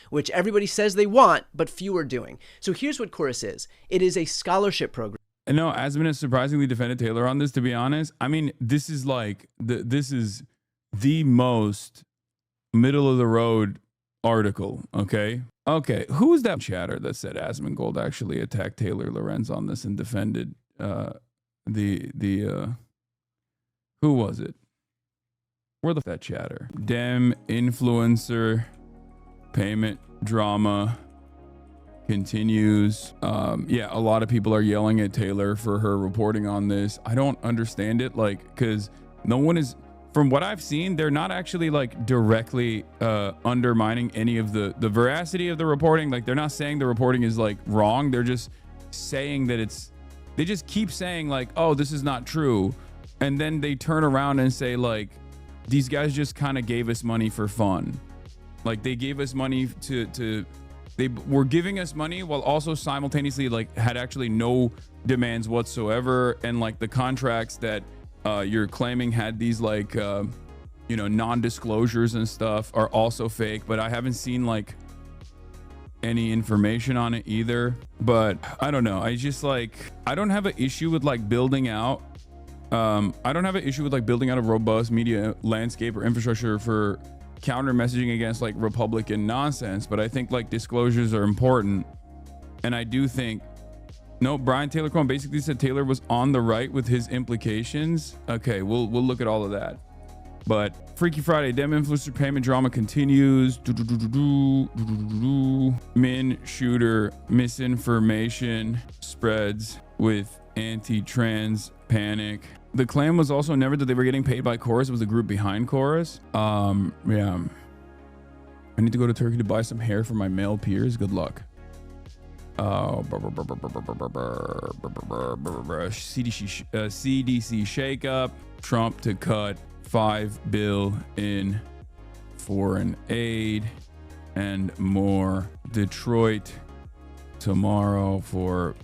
which everybody says they want, but few are doing. So here's what Chorus is. It is a scholarship program. No, Asman has surprisingly defended Taylor on this, to be honest. I mean, this is like, this is the most middle of the road article, okay? Okay, who was that chatter that said Asmongold actually attacked Taylor Lorenz on this and defended who was it? Where the that chatter? Dem influencer payment drama continues. Yeah, a lot of people are yelling at Taylor for her reporting on this. I don't understand it, like, because no one is, from what I've seen, they're not actually like directly undermining any of the veracity of the reporting. Like, they're not saying the reporting is like wrong. They're just saying that it's, they just keep saying like, oh, this is not true. And then they turn around and say like, these guys just kind of gave us money for fun. Like, they gave us money they were giving us money while also simultaneously like had actually no demands whatsoever. And like the contracts that you're claiming had these like, non-disclosures and stuff are also fake, but I haven't seen like any information on it either. But I don't know. I just like, I don't have an issue with like building out. I don't have an issue with like building out a robust media landscape or infrastructure for counter messaging against like Republican nonsense, but I think like disclosures are important. And I do think, no, Brian Taylor Cohen basically said Taylor was on the right with his implications. Okay, we'll look at all of that. But Freaky Friday, Dem influencer payment drama continues. Min shooter misinformation spreads with anti-trans panic. The claim was also never that they were getting paid by Chorus. It was the group behind Chorus. Yeah. I need to go to Turkey to buy some hair for my male peers. Good luck. CDC shakeup. Trump to cut $5 billion in foreign aid and more. Detroit tomorrow for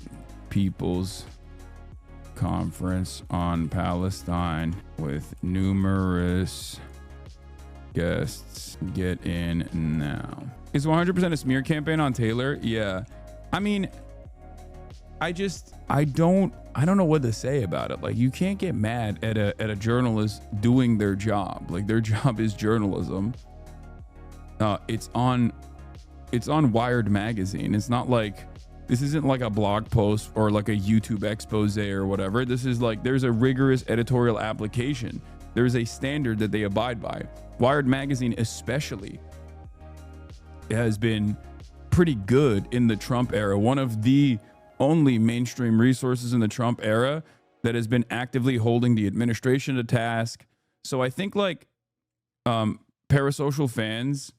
People's Conference on Palestine with numerous guests. Get in now. Is 100% a smear campaign on Taylor? Yeah. I mean, I don't know what to say about it. Like, you can't get mad at a journalist doing their job. Like, their job is journalism. It's on Wired magazine. It's not like, this isn't like a blog post or like a YouTube expose or whatever. This is like, there's a rigorous editorial application. There's a standard that they abide by. Wired magazine especially has been pretty good in the Trump era. One of the only mainstream resources in the Trump era that has been actively holding the administration to task. So I think like parasocial fans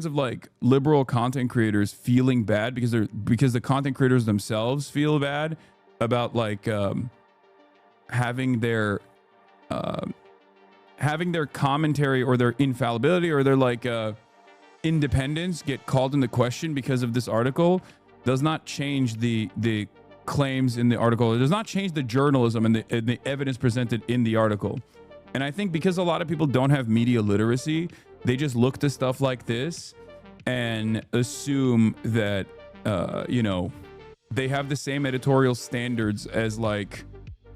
of like liberal content creators feeling bad because the content creators themselves feel bad about like having their commentary or their infallibility or their like independence get called into question because of this article does not change the claims in the article. It does not change the journalism and the evidence presented in the article. And I think because a lot of people don't have media literacy, they just look to stuff like this and assume that, they have the same editorial standards as like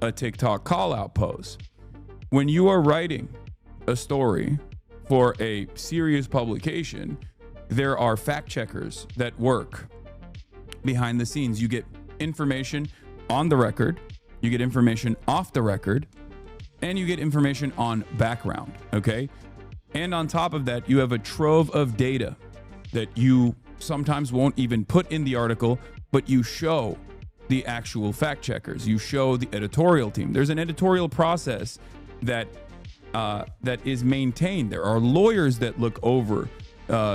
a TikTok call out post. When you are writing a story for a serious publication, there are fact checkers that work behind the scenes. You get information on the record, you get information off the record, and you get information on background, okay? And on top of that, you have a trove of data that you sometimes won't even put in the article, but you show the actual fact checkers. You show the editorial team. There's an editorial process that is maintained. There are lawyers that look over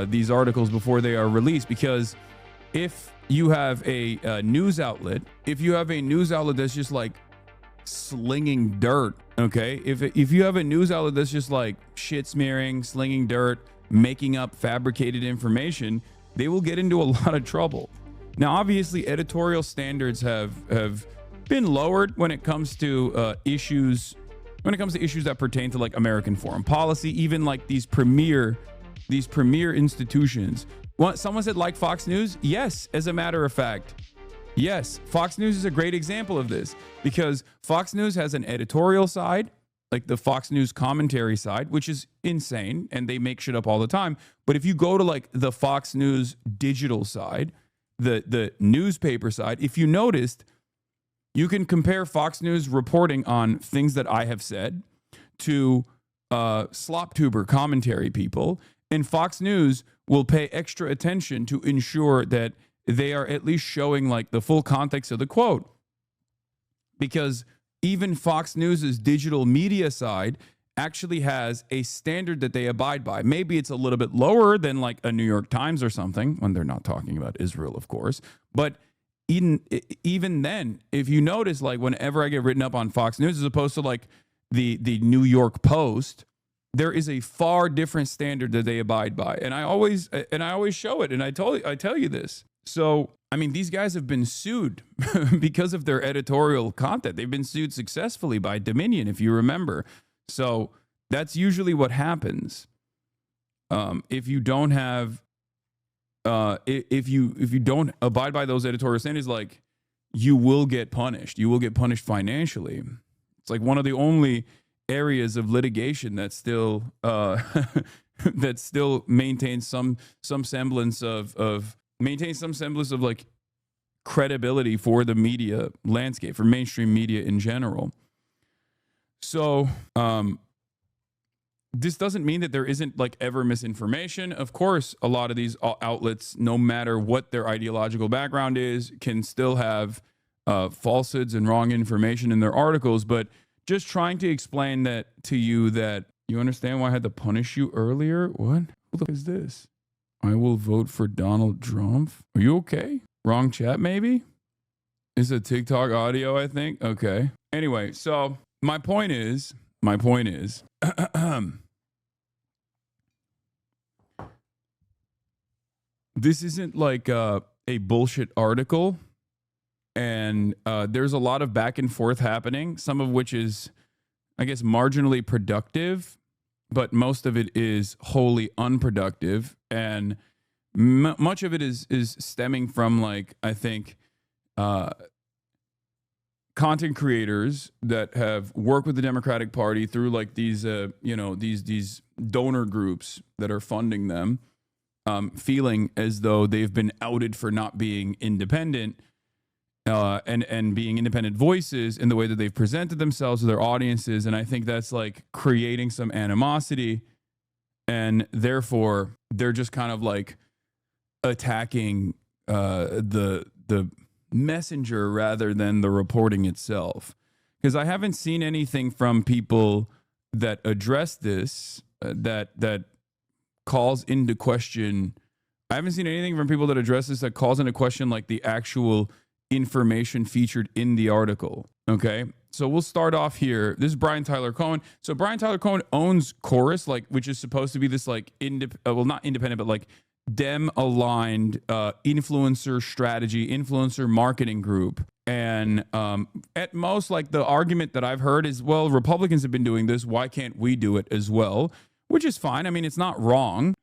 these articles before they are released, because if you have a news outlet, that's just like slinging dirt, okay? If you have a news outlet that's just like shit smearing, slinging dirt, making up fabricated information, they will get into a lot of trouble. Now, obviously, editorial standards have been lowered when it comes to issues that pertain to like American foreign policy. Even like these premier these premier institutions. Someone said like Fox News? Yes, as a matter of fact. Yes, Fox News is a great example of this because Fox News has an editorial side, like the Fox News commentary side, which is insane and they make shit up all the time. But if you go to like the Fox News digital side, the newspaper side, if you noticed, you can compare Fox News reporting on things that I have said to slop tuber commentary people, and Fox News will pay extra attention to ensure that they are at least showing like the full context of the quote. Because even Fox News's digital media side actually has a standard that they abide by. Maybe it's a little bit lower than like a New York Times or something, when they're not talking about Israel, of course. But even then, if you notice, like whenever I get written up on Fox News as opposed to like the New York Post, there is a far different standard that they abide by. And I always show it. And I tell you this. So, I mean, these guys have been sued because of their editorial content. They've been sued successfully by Dominion, if you remember. So that's usually what happens. If you don't have, if you don't abide by those editorial standards, like you will get punished. You will get punished financially. It's like one of the only areas of litigation that still that still maintains some semblance of like credibility for the media landscape, for mainstream media in general. So this doesn't mean that there isn't like ever misinformation. Of course, a lot of these outlets, no matter what their ideological background is, can still have falsehoods and wrong information in their articles. But just trying to explain that to you, that you understand why I had to punish you earlier. What? Who the fuck is this? I will vote for Donald Trump. Are you okay? Wrong chat, maybe? It's a TikTok audio, I think. Okay. Anyway, so my point is, this isn't like a bullshit article. And there's a lot of back and forth happening, some of which is, I guess, marginally productive, but most of it is wholly unproductive. And much of it is stemming from, like, I think, content creators that have worked with the Democratic Party through like these, these donor groups that are funding them, feeling as though they've been outed for not being independent. And being independent voices in the way that they've presented themselves to their audiences. And I think that's like creating some animosity. And therefore, they're just kind of like attacking the messenger rather than the reporting itself. Because I haven't seen anything from people that address this, that calls into question. I haven't seen anything from people that address this that calls into question like the actual information featured in the article. Okay, so we'll start off here. This is Tyler Cohen. So Tyler Cohen owns Chorus, like, which is supposed to be this like not independent, but like Dem aligned influencer strategy, influencer marketing group. And at most, like, the argument that I've heard is, well, Republicans have been doing this, why can't we do it as well? Which is fine. I mean, it's not wrong.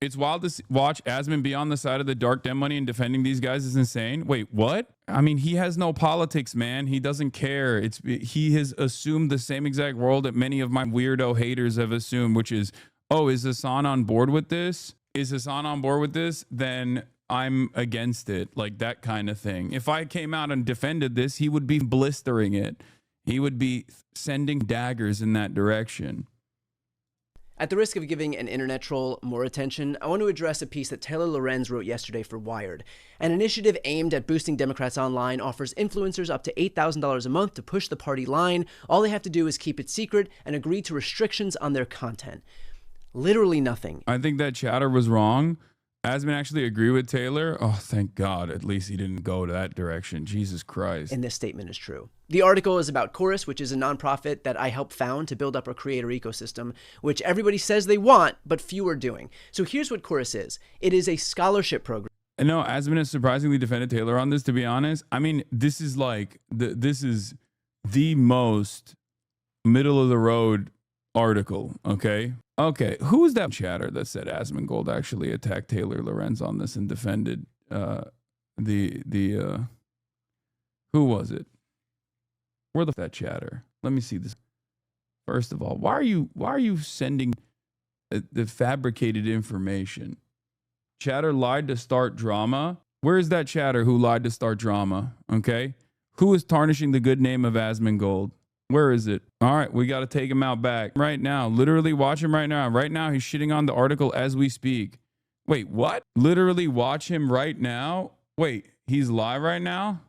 It's wild to watch Asman be on the side of the dark Dem money and defending these guys is insane. Wait, what? I mean, he has no politics, man. He doesn't care. He has assumed the same exact world that many of my weirdo haters have assumed, which is, oh, is Hasan on board with this? Is Hasan on board with this? Then I'm against it. Like that kind of thing. If I came out and defended this, he would be blistering it. He would be sending daggers in that direction. At the risk of giving an internet troll more attention, I want to address a piece that Taylor Lorenz wrote yesterday for Wired. An initiative aimed at boosting Democrats online offers influencers up to $8,000 a month to push the party line. All they have to do is keep it secret and agree to restrictions on their content. Literally nothing. I think that chatter was wrong. Asman actually agree with Taylor. Oh, thank God. At least he didn't go to that direction. Jesus Christ. And this statement is true. The article is about Chorus, which is a nonprofit that I helped found to build up a creator ecosystem, which everybody says they want, but few are doing. So here's what Chorus is. It is a scholarship program. No, Asman has surprisingly defended Taylor on this, to be honest. I mean, this is like, this is the most middle of the road article. Okay. Who was that chatter that said Asmongold actually attacked Taylor Lorenz on this and defended who was it? Where that chatter? Let me see this. First of all, why are you sending the fabricated information? Chatter lied to start drama. Where is that chatter who lied to start drama? Okay. Who is tarnishing the good name of Asmongold? Where is it? All right, we got to take him out back right now. Literally watch him right now. Right now, he's shitting on the article as we speak. Wait, what? Literally watch him right now? Wait, he's live right now?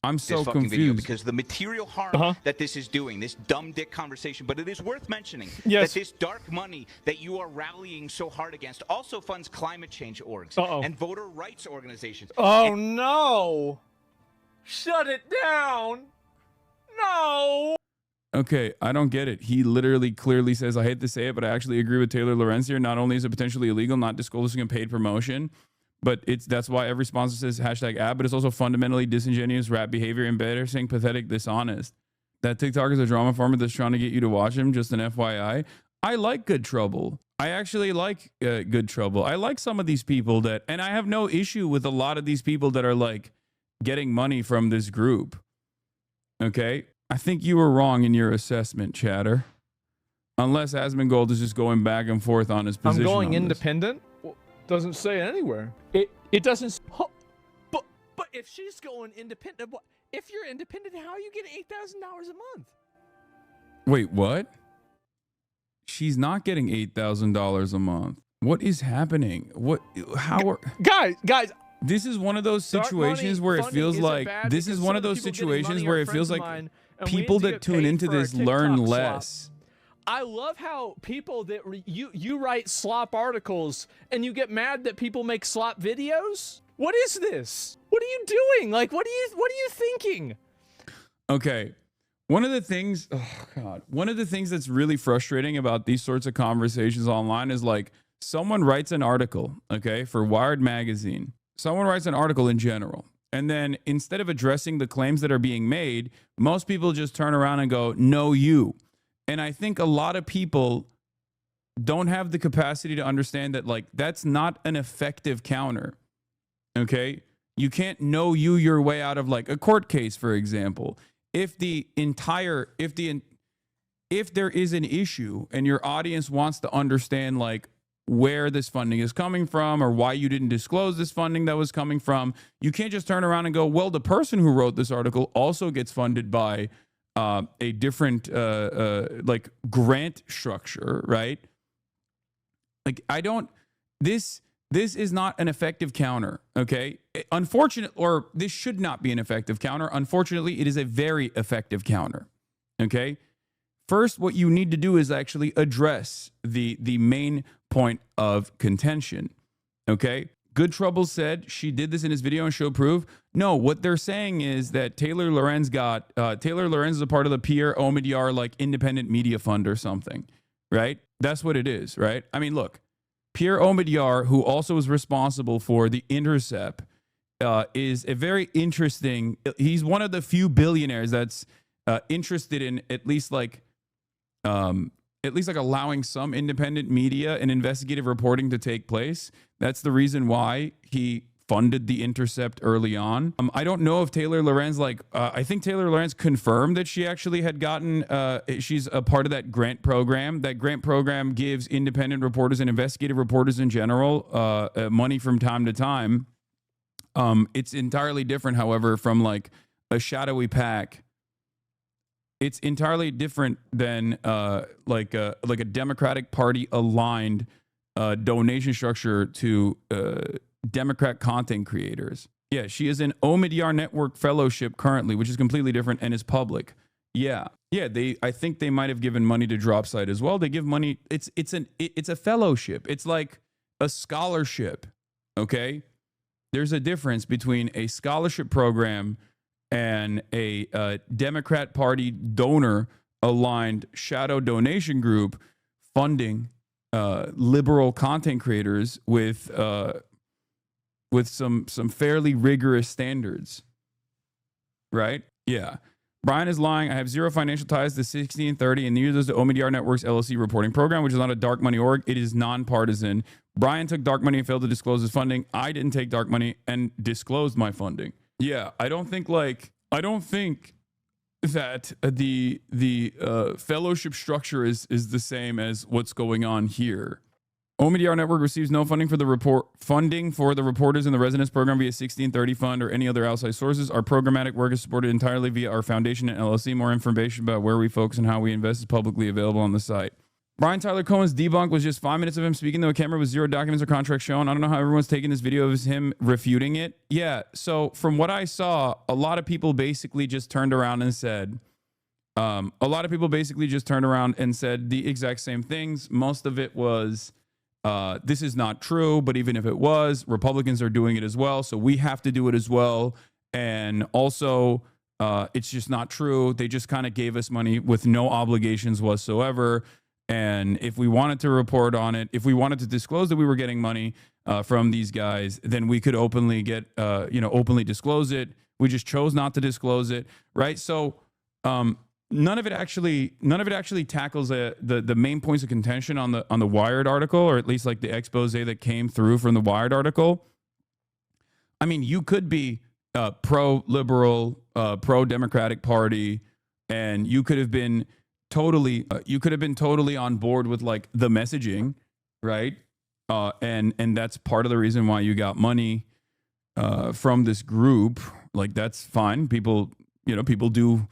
I'm so confused. Video because the material harm that this is doing, this dumb dick conversation, but it is worth mentioning that this dark money that you are rallying so hard against also funds climate change orgs and voter rights organizations. Oh, no. Shut it down. No. Okay, I don't get it. He literally clearly says, I hate to say it, but I actually agree with Taylor Lorenz here. Not only is it potentially illegal, not disclosing a paid promotion, but that's why every sponsor says #ad, but it's also fundamentally disingenuous rap behavior, embarrassing, pathetic, dishonest. That TikTok is a drama farmer that's trying to get you to watch him, just an FYI. I like Good Trouble. I actually like Good Trouble. I like some of these people and I have no issue with a lot of these people that are like getting money from this group. Okay? I think you were wrong in your assessment, chatter. Unless Asmongold is just going back and forth on his position. I'm going independent? Well, doesn't say it anywhere. It doesn't. But if she's going independent, if you're independent, how are you getting $8,000 a month? Wait, what? She's not getting $8,000 a month. What is happening? Guys. This is one of those situations where it feels like people that tune into this learn less. I love how people that you write slop articles and you get mad that people make slop videos. What is this? What are you doing? Like, what are you thinking? Okay. One of the things that's really frustrating about these sorts of conversations online is like someone writes an article, okay, for Wired magazine. Someone writes an article in general. And then instead of addressing the claims that are being made, most people just turn around and go, no, you. And I think a lot of people don't have the capacity to understand that, like, that's not an effective counter. Okay? You can't know your way out of, like, a court case, for example. If there is an issue and your audience wants to understand, like, where this funding is coming from or why you didn't disclose this funding that was coming from, you can't just turn around and go, well, the person who wrote this article also gets funded by a different like grant structure, right? Like, this is not an effective counter, okay? This should not be an effective counter. Unfortunately, it is a very effective counter, okay? First, what you need to do is actually address the main point of contention, okay? Good Trouble said she did this in his video and showed proof. No, what they're saying is that Taylor Lorenz is a part of the Pierre Omidyar, like, independent media fund or something, right? That's what it is, right? I mean, look, Pierre Omidyar, who also is responsible for The Intercept, is a very interesting, he's one of the few billionaires that's interested in at least like allowing some independent media and investigative reporting to take place. That's the reason why he funded The Intercept early on. I don't know if Taylor Lorenz, I think Taylor Lorenz confirmed that she actually had gotten, she's a part of that grant program. That grant program gives independent reporters and investigative reporters in general money from time to time. It's entirely different, however, from like a shadowy PAC. It's entirely different than like a Democratic Party aligned donation structure to Democrat content creators. Yeah, she is an Omidyar Network Fellowship currently, which is completely different and is public. Yeah. I think they might have given money to Dropsite as well. They give money. It's a fellowship. It's like a scholarship. Okay, there's a difference between a scholarship program and a Democrat Party donor aligned shadow donation group funding liberal content creators with some fairly rigorous standards, right? Yeah. Brian is lying. I have zero financial ties to 1630, and neither does the OMDR Network's LLC reporting program, which is not a dark money org. It is nonpartisan. Brian took dark money and failed to disclose his funding. I didn't take dark money and disclosed my funding. Yeah, I don't think that the fellowship structure is the same as what's going on here. OMDR Network receives no funding for the reporters in the residence program via 1630 fund or any other outside sources. Our programmatic work is supported entirely via our foundation and LLC. More information about where we focus and how we invest is publicly available on the site. Brian Tyler Cohen's debunk was just 5 minutes of him speaking to a camera with zero documents or contracts shown. I don't know how everyone's taking this video of him refuting it. Yeah, so from what I saw, a lot of people basically just turned around and said, the exact same things. Most of it was, this is not true, but even if it was, Republicans are doing it as well, so we have to do it as well. And also, it's just not true. They just kind of gave us money with no obligations whatsoever. And if we wanted to report on it, if we wanted to disclose that we were getting money from these guys, then we could openly disclose it. We just chose not to disclose it, right? So none of it actually tackles the main points of contention on the Wired article, or at least like the expose that came through from the Wired article. I mean, you could be pro-liberal, pro-Democratic Party, and you could have been totally on board with like the messaging, right? And that's part of the reason why you got money from this group. Like, that's fine. People do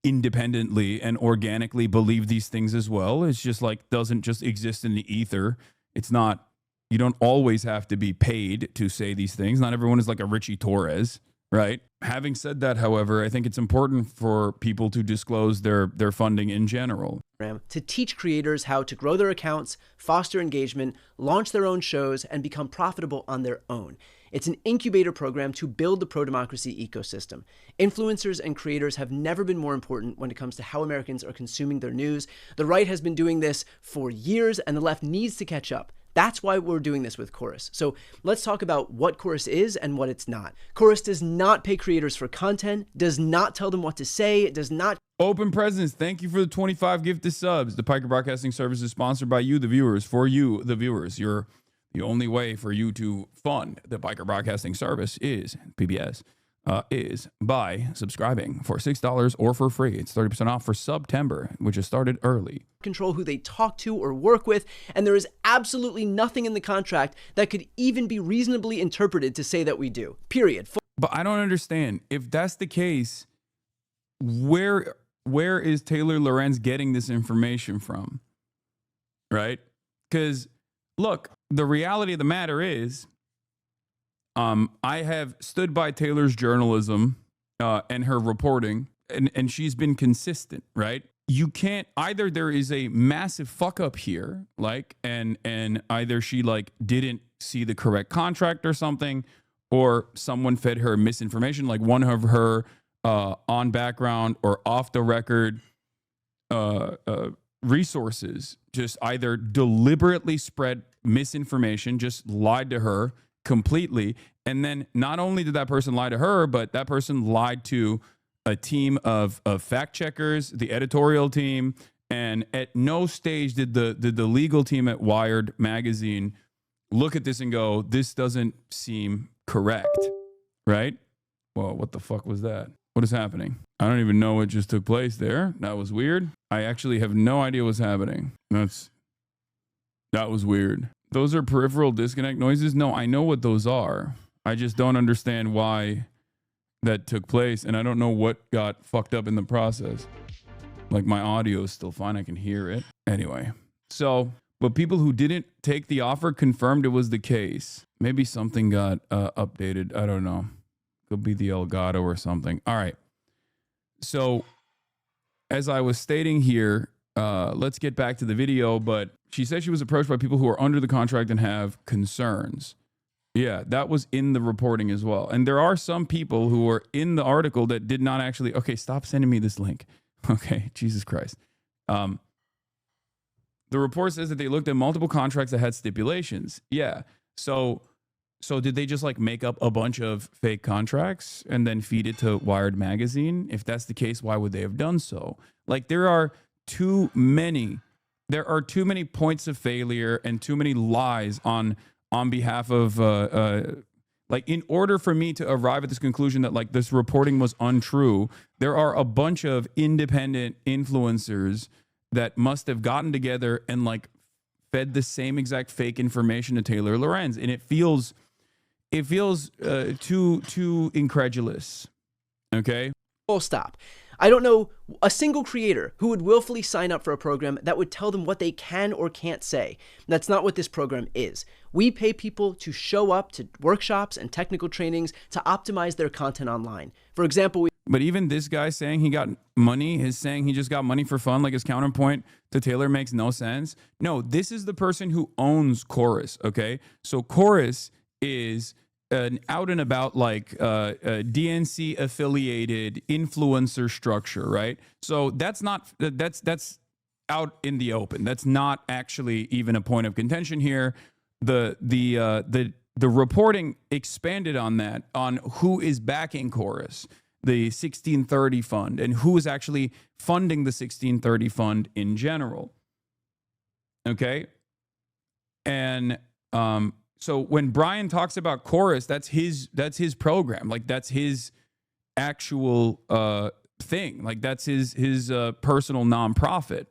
independently and organically believe these things as well. It's just like doesn't just exist in the ether. It's not, you don't always have to be paid to say these things. Not everyone is like a Richie Torres, right? Having said that, however, I think it's important for people to disclose their funding in general. To teach creators how to grow their accounts, foster engagement, launch their own shows, and become profitable on their own. It's an incubator program to build the pro-democracy ecosystem. Influencers and creators have never been more important when it comes to how Americans are consuming their news. The right has been doing this for years, and the left needs to catch up. That's why we're doing this with Chorus. So let's talk about what Chorus is and what it's not. Chorus does not pay creators for content, does not tell them what to say, it does not... Open Presence, thank you for the 25 gifted subs. The Piker Broadcasting Service is sponsored by you, the viewers. For you, the viewers. The only way for you to fund the Piker Broadcasting Service is PBS. Is by subscribing for $6 or for free. It's 30% off for September, which has started early. Control who they talk to or work with, and there is absolutely nothing in the contract that could even be reasonably interpreted to say that we do. Period. But I don't understand. If that's the case, where is Taylor Lorenz getting this information from? Right? Because, look, the reality of the matter is, I have stood by Taylor's journalism and her reporting, and she's been consistent, right? You can't, either there is a massive fuck up here, like, and either she like didn't see the correct contract or something, or someone fed her misinformation, like one of her on background or off the record resources just either deliberately spread misinformation, just lied to her completely. And then not only did that person lie to her, but that person lied to a team of fact checkers, the editorial team. And at no stage did the legal team at Wired magazine look at this and go, this doesn't seem correct, right? Well, what the fuck was that? What is happening? I don't even know what just took place there. That was weird. I actually have no idea what's happening. That was weird. Those are peripheral disconnect noises? No, I know what those are. I just don't understand why that took place, and I don't know what got fucked up in the process. Like, my audio is still fine. I can hear it. Anyway, so, but people who didn't take the offer confirmed it was the case. Maybe something got updated. I don't know. Could be the Elgato or something. All right. So, as I was stating here, let's get back to the video, but she said she was approached by people who are under the contract and have concerns. Yeah, that was in the reporting as well. And there are some people who were in the article that did not actually... Okay, stop sending me this link. Okay, Jesus Christ. The report says that they looked at multiple contracts that had stipulations. Yeah, so So did they just like make up a bunch of fake contracts and then feed it to Wired magazine? If that's the case, why would they have done so? Like there are too many points of failure and too many lies on behalf of like, in order for me to arrive at this conclusion that like this reporting was untrue, there are a bunch of independent influencers that must have gotten together and like fed the same exact fake information to Taylor Lorenz. And it feels too incredulous. Okay. Full stop. I don't know a single creator who would willfully sign up for a program that would tell them what they can or can't say. That's not what this program is. We pay people to show up to workshops and technical trainings to optimize their content online. For example, but even this guy saying he got money is saying he just got money for fun, like his counterpoint to Taylor makes no sense. No, this is the person who owns Chorus, okay? So Chorus is an out and about like DNC affiliated influencer structure, right? So that's out in the open. That's not actually even a point of contention here. The reporting expanded on that, on who is backing Chorus, the 1630 fund, and who is actually funding the 1630 fund in general. Okay, and so when Brian talks about Chorus, that's his program. Like that's his actual thing. Like that's his personal nonprofit.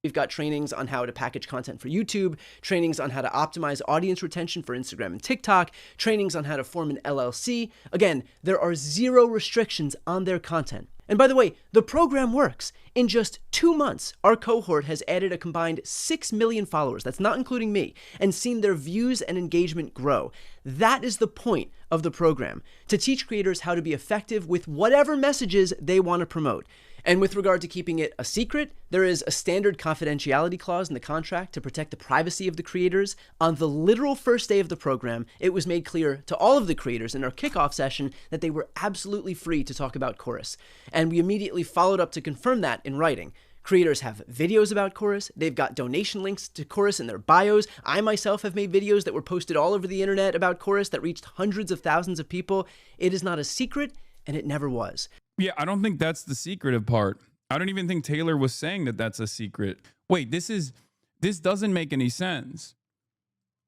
We've got trainings on how to package content for YouTube, trainings on how to optimize audience retention for Instagram and TikTok, trainings on how to form an LLC. Again, there are zero restrictions on their content. And by the way, the program works. In just 2 months, our cohort has added a combined 6 million followers, that's not including me, and seen their views and engagement grow. That is the point of the program, to teach creators how to be effective with whatever messages they want to promote. And with regard to keeping it a secret, there is a standard confidentiality clause in the contract to protect the privacy of the creators. On the literal first day of the program, it was made clear to all of the creators in our kickoff session that they were absolutely free to talk about Chorus. And we immediately followed up to confirm that in writing. Creators have videos about Chorus. They've got donation links to Chorus in their bios. I myself have made videos that were posted all over the internet about Chorus that reached hundreds of thousands of people. It is not a secret, and it never was. Yeah, I don't think that's the secretive part. I don't even think Taylor was saying that that's a secret. Wait, this doesn't make any sense.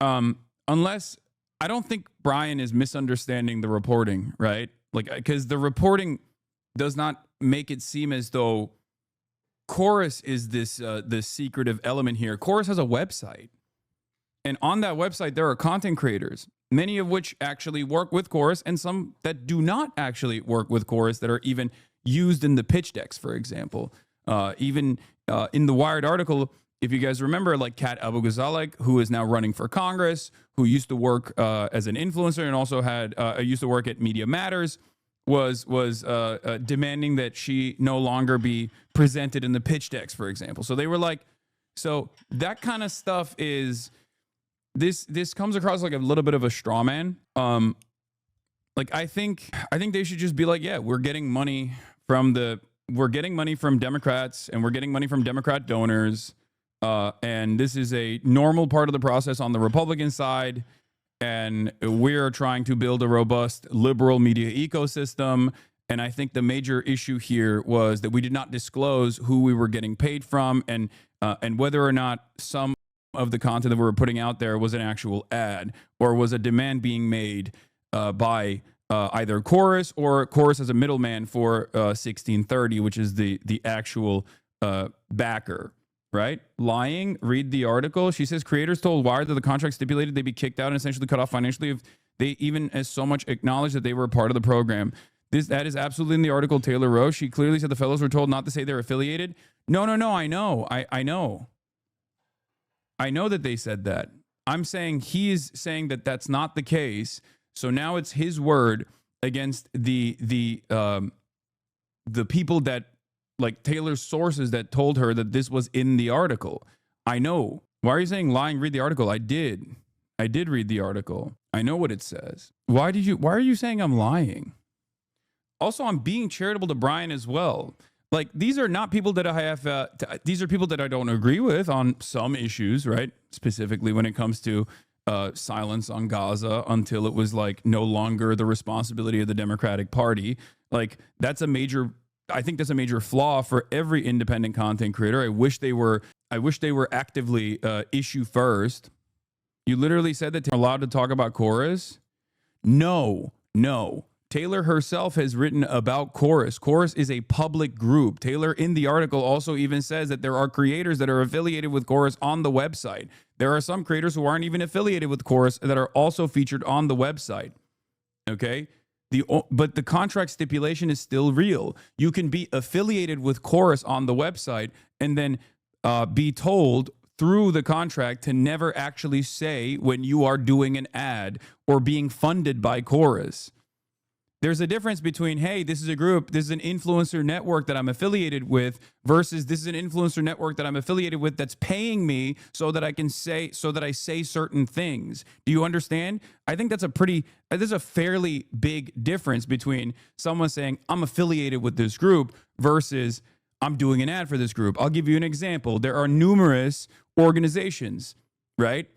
Unless, I don't think Brian is misunderstanding the reporting, right? Like, because the reporting does not make it seem as though Chorus is this secretive element here. Chorus has a website. And on that website, there are content creators, many of which actually work with Chorus, and some that do not actually work with Chorus that are even used in the pitch decks, for example. Even in the Wired article, if you guys remember, like Kat Abu-Ghazalek, who is now running for Congress, who used to work as an influencer and also used to work at Media Matters, was demanding that she no longer be presented in the pitch decks, for example. So they were like, so that kind of stuff is... This comes across like a little bit of a straw man. Like I think they should just be like, yeah, we're getting money from Democrats and we're getting money from Democrat donors. And this is a normal part of the process on the Republican side. And we're trying to build a robust liberal media ecosystem. And I think the major issue here was that we did not disclose who we were getting paid from and whether or not some of the content that we were putting out there was an actual ad or was a demand being made by either Chorus or Chorus as a middleman for 1630, which is the actual backer, right? Lying, read the article. She says creators told Wired that the contract stipulated they'd be kicked out and essentially cut off financially if they even as so much acknowledged that they were a part of the program. That is absolutely in the article Taylor wrote. She clearly said the fellows were told not to say they're affiliated. No, I know. I know that they said that. I'm saying he's saying that that's not the case. So now it's his word against the people that, like Taylor's sources that told her that this was in the article. I know. Why are you saying lying? Read the article. I did read the article. I know what it says. Why are you saying I'm lying? Also, I'm being charitable to Brian as well. Like, these are not people that I have, these are people that I don't agree with on some issues, right? Specifically when it comes to silence on Gaza until it was like no longer the responsibility of the Democratic Party. Like I think that's a major flaw for every independent content creator. I wish they were actively issue first. You literally said that they're allowed to talk about Chorus. No. Taylor herself has written about Chorus. Chorus is a public group. Taylor in the article also even says that there are creators that are affiliated with Chorus on the website. There are some creators who aren't even affiliated with Chorus that are also featured on the website. Okay? But the contract stipulation is still real. You can be affiliated with Chorus on the website and then be told through the contract to never actually say when you are doing an ad or being funded by Chorus. There's a difference between, hey, this is a group, this is an influencer network that I'm affiliated with, versus this is an influencer network that I'm affiliated with that's paying me so that I say certain things. Do you understand? I think there's a fairly big difference between someone saying, I'm affiliated with this group versus I'm doing an ad for this group. I'll give you an example. There are numerous organizations, right?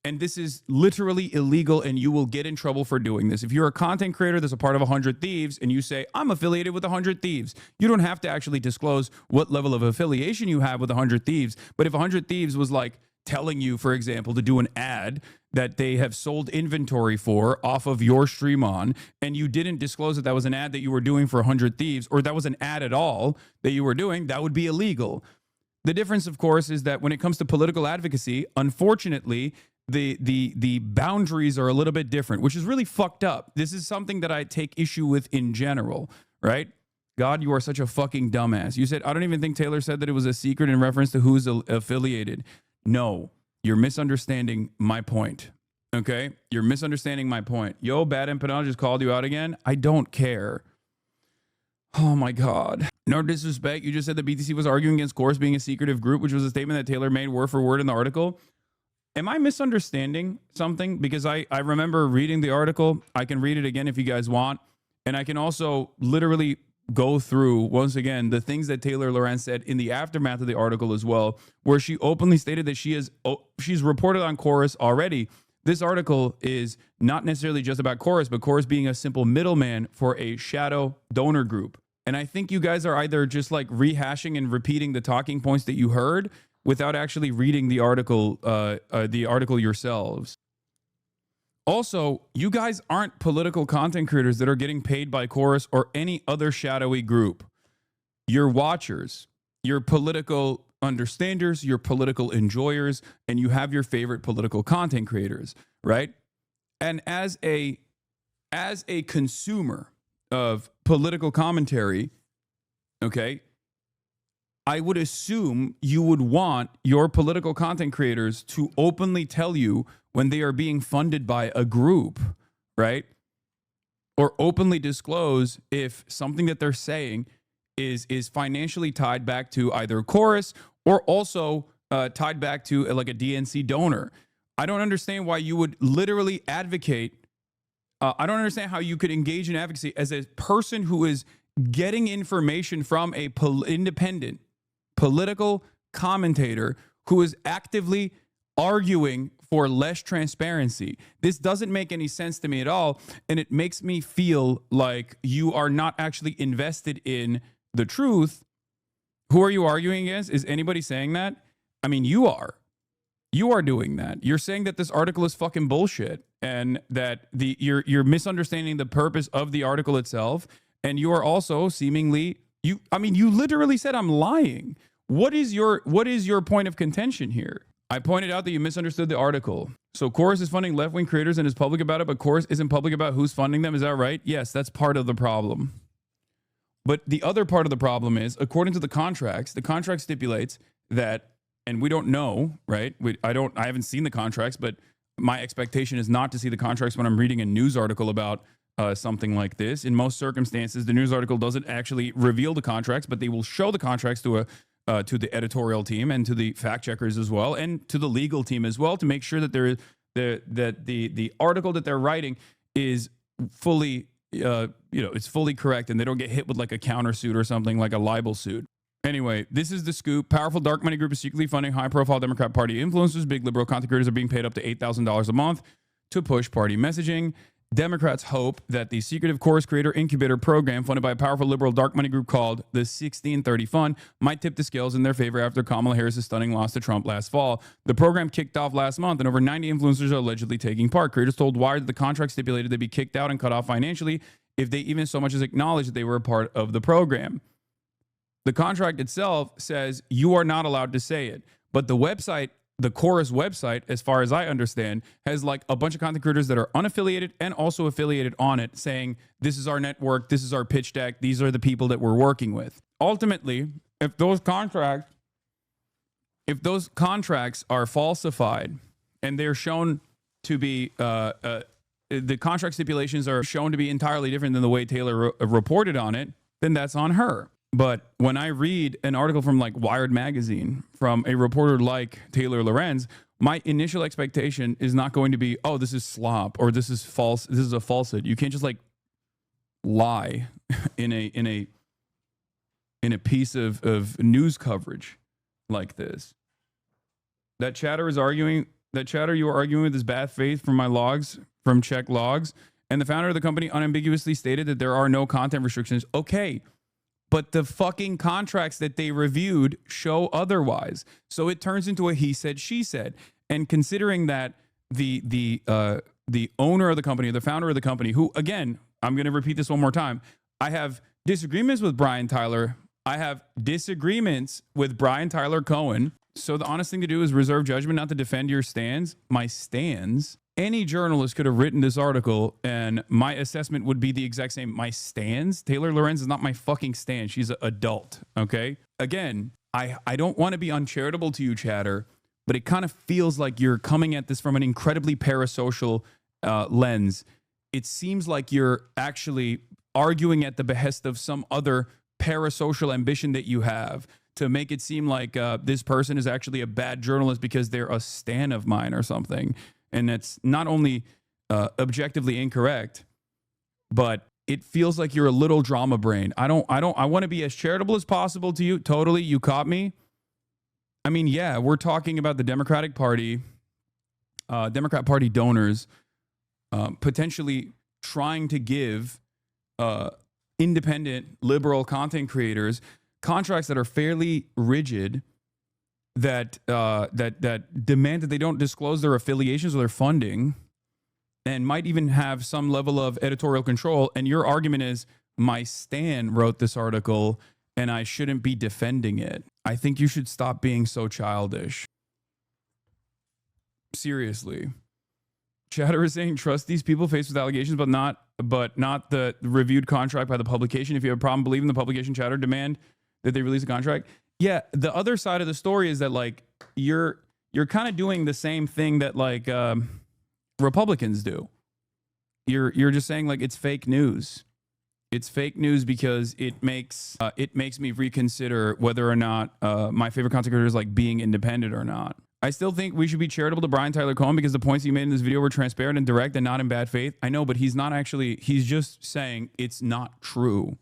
And this is literally illegal, and you will get in trouble for doing this. If you're a content creator that's a part of 100 Thieves and you say, I'm affiliated with 100 Thieves, you don't have to actually disclose what level of affiliation you have with 100 Thieves. But if 100 Thieves was like telling you, for example, to do an ad that they have sold inventory for off of your stream on, and you didn't disclose that was an ad that you were doing for 100 Thieves, or that was an ad at all that you were doing, that would be illegal. The difference, of course, is that when it comes to political advocacy, unfortunately, the boundaries are a little bit different, which is really fucked up. This is something that I take issue with in general, right? God, you are such a fucking dumbass. You said, I don't even think Taylor said that it was a secret in reference to who's affiliated. No, you're misunderstanding my point, okay? You're misunderstanding my point. Yo, Bad Empanada just called you out again. I don't care. Oh my God. No disrespect. You just said that BTC was arguing against Chorus being a secretive group, which was a statement that Taylor made word for word in the article. Am I misunderstanding something? Because I remember reading the article. I can read it again if you guys want. And I can also literally go through, once again, the things that Taylor Lorenz said in the aftermath of the article as well, where she openly stated that she's reported on Chorus already. This article is not necessarily just about Chorus, but Chorus being a simple middleman for a shadow donor group. And I think you guys are either just like rehashing and repeating the talking points that you heard without actually reading the article yourselves. Also, you guys aren't political content creators that are getting paid by Chorus or any other shadowy group. You're watchers, you're political understanders, you're political enjoyers, and you have your favorite political content creators, right? And as a consumer of political commentary, okay, I would assume you would want your political content creators to openly tell you when they are being funded by a group, right? Or openly disclose if something that they're saying is financially tied back to either Chorus or also tied back to like a DNC donor. I don't understand why you would literally advocate. I don't understand how you could engage in advocacy as a person who is getting information from a independent political commentator who is actively arguing for less transparency. This doesn't make any sense to me at all, and it makes me feel like you are not actually invested in the truth. Who are you arguing against? Is anybody saying that? I mean, you are. You are doing that. You're saying that this article is fucking bullshit and that you're misunderstanding the purpose of the article itself, and you are also seemingly you literally said I'm lying. What is your point of contention here? I pointed out that you misunderstood the article. So Chorus is funding left-wing creators and is public about it, but Chorus isn't public about who's funding them. Is that right? Yes, that's part of the problem. But the other part of the problem is, according to the contract stipulates that, and we don't know, right? I haven't seen the contracts, but my expectation is not to see the contracts when I'm reading a news article about something like this. In most circumstances, the news article doesn't actually reveal the contracts, but they will show the contracts to the editorial team and to the fact checkers as well, and to the legal team as well, to make sure that the article that they're writing is fully it's fully correct and they don't get hit with like a countersuit or something like a libel suit. Anyway, this is the scoop. Powerful dark money group is secretly funding high-profile Democrat Party influencers. Big liberal content creators are being paid up to $8,000 a month to push party messaging. Democrats hope that the secretive course creator incubator program funded by a powerful liberal dark money group called the 1630 Fund might tip the scales in their favor after Kamala Harris's stunning loss to Trump last fall. The program kicked off last month, and over 90 influencers are allegedly taking part. Creators told Wired that the contract stipulated they'd be kicked out and cut off financially if they even so much as acknowledged that they were a part of the program. The contract itself says you are not allowed to say it, but the website, the Chorus website, as far as I understand, has like a bunch of content creators that are unaffiliated and also affiliated on it saying, this is our network, this is our pitch deck, these are the people that we're working with. Ultimately, if those contracts are falsified and they're shown to be, the contract stipulations are shown to be entirely different than the way Taylor reported on it, then that's on her. But when I read an article from like Wired magazine from a reporter like Taylor Lorenz, my initial expectation is not going to be, oh, this is slop or this is false. This is a falsehood. You can't just like lie in a piece of news coverage like this. That chatter you are arguing with is bad faith from my logs, from check logs. And the founder of the company unambiguously stated that there are no content restrictions. Okay. But the fucking contracts that they reviewed show otherwise. So it turns into a he said, she said. And considering that the owner of the company, the founder of the company, who, again, I'm going to repeat this one more time. I have disagreements with Brian Tyler. I have disagreements with Brian Tyler Cohen. So the honest thing to do is reserve judgment, not to defend your stands. My stands. Any journalist could have written this article and my assessment would be the exact same. My stands? Taylor Lorenz is not my fucking stand. She's an adult, okay? Again, I don't want to be uncharitable to you, chatter, but it kind of feels like you're coming at this from an incredibly parasocial lens. It seems like you're actually arguing at the behest of some other parasocial ambition that you have to make it seem like this person is actually a bad journalist because they're a stan of mine or something. And it's not only objectively incorrect, but it feels like you're a little drama brain. I want to be as charitable as possible to you. Totally. You caught me. I mean, yeah, we're talking about the Democratic Party, Democrat Party donors potentially trying to give independent liberal content creators contracts that are fairly rigid, that demand that they don't disclose their affiliations or their funding, and might even have some level of editorial control. And your argument is, my stan wrote this article and I shouldn't be defending it. I think you should stop being so childish. Seriously. Chatter is saying, trust these people faced with allegations, but not the reviewed contract by the publication. If you have a problem believing the publication, chatter, demand that they release a contract. Yeah, the other side of the story is that like you're kind of doing the same thing that like Republicans do. You're just saying like it's fake news. It's fake news because it makes me reconsider whether or not my favorite content creator is like being independent or not. I still think we should be charitable to Brian Tyler Cohen because the points he made in this video were transparent and direct and not in bad faith. I know, but he's not actually. He's just saying it's not true.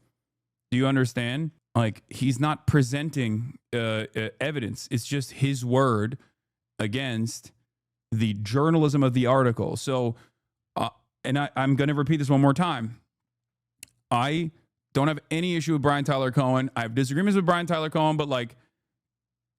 Do you understand? Like, he's not presenting evidence. It's just his word against the journalism of the article. So, and I'm going to repeat this one more time. I don't have any issue with Brian Tyler Cohen. I have disagreements with Brian Tyler Cohen, but like,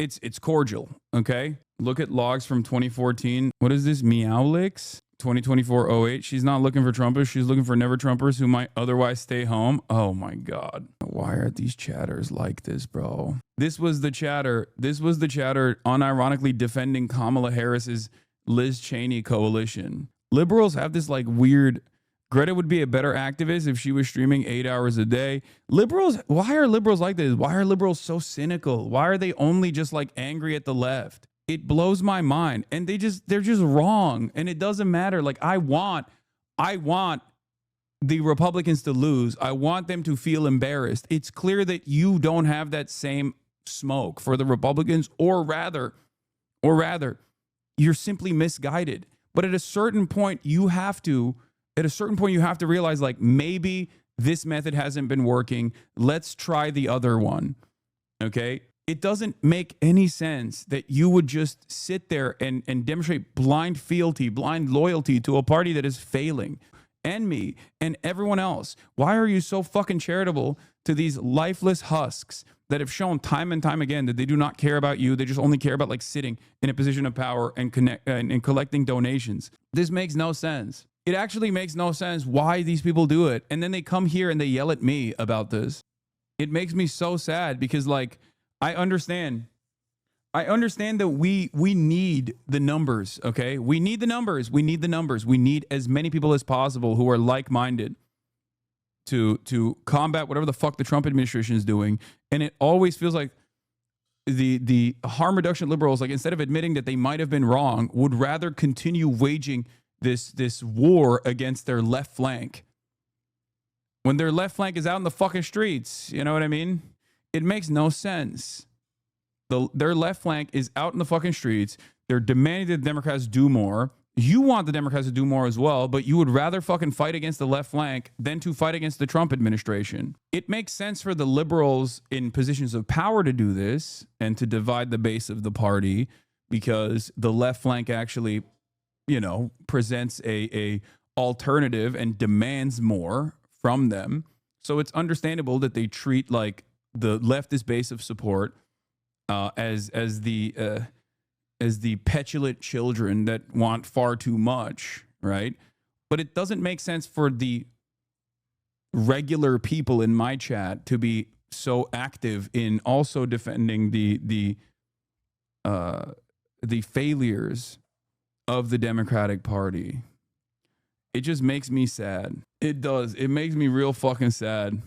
it's cordial, okay? Look at logs from 2014. What is this? Meowlix? 2024-08. She's not looking for Trumpers. She's looking for never Trumpers who might otherwise stay home. Oh my God. Why are these chatters like this, bro? This was the chatter unironically defending Kamala Harris's Liz Cheney coalition. Liberals have this like weird, Greta would be a better activist if she was streaming 8 hours a day. Liberals, why are liberals like this? Why are liberals so cynical? Why are they only just like angry at the left? It blows my mind. And they're just wrong. And it doesn't matter. Like I want the Republicans to lose. I want them to feel embarrassed. It's clear that you don't have that same smoke for the Republicans, or rather, you're simply misguided. But at a certain point, you have to realize like maybe this method hasn't been working. Let's try the other one. Okay? It doesn't make any sense that you would just sit there and demonstrate blind fealty, blind loyalty to a party that is failing. And me and everyone else. Why are you so fucking charitable to these lifeless husks that have shown time and time again that they do not care about you? They just only care about like sitting in a position of power and collecting donations. This makes no sense. It actually makes no sense why these people do it. And then they come here and they yell at me about this. It makes me so sad because like, I understand that we need the numbers, okay? We need the numbers. We need the numbers. We need as many people as possible who are like-minded to combat whatever the fuck the Trump administration is doing. And it always feels like the harm reduction liberals, like instead of admitting that they might have been wrong, would rather continue waging this war against their left flank. When their left flank is out in the fucking streets, you know what I mean? It makes no sense. Their left flank is out in the fucking streets. They're demanding that the Democrats do more. You want the Democrats to do more as well, but you would rather fucking fight against the left flank than to fight against the Trump administration. It makes sense for the liberals in positions of power to do this and to divide the base of the party because the left flank actually, you know, presents a alternative and demands more from them. So it's understandable that they treat like the leftist base of support as the petulant children that want far too much, right? But it doesn't make sense for the regular people in my chat to be so active in also defending the failures of the Democratic Party. It just makes me sad. It does. It makes me real fucking sad.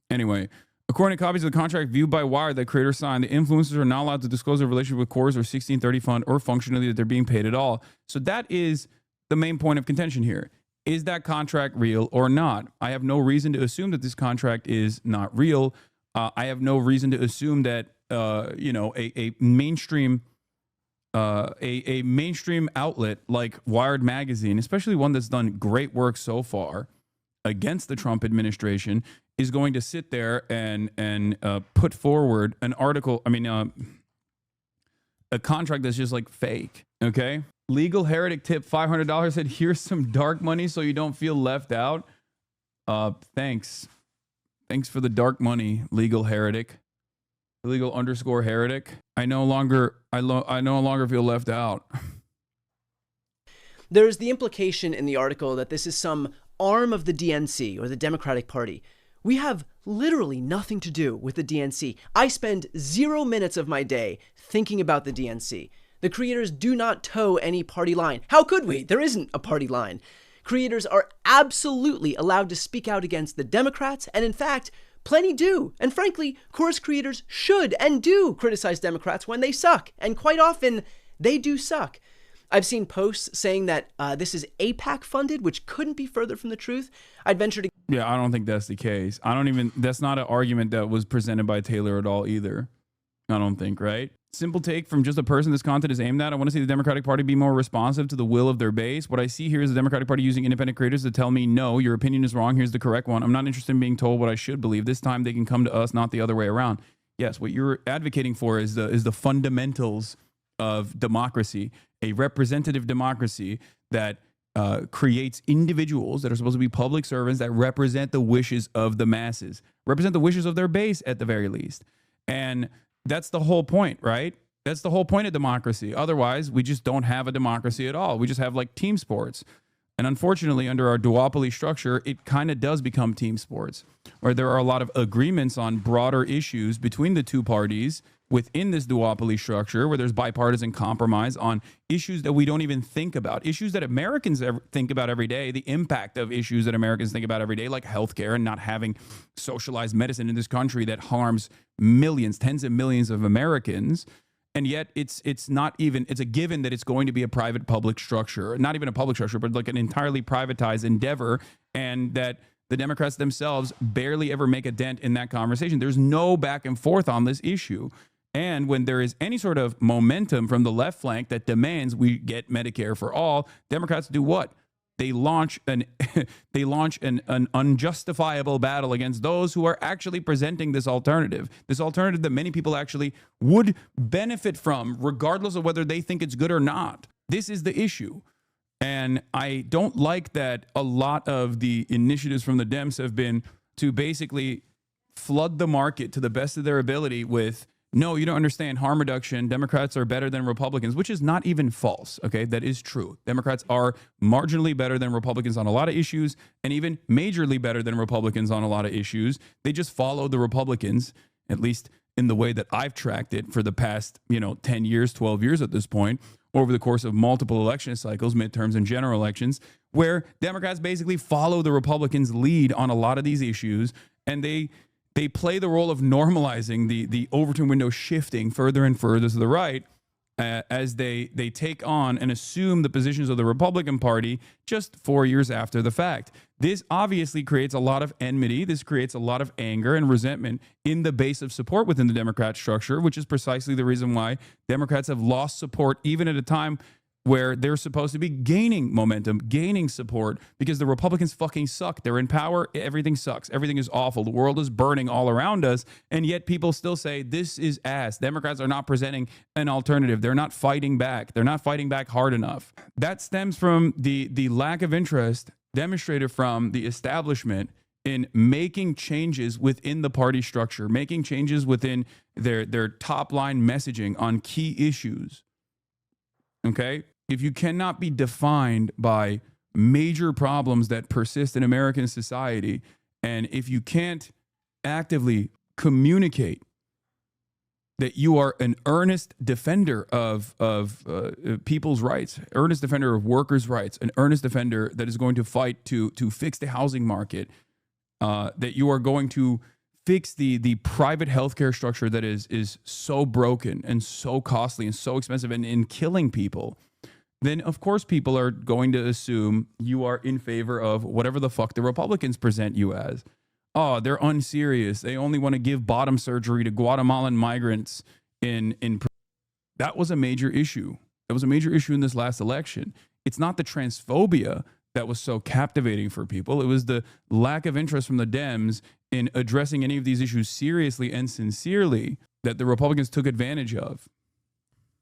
Anyway, according to copies of the contract viewed by Wired that creators signed, the influencers are not allowed to disclose their relationship with Coors or 1630 Fund or functionally that they're being paid at all. So that is the main point of contention here. Is that contract real or not? I have no reason to assume that this contract is not real. I have no reason to assume that a mainstream outlet like Wired Magazine, especially one that's done great work so far against the Trump administration, is going to sit there and put forward an article. I mean, a contract that's just like fake. Okay. Legal Heretic tip $500 said, here's some dark money so you don't feel left out. Thanks for the dark money, Legal Heretic. Legal_heretic. I no longer feel left out. There's the implication in the article that this is some arm of the DNC or the Democratic Party. We have literally nothing to do with the DNC. I spend 0 minutes of my day thinking about the DNC. The creators do not toe any party line. How could we? There isn't a party line. Creators are absolutely allowed to speak out against the Democrats, and in fact, plenty do. And frankly, course creators should and do criticize Democrats when they suck. And quite often, they do suck. I've seen posts saying that this is AIPAC funded, which couldn't be further from the truth. I'd venture to... Yeah, I don't think that's the case. That's not an argument that was presented by Taylor at all either. I don't think, right? Simple take from just a person this content is aimed at. I want to see the Democratic Party be more responsive to the will of their base. What I see here is the Democratic Party using independent creators to tell me, no, your opinion is wrong. Here's the correct one. I'm not interested in being told what I should believe. This time they can come to us, not the other way around. Yes, what you're advocating for is the fundamentals of democracy, a representative democracy that creates individuals that are supposed to be public servants that represent the wishes of the masses, represent the wishes of their base at the very least. And that's the whole point, right? That's the whole point of democracy. Otherwise, we just don't have a democracy at all. We just have like team sports. And unfortunately, under our duopoly structure, it kind of does become team sports, where there are a lot of agreements on broader issues between the two parties within this duopoly structure, where there's bipartisan compromise on issues that we don't even think about, issues that Americans think about every day, the impact of issues that Americans think about every day, like healthcare and not having socialized medicine in this country that harms millions, tens of millions of Americans. And yet it's a given that it's going to be a private public structure, not even a public structure, but like an entirely privatized endeavor, and that the Democrats themselves barely ever make a dent in that conversation. There's no back and forth on this issue. And when there is any sort of momentum from the left flank that demands we get Medicare for all, Democrats do what? they launch an an unjustifiable battle against those who are actually presenting this alternative that many people actually would benefit from, regardless of whether they think it's good or not. This is the issue. And I don't like that a lot of the initiatives from the Dems have been to basically flood the market to the best of their ability with, no, you don't understand, harm reduction. Democrats are better than Republicans, which is not even false. Okay, that is true. Democrats are marginally better than Republicans on a lot of issues, and even majorly better than Republicans on a lot of issues. They just follow the Republicans, at least in the way that I've tracked it for the past, 10 years, 12 years at this point, over the course of multiple election cycles, midterms and general elections, where Democrats basically follow the Republicans' lead on a lot of these issues, and they play the role of normalizing the Overton window shifting further and further to the right as they take on and assume the positions of the Republican Party just 4 years after the fact. This obviously creates a lot of enmity. This creates a lot of anger and resentment in the base of support within the Democrat structure, which is precisely the reason why Democrats have lost support even at a time where they're supposed to be gaining momentum, gaining support, because the Republicans fucking suck. They're in power. Everything sucks. Everything is awful. The world is burning all around us. And yet people still say this is ass. Democrats are not presenting an alternative. They're not fighting back. They're not fighting back hard enough. That stems from the lack of interest demonstrated from the establishment in making changes within the party structure, making changes within their top line messaging on key issues. Okay? If you cannot be defined by major problems that persist in American society, and if you can't actively communicate that you are an earnest defender of people's rights, earnest defender of workers' rights, an earnest defender that is going to fight to fix the housing market, that you are going to fix the private healthcare structure that is so broken and so costly and so expensive and in killing people, then of course people are going to assume you are in favor of whatever the fuck the Republicans present you as. Oh, they're unserious. They only want to give bottom surgery to Guatemalan migrants in that was a major issue. That was a major issue in this last election. It's not the transphobia that was so captivating for people. It was the lack of interest from the Dems in addressing any of these issues seriously and sincerely that the Republicans took advantage of.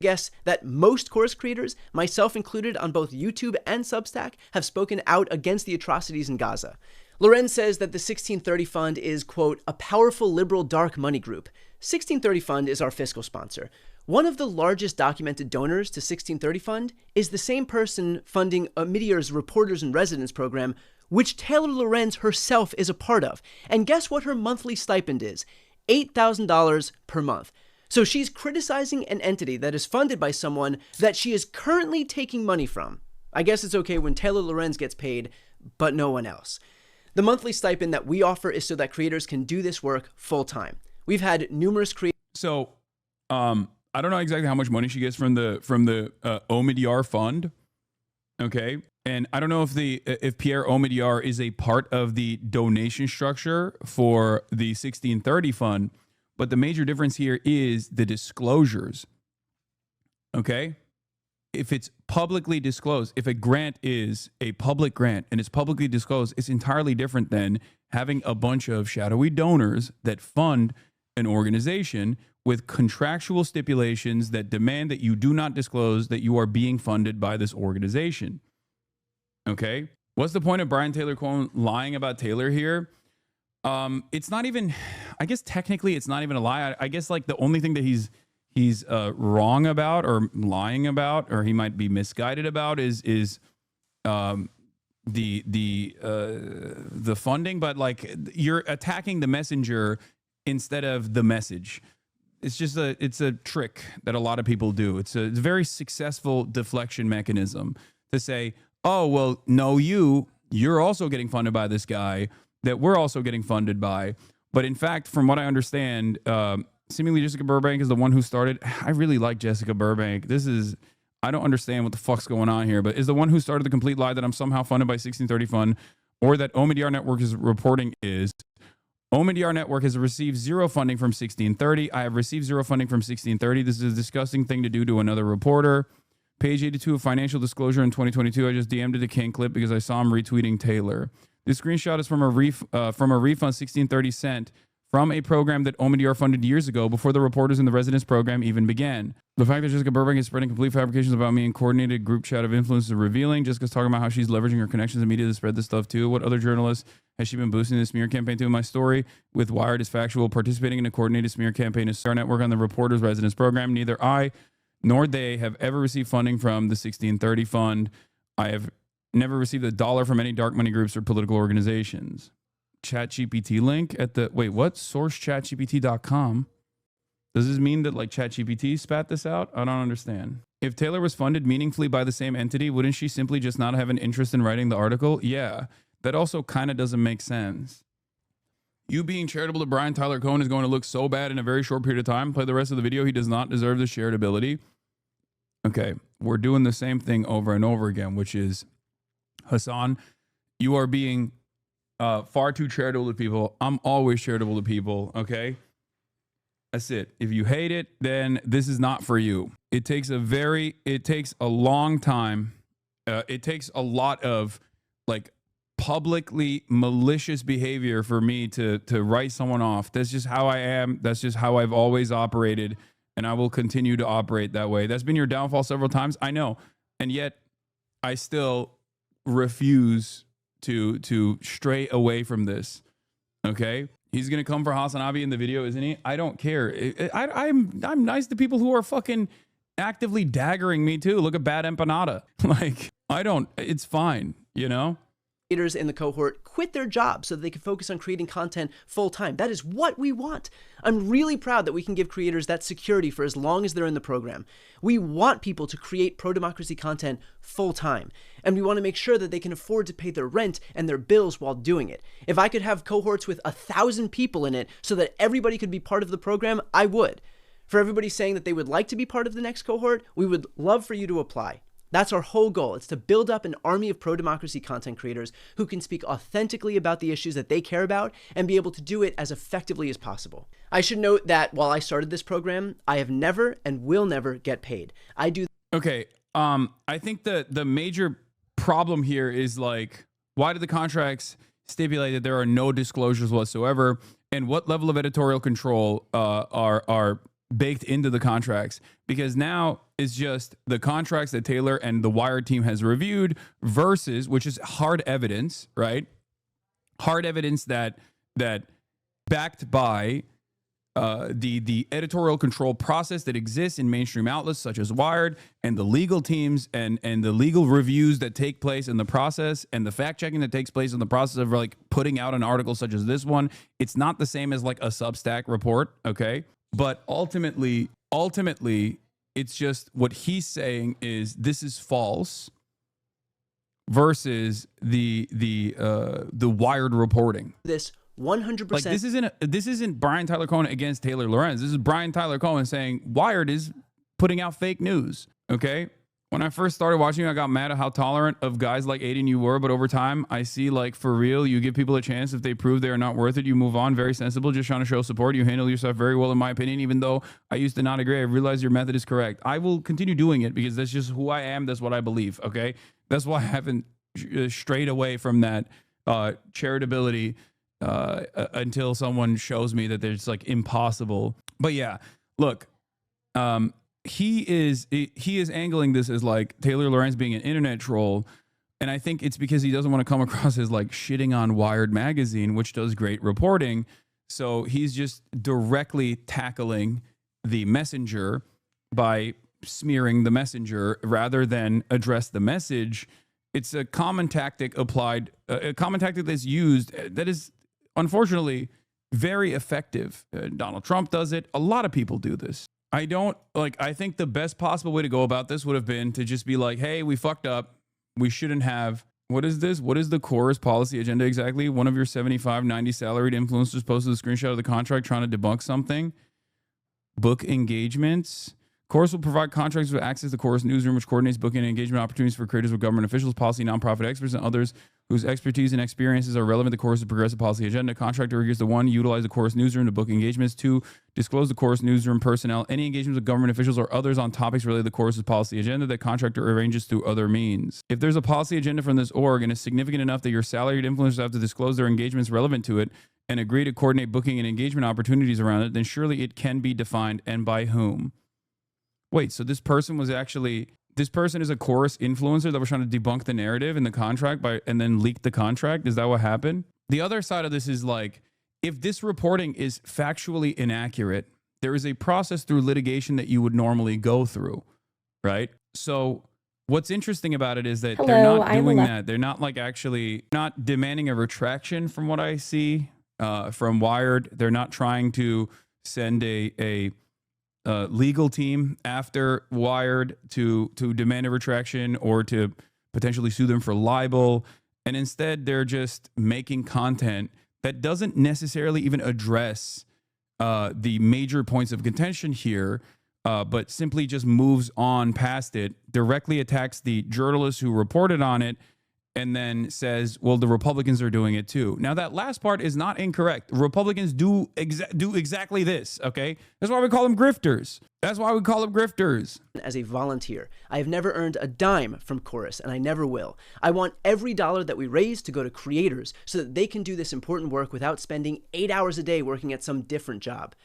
Guess that most course creators, myself included on both YouTube and Substack, have spoken out against the atrocities in Gaza. Lorenz says that the 1630 Fund is, quote, a powerful liberal dark money group. 1630 Fund is our fiscal sponsor. One of the largest documented donors to 1630 Fund is the same person funding Meteor's Reporters in Residence program, which Taylor Lorenz herself is a part of. And guess what her monthly stipend is? $8,000 per month. So she's criticizing an entity that is funded by someone that she is currently taking money from. I guess it's okay when Taylor Lorenz gets paid, but no one else. The monthly stipend that we offer is so that creators can do this work full time. We've had numerous creators. So, I don't know exactly how much money she gets from the Omidyar fund. Okay. And I don't know if Pierre Omidyar is a part of the donation structure for the 1630 fund, but the major difference here is the disclosures. Okay. If it's publicly disclosed, if a grant is a public grant and it's publicly disclosed, it's entirely different than having a bunch of shadowy donors that fund an organization with contractual stipulations that demand that you do not disclose that you are being funded by this organization. Okay? What's the point of Brian Taylor Cohen lying about Taylor here? It's not even, I guess technically it's not even a lie. I guess like the only thing that he's wrong about or lying about, or he might be misguided about is the funding, but you're attacking the messenger instead of the message. It's a trick that a lot of people do. It's a very successful deflection mechanism to say, oh, well, no, you're also getting funded by this guy that we're also getting funded by. But in fact, from what I understand, seemingly Jessica Burbank is the one who started. I really like Jessica Burbank. I don't understand what the fuck's going on here, but is the one who started the complete lie that I'm somehow funded by 1630 Fund, or that Omidyar Network is reporting is. Omidyar Network has received zero funding from 1630. I have received zero funding from 1630. This is a disgusting thing to do to another reporter. Page 82 of financial disclosure in 2022. I just DM'd it to King Clip because I saw him retweeting Taylor. This screenshot is from a refund 1630 sent from a program that Omidyar funded years ago before the reporters in the residence program even began. The fact that Jessica Burbank is spreading complete fabrications about me in coordinated group chat of influencers is revealing. Jessica's talking about how she's leveraging her connections in media to spread this stuff too. What other journalists has she been boosting the smear campaign to? My story with Wired is factual. Participating in a coordinated smear campaign is Star Network on the reporters residence program. Neither I nor they have ever received funding from the 1630 fund. I have never received a dollar from any dark money groups or political organizations. ChatGPT link at the, wait, what? Source.chatgpt.com. Does this mean that like ChatGPT spat this out? I don't understand. If Taylor was funded meaningfully by the same entity, wouldn't she simply just not have an interest in writing the article? Yeah, that also kind of doesn't make sense. You being charitable to Brian Tyler Cohen is going to look so bad in a very short period of time. Play the rest of the video. He does not deserve the charitability. Okay, we're doing the same thing over and over again, which is, Hasan, you are being far too charitable to people. I'm always charitable to people, okay? That's it. If you hate it, then this is not for you. It takes a long time. It takes a lot of like publicly malicious behavior for me to write someone off. That's just how I am. That's just how I've always operated, and I will continue to operate that way. That's been your downfall several times, I know. And yet I still refuse to stray away from this. Okay, he's gonna come for HasanAbi in the video, isn't he? I don't care. I'm nice to people who are fucking actively daggering me too. Look at Bad Empanada. Like, I don't. It's fine, you know. Creators in the cohort quit their jobs so that they can focus on creating content full time. That is what we want. I'm really proud that we can give creators that security for as long as they're in the program. We want people to create pro-democracy content full time, and we want to make sure that they can afford to pay their rent and their bills while doing it. If I could have cohorts with 1,000 people in it so that everybody could be part of the program, I would. For everybody saying that they would like to be part of the next cohort, we would love for you to apply. That's our whole goal. It's to build up an army of pro-democracy content creators who can speak authentically about the issues that they care about and be able to do it as effectively as possible. I should note that while I started this program, I have never and will never get paid. I do. Okay. I think the major problem here is like, why do the contracts stipulate that there are no disclosures whatsoever? And what level of editorial control are baked into the contracts? Because now it's just the contracts that Taylor and the Wired team has reviewed versus, which is hard evidence, right? Hard evidence that backed by the editorial control process that exists in mainstream outlets such as Wired, and the legal teams and the legal reviews that take place in the process, and the fact checking that takes place in the process of like putting out an article such as this one. It's not the same as like a Substack report, okay? But ultimately, it's just what he's saying is this is false versus the Wired reporting. This 100%. Like this isn't Brian Tyler Cohen against Taylor Lorenz. This is Brian Tyler Cohen saying Wired is putting out fake news. Okay. When I first started watching you, I got mad at how tolerant of guys like Aiden you were, but over time, I see like for real, you give people a chance. If they prove they are not worth it, you move on. Very sensible, just trying to show support. You handle yourself very well, in my opinion, even though I used to not agree. I realize your method is correct. I will continue doing it because that's just who I am. That's what I believe, okay? That's why I haven't strayed away from that charitability until someone shows me that it's like impossible. But yeah, look, he is angling this as like Taylor Lorenz being an internet troll, and I think it's because he doesn't want to come across as like shitting on Wired magazine, which does great reporting. So he's just directly tackling the messenger by smearing the messenger rather than address the message. It's a common tactic applied, a common tactic that's used that is unfortunately very effective. Donald Trump does it. A lot of people do this. I think the best possible way to go about this would have been to just be like, hey, we fucked up. We shouldn't have. What is this? What is the Core's policy agenda exactly? One of your 75, 90 salaried influencers posted a screenshot of the contract trying to debunk something. Book engagements. Course will provide contracts with access to Course newsroom, which coordinates booking and engagement opportunities for creators with government officials, policy, nonprofit experts, and others whose expertise and experiences are relevant to Chorus' progressive policy agenda. Contractor agrees to 1, utilize the Chorus newsroom to book engagements. 2, disclose the Chorus newsroom personnel any engagements with government officials or others on topics related to Chorus' policy agenda that contractor arranges through other means. If there's a policy agenda from this org and is significant enough that your salaried influencers have to disclose their engagements relevant to it and agree to coordinate booking and engagement opportunities around it, then surely it can be defined, and by whom. Wait, so this person is a Chorus influencer that was trying to debunk the narrative in the contract and then leak the contract? Is that what happened? The other side of this is like, if this reporting is factually inaccurate, there is a process through litigation that you would normally go through, right? So what's interesting about it is that they're not doing that. They're not like actually not demanding a retraction from what I see from Wired. They're not trying to send a legal team after Wired to demand a retraction or to potentially sue them for libel. And instead, they're just making content that doesn't necessarily even address the major points of contention here, but simply just moves on past it, directly attacks the journalists who reported on it, and then says, well, the Republicans are doing it too. Now, that last part is not incorrect. Republicans do exactly this, okay? That's why we call them grifters. That's why we call them grifters. As a volunteer, I have never earned a dime from Chorus, and I never will. I want every dollar that we raise to go to creators so that they can do this important work without spending 8 hours a day working at some different job.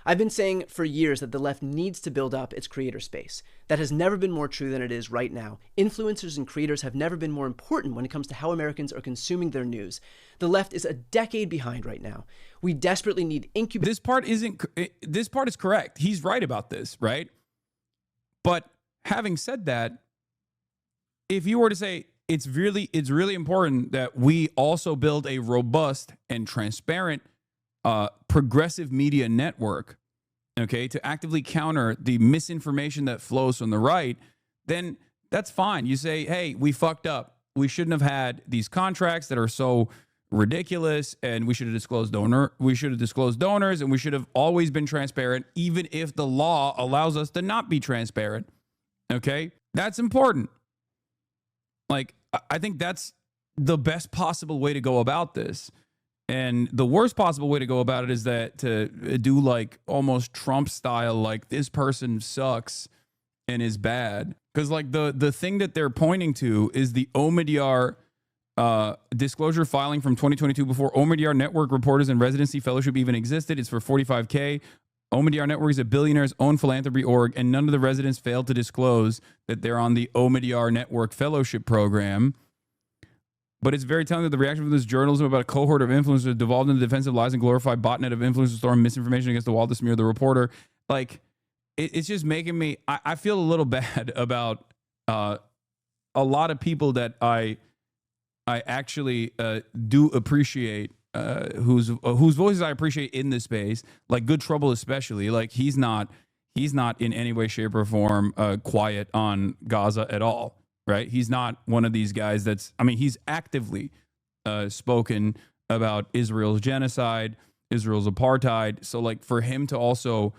I've been saying for years that the left needs to build up its creator space. That has never been more true than it is right now. Influencers and creators have never been more important when it comes to how Americans are consuming their news. The left is a decade behind right now. We desperately need This part is correct. He's right about this, right? But having said that, if you were to say it's really important that we also build a robust and transparent progressive media network, okay, to actively counter the misinformation that flows from the right, then that's fine. You say, hey, we fucked up. We shouldn't have had these contracts that are so ridiculous, and we should have disclosed donors, and we should have always been transparent, even if the law allows us to not be transparent. Okay? That's important. Like, I think that's the best possible way to go about this. And the worst possible way to go about it is that to do like almost Trump style, like this person sucks and is bad. Because like the thing that they're pointing to is the Omidyar disclosure filing from 2022 before Omidyar Network reporters and residency fellowship even existed. It's for $45K. Omidyar Network is a billionaire's own philanthropy org, and none of the residents failed to disclose that they're on the Omidyar Network fellowship program. But it's very telling that the reaction from this journalism about a cohort of influencers devolved into defensive lies and glorified botnet of influencers throwing misinformation against the wall to smear the reporter. Like, it's just making me, I feel a little bad about a lot of people that I actually do appreciate, whose voices I appreciate in this space, like Good Trouble especially. Like, he's not in any way, shape, or form quiet on Gaza at all. Right? He's not one of these guys he's actively spoken about Israel's genocide, Israel's apartheid. So like for him to also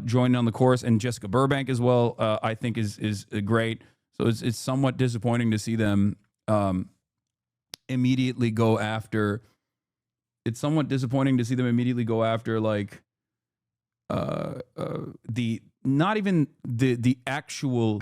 join on the chorus, and Jessica Burbank as well, I think is great. So it's somewhat disappointing to see them immediately go after. It's somewhat disappointing to see them immediately go after like not even the actual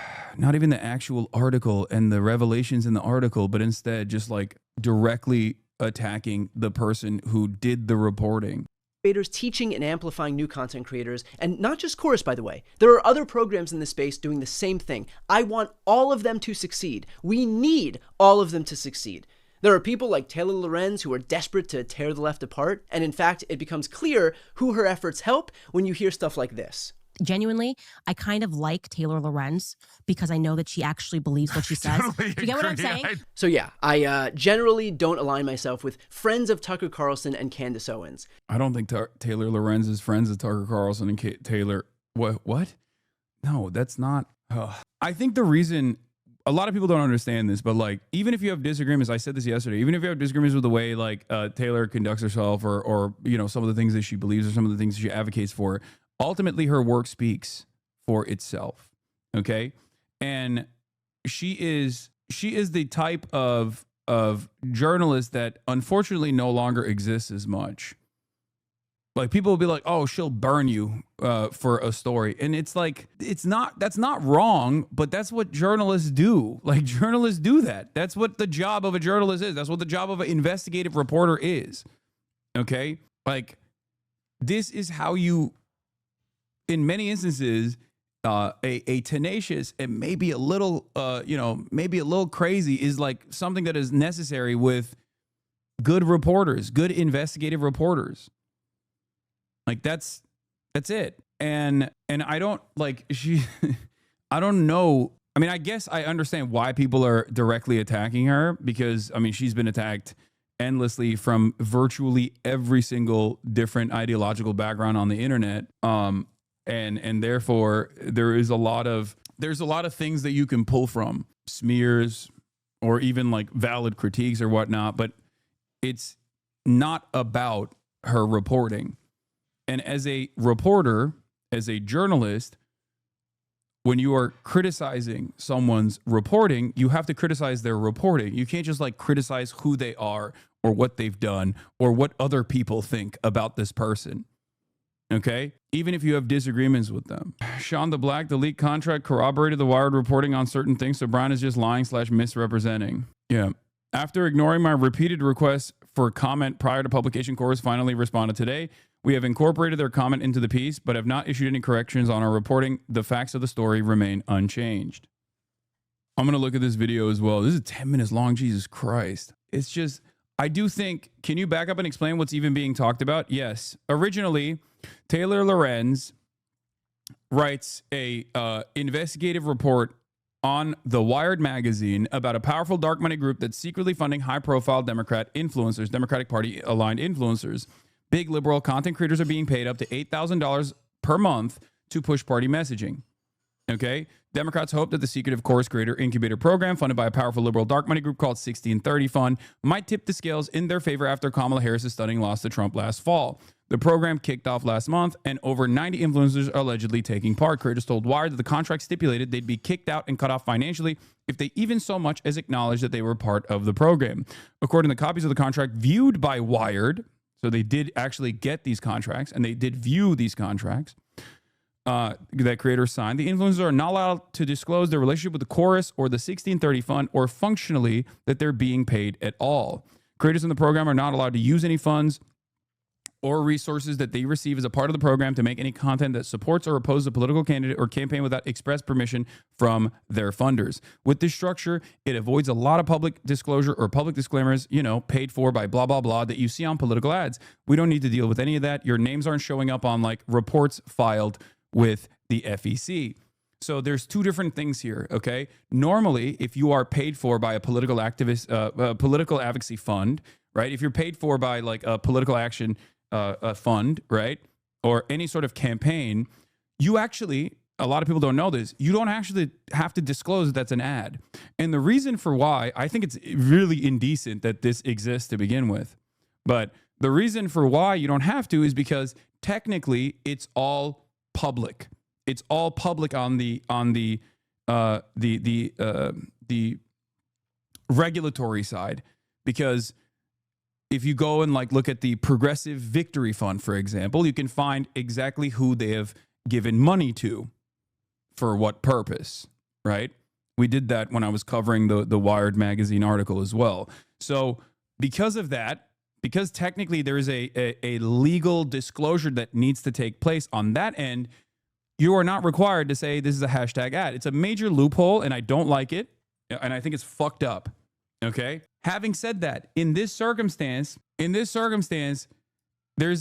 article and the revelations in the article, but instead just like directly attacking the person who did the reporting. Creators teaching and amplifying new content creators, and not just Chorus, by the way. There are other programs in this space doing the same thing. I want all of them to succeed. We need all of them to succeed. There are people like Taylor Lorenz who are desperate to tear the left apart, and in fact, it becomes clear who her efforts help when you hear stuff like this. Genuinely, I kind of like Taylor Lorenz because I know that she actually believes what she says. Do you get what I'm saying? So yeah, I generally don't align myself with friends of Tucker Carlson and Candace Owens. I don't think Taylor Lorenz is friends with Tucker Carlson and Taylor. What? No, that's not. I think the reason a lot of people don't understand this, but like, even if you have disagreements, I said this yesterday, even if you have disagreements with the way like Taylor conducts herself or you know, some of the things that she believes or some of the things that she advocates for, ultimately her work speaks for itself. Okay. And she is the type of journalists that unfortunately no longer exists as much. Like people will be like, oh, she'll burn you for a story. And it's like, that's not wrong, but that's what journalists do. Like journalists do that. That's what the job of a journalist is. That's what the job of an investigative reporter is. Okay? Like this is how you, in many instances, a tenacious and maybe a little, maybe a little crazy is like something that is necessary with good reporters, good investigative reporters. Like that's it. And I don't like I don't know. I mean, I guess I understand why people are directly attacking her because I mean, she's been attacked endlessly from virtually every single different ideological background on the internet. And therefore there's a lot of things that you can pull from, smears or even like valid critiques or whatnot, but it's not about her reporting. And as a reporter, as a journalist, when you are criticizing someone's reporting, you have to criticize their reporting. You can't just like criticize who they are or what they've done or what other people think about this person. Okay? Even if you have disagreements with them. Sean the Black, the leaked contract corroborated the Wired reporting on certain things, so Brian is just lying / misrepresenting. Yeah. After ignoring my repeated requests for comment prior to publication, Chorus finally responded today. We have incorporated their comment into the piece, but have not issued any corrections on our reporting. The facts of the story remain unchanged. I'm going to look at this video as well. This is 10 minutes long. Jesus Christ. It's just, I do think, can you back up and explain what's even being talked about? Yes. Originally, Taylor Lorenz writes a investigative report on the Wired magazine about a powerful dark money group that's secretly funding high-profile Democratic Party aligned influencers. Big liberal content creators are being paid up to $8,000 per month to push party messaging. Okay? Democrats hope that the secretive Chorus Creator Incubator program, funded by a powerful liberal dark money group called 1630 Fund, might tip the scales in their favor after Kamala Harris's stunning loss to Trump last fall. The program kicked off last month, and over 90 influencers are allegedly taking part. Creators told Wired that the contract stipulated they'd be kicked out and cut off financially if they even so much as acknowledged that they were part of the program. According to copies of the contract viewed by Wired, so they did actually get these contracts, and they did view these contracts that creators signed. The influencers are not allowed to disclose their relationship with the Chorus or the 1630 Fund, or functionally that they're being paid at all. Creators in the program are not allowed to use any funds or resources that they receive as a part of the program to make any content that supports or opposes a political candidate or campaign without express permission from their funders. With this structure, it avoids a lot of public disclosure or public disclaimers, paid for by blah, blah, blah, that you see on political ads. We don't need to deal with any of that. Your names aren't showing up on like reports filed with the FEC. So there's two different things here, okay? Normally, if you are paid for by a political activist, political advocacy fund, right? If you're paid for by like a political action a fund, right? Or any sort of campaign, you actually, a lot of people don't know this, you don't actually have to disclose that's an ad. And the reason for why, I think it's really indecent that this exists to begin with. But the reason for why you don't have to is because technically it's all public. It's all public on the regulatory side, because if you go and like look at the Progressive Victory Fund, for example, you can find exactly who they have given money to for what purpose, right? We did that when I was covering the Wired magazine article as well. So because of that, because technically there is a legal disclosure that needs to take place on that end, you are not required to say this is a hashtag ad. It's a major loophole, and I don't like it, and I think it's fucked up, okay? Having said that, in this circumstance, there's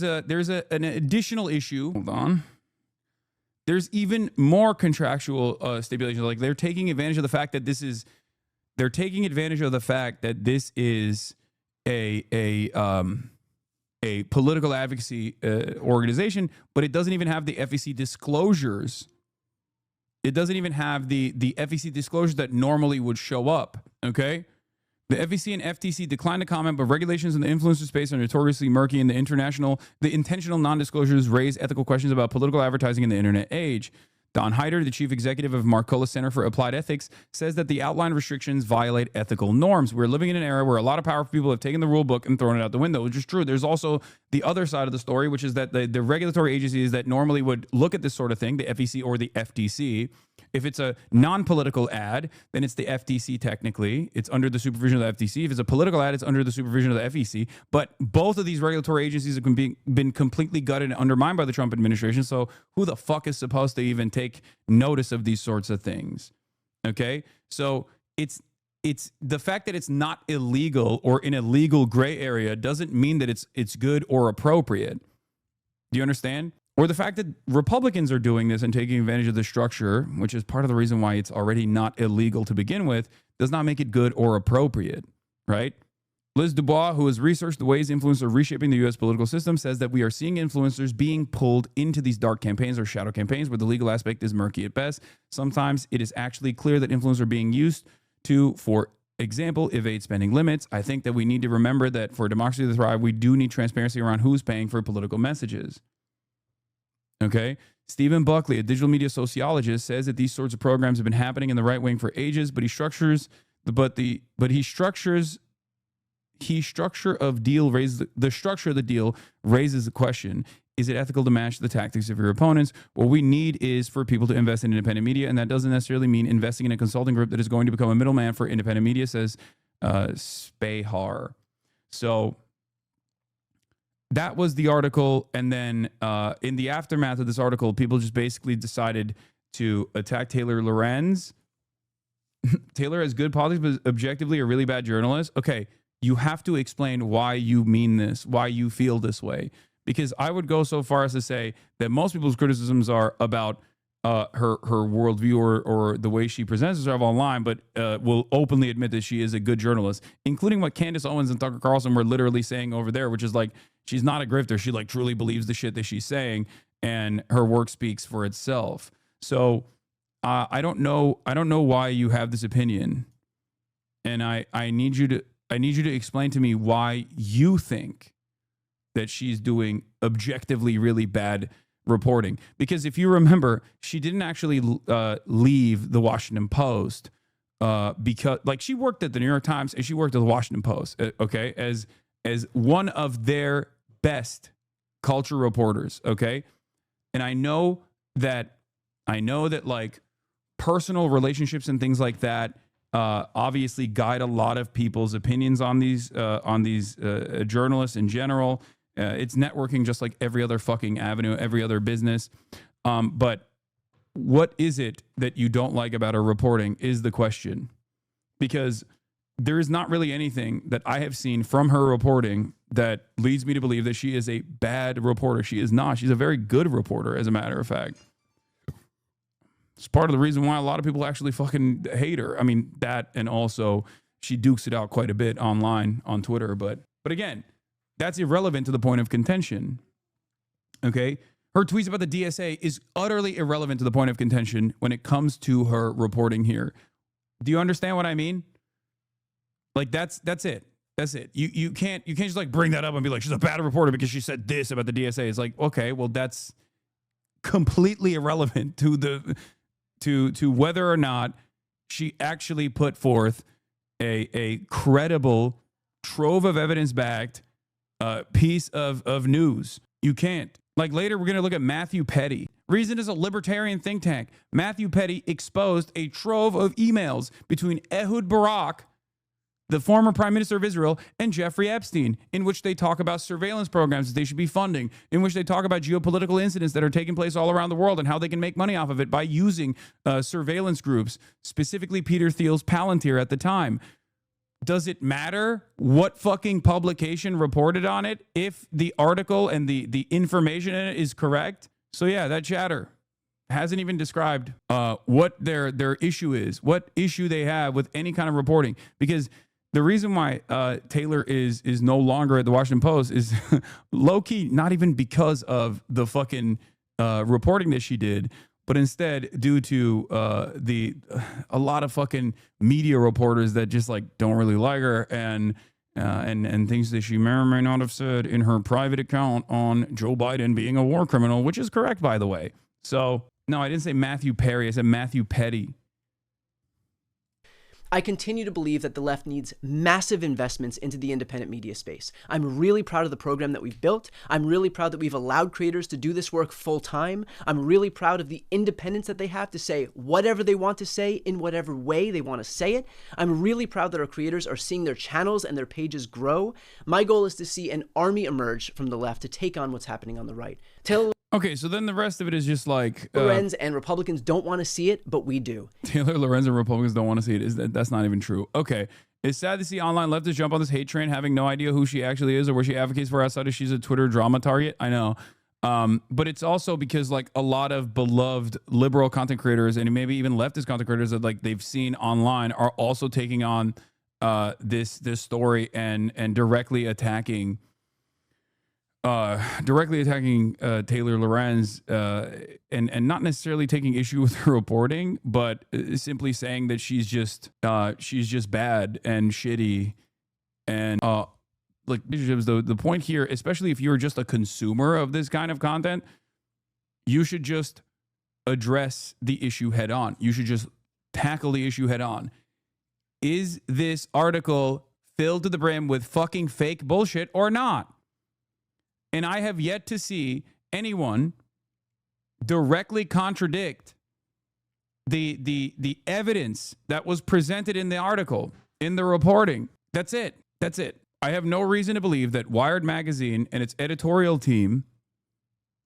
an additional issue. Hold on. There's even more contractual stipulations. Like they're taking advantage of the fact that this is a political advocacy organization, but it doesn't even have the FEC disclosures. It doesn't even have the FEC disclosures that normally would show up. Okay. The FEC and FTC declined to comment, but regulations in the influencer space are notoriously murky, and the intentional non-disclosures raise ethical questions about political advertising in the internet age. Don Hyder, the chief executive of Marcola Center for Applied Ethics, says that the outlined restrictions violate ethical norms. We're living in an era where a lot of powerful people have taken the rule book and thrown it out the window, which is true. There's also the other side of the story, which is that the regulatory agencies that normally would look at this sort of thing, the FEC or the FTC, if it's a non-political ad, then it's the FTC technically. It's under the supervision of the FTC. If it's a political ad, it's under the supervision of the FEC. But both of these regulatory agencies have been completely gutted and undermined by the Trump administration. So who the fuck is supposed to even take notice of these sorts of things? Okay? So it's the fact that it's not illegal or in a legal gray area doesn't mean that it's good or appropriate. Do you understand? Or the fact that Republicans are doing this and taking advantage of the structure, which is part of the reason why it's already not illegal to begin with, does not make it good or appropriate, right? Liz Dubois, who has researched the ways influencers are reshaping the U.S. political system, says that we are seeing influencers being pulled into these dark campaigns or shadow campaigns where the legal aspect is murky at best. Sometimes it is actually clear that influencers are being used to, for example, evade spending limits. I think that we need to remember that for democracy to thrive, we do need transparency around who's paying for political messages. Okay. Stephen Buckley, a digital media sociologist, says that these sorts of programs have been happening in the right wing for ages, but the structure of the deal raises the question: is it ethical to match the tactics of your opponents? What we need is for people to invest in independent media, and that doesn't necessarily mean investing in a consulting group that is going to become a middleman for independent media, says Spahar. So that was the article, and then in the aftermath of this article, people just basically decided to attack Taylor Lorenz. Taylor has good politics, but objectively a really bad journalist. Okay, you have to explain why you mean this, why you feel this way. Because I would go so far as to say that most people's criticisms are about her worldview or the way she presents herself online, but will openly admit that she is a good journalist, including what Candace Owens and Tucker Carlson were literally saying over there, which is like, she's not a grifter. She like truly believes the shit that she's saying, and her work speaks for itself. So I don't know why you have this opinion, and I need you to explain to me why you think that she's doing objectively really bad reporting. Because if you remember, she didn't actually leave the Washington Post because, like, she worked at the New York Times and she worked at the Washington Post, okay, as one of their best culture reporters, okay? And I know that like personal relationships and things like that obviously guide a lot of people's opinions on these journalists in general. It's networking just like every other fucking avenue, every other business. But what is it that you don't like about her reporting is the question. Because there is not really anything that I have seen from her reporting that leads me to believe that she is a bad reporter. She is not. She's a very good reporter, as a matter of fact. It's part of the reason why a lot of people actually fucking hate her. I mean, that, and also she dukes it out quite a bit online on Twitter. But again, that's irrelevant to the point of contention. Okay? Her tweets about the DSA is utterly irrelevant to the point of contention when it comes to her reporting here. Do you understand what I mean? Like, that's it. That's it. You can't just like bring that up and be like, she's a bad reporter because she said this about the DSA. It's like, okay, well, that's completely irrelevant to whether or not she actually put forth a credible, trove of evidence-backed piece of news. You can't. Like, later, we're going to look at Matthew Petty. Reason is a libertarian think tank. Matthew Petty exposed a trove of emails between Ehud Barak, the former prime minister of Israel, and Jeffrey Epstein, in which they talk about surveillance programs that they should be funding, in which they talk about geopolitical incidents that are taking place all around the world and how they can make money off of it by using surveillance groups, specifically Peter Thiel's Palantir at the time. Does it matter what fucking publication reported on it if the article and the information in it is correct? So yeah, that chatter hasn't even described what their issue is, what issue they have with any kind of reporting. Because the reason why Taylor is no longer at the Washington Post is low-key not even because of the fucking reporting that she did, but instead due to a lot of fucking media reporters that just like don't really like her and things that she may or may not have said in her private account on Joe Biden being a war criminal, which is correct, by the way. So No, I didn't say Matthew Perry. I said Matthew Petty. I continue to believe that the left needs massive investments into the independent media space. I'm really proud of the program that we've built. I'm really proud that we've allowed creators to do this work full time. I'm really proud of the independence that they have to say whatever they want to say in whatever way they want to say it. I'm really proud that our creators are seeing their channels and their pages grow. My goal is to see an army emerge from the left to take on what's happening on the right. Okay, so then the rest of it is just like Lorenz and Republicans don't want to see it, but we do. Taylor Lorenz and Republicans don't want to see it. That's not even true. Okay, it's sad to see online leftists jump on this hate train, having no idea who she actually is or what she advocates for outside of she's a Twitter drama target. I know, but it's also because like a lot of beloved liberal content creators and maybe even leftist content creators that like they've seen online are also taking on this story and directly attacking. Taylor Lorenz and not necessarily taking issue with her reporting, but simply saying that she's just bad and shitty and like the point here, especially if you're just a consumer of this kind of content, you should just address the issue head on. You should just tackle the issue head on. Is this article filled to the brim with fucking fake bullshit or not? And I have yet to see anyone directly contradict the evidence that was presented in the article, in the reporting. That's it. That's it. I have no reason to believe that Wired Magazine and its editorial team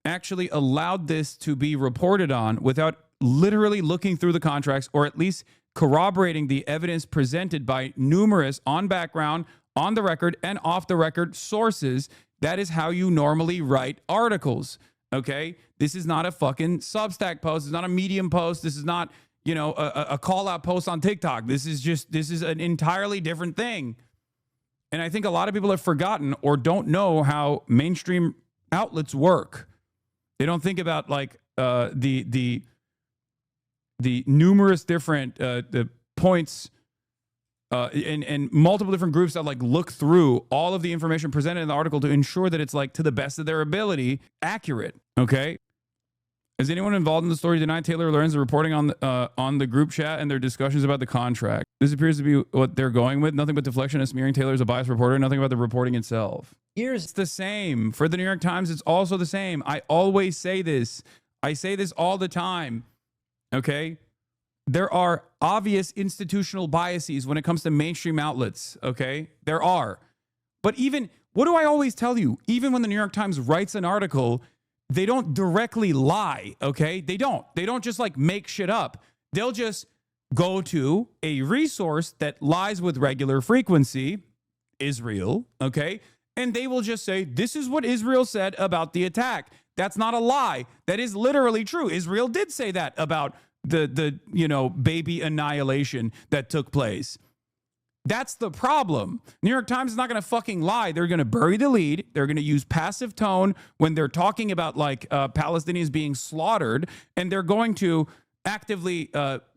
actually allowed this to be reported on without literally looking through the contracts or at least corroborating the evidence presented by numerous on background, on the record, and off the record sources. That is how you normally write articles, okay? This is not a fucking Substack post. It's not a Medium post. This is not, you know, a call-out post on TikTok. This is an entirely different thing. And I think a lot of people have forgotten or don't know how mainstream outlets work. They don't think about, like, the numerous different the points and multiple different groups that like look through all of the information presented in the article to ensure that it's like to the best of their ability accurate. Okay. Is anyone involved in the story denied Taylor Lorenz reporting on the group chat and their discussions about the contract? This appears to be what they're going with. Nothing but deflection and smearing Taylor as a biased reporter. Nothing about the reporting itself. It's the same for the New York Times. It's also the same. I always say this. I say this all the time. Okay. There are obvious institutional biases when it comes to mainstream outlets, okay? There are. But even, what do I always tell you? Even when the New York Times writes an article, they don't directly lie, okay? They don't. They don't just like make shit up. They'll just go to a resource that lies with regular frequency, Israel, okay? And they will just say, this is what Israel said about the attack. That's not a lie. That is literally true. Israel did say that about the you know, baby annihilation that took place. That's the problem. New York Times is not going to fucking lie. They're going to bury the lead. They're going to use passive tone when they're talking about like Palestinians being slaughtered, and they're going to actively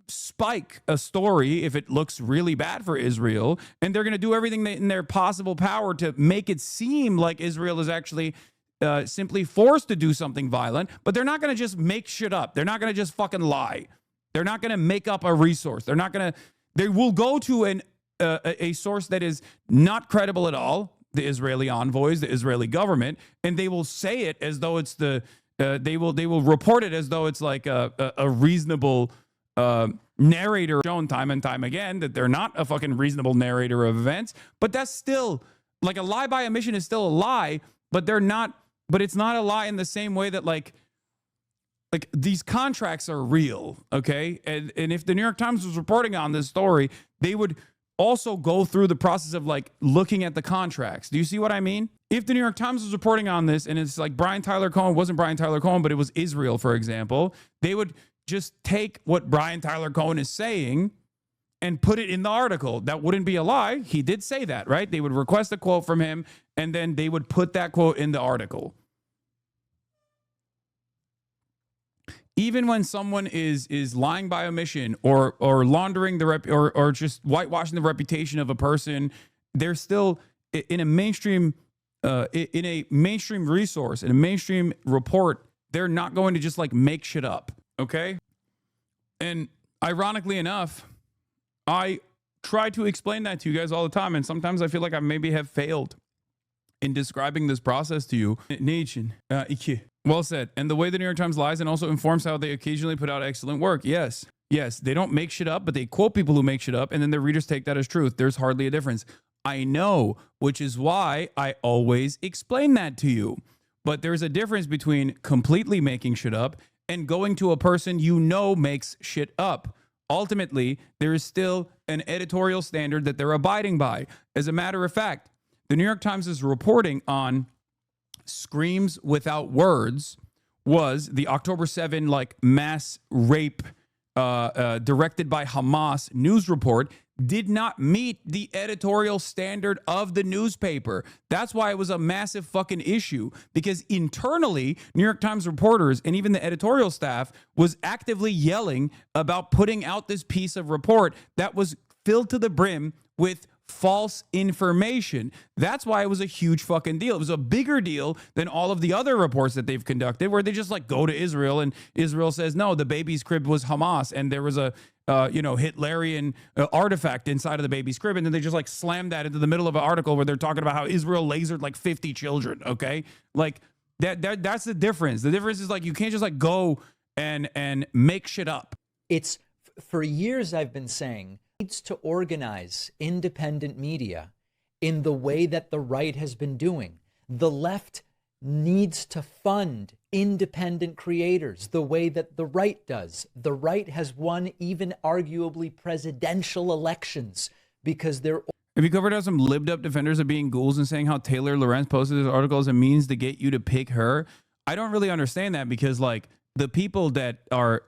spike a story if it looks really bad for Israel, and they're going to do everything in their possible power to make it seem like Israel is actually simply forced to do something violent, but they're not going to just make shit up. They're not going to just fucking lie. They're not going to make up a resource. They will go to a source that is not credible at all, the Israeli envoys, the Israeli government, and they will say it as though it's they will report it as though it's like a reasonable narrator, shown time and time again that they're not a fucking reasonable narrator of events, but that's still, like, a lie by omission is still a lie, but it's not a lie in the same way that like these contracts are real, okay? And if the New York Times was reporting on this story, they would also go through the process of like looking at the contracts. Do you see what I mean? If the New York Times was reporting on this and it's like Tyler Cohen wasn't Tyler Cohen, but it was Israel, for example, they would just take what Tyler Cohen is saying and put it in the article. That wouldn't be a lie. He did say that, right? They would request a quote from him and then they would put that quote in the article. Even when someone is lying by omission or laundering or just whitewashing the reputation of a person, they're still in a mainstream resource, in a mainstream report. They're not going to just like make shit up. Okay? And ironically enough, I try to explain that to you guys all the time, and sometimes I feel like I maybe have failed in describing this process to you. Well said. And the way the New York Times lies and also informs how they occasionally put out excellent work. Yes. Yes, they don't make shit up, but they quote people who make shit up, and then their readers take that as truth. There's hardly a difference. I know, which is why I always explain that to you. But there's a difference between completely making shit up and going to a person you know makes shit up. Ultimately, there is still an editorial standard that they're abiding by. As a matter of fact, the New York Times is reporting on Screams Without Words was the October 7 like mass rape directed by Hamas news report did not meet the editorial standard of the newspaper. That's why it was a massive fucking issue, because internally, New York Times reporters and even the editorial staff was actively yelling about putting out this piece of report that was filled to the brim with false information. That's why it was a huge fucking deal. It was a bigger deal than all of the other reports that they've conducted, where they just like go to Israel and Israel says, no, the baby's crib was Hamas and there was a Hitlerian artifact inside of the baby's crib, and then they just like slam that into the middle of an article where they're talking about how Israel lasered like 50 children. Okay, like that's the difference. The difference is like you can't just like go and make shit up. It's for years I've been saying needs to organize independent media in the way that the right has been doing. The left needs to fund independent creators the way that the right does. The right has won even arguably presidential elections because they're... Have you covered out some libbed up defenders of being ghouls and saying how Taylor Lorenz posted this article as a means to get you to pick her? I don't really understand that, because like the people that are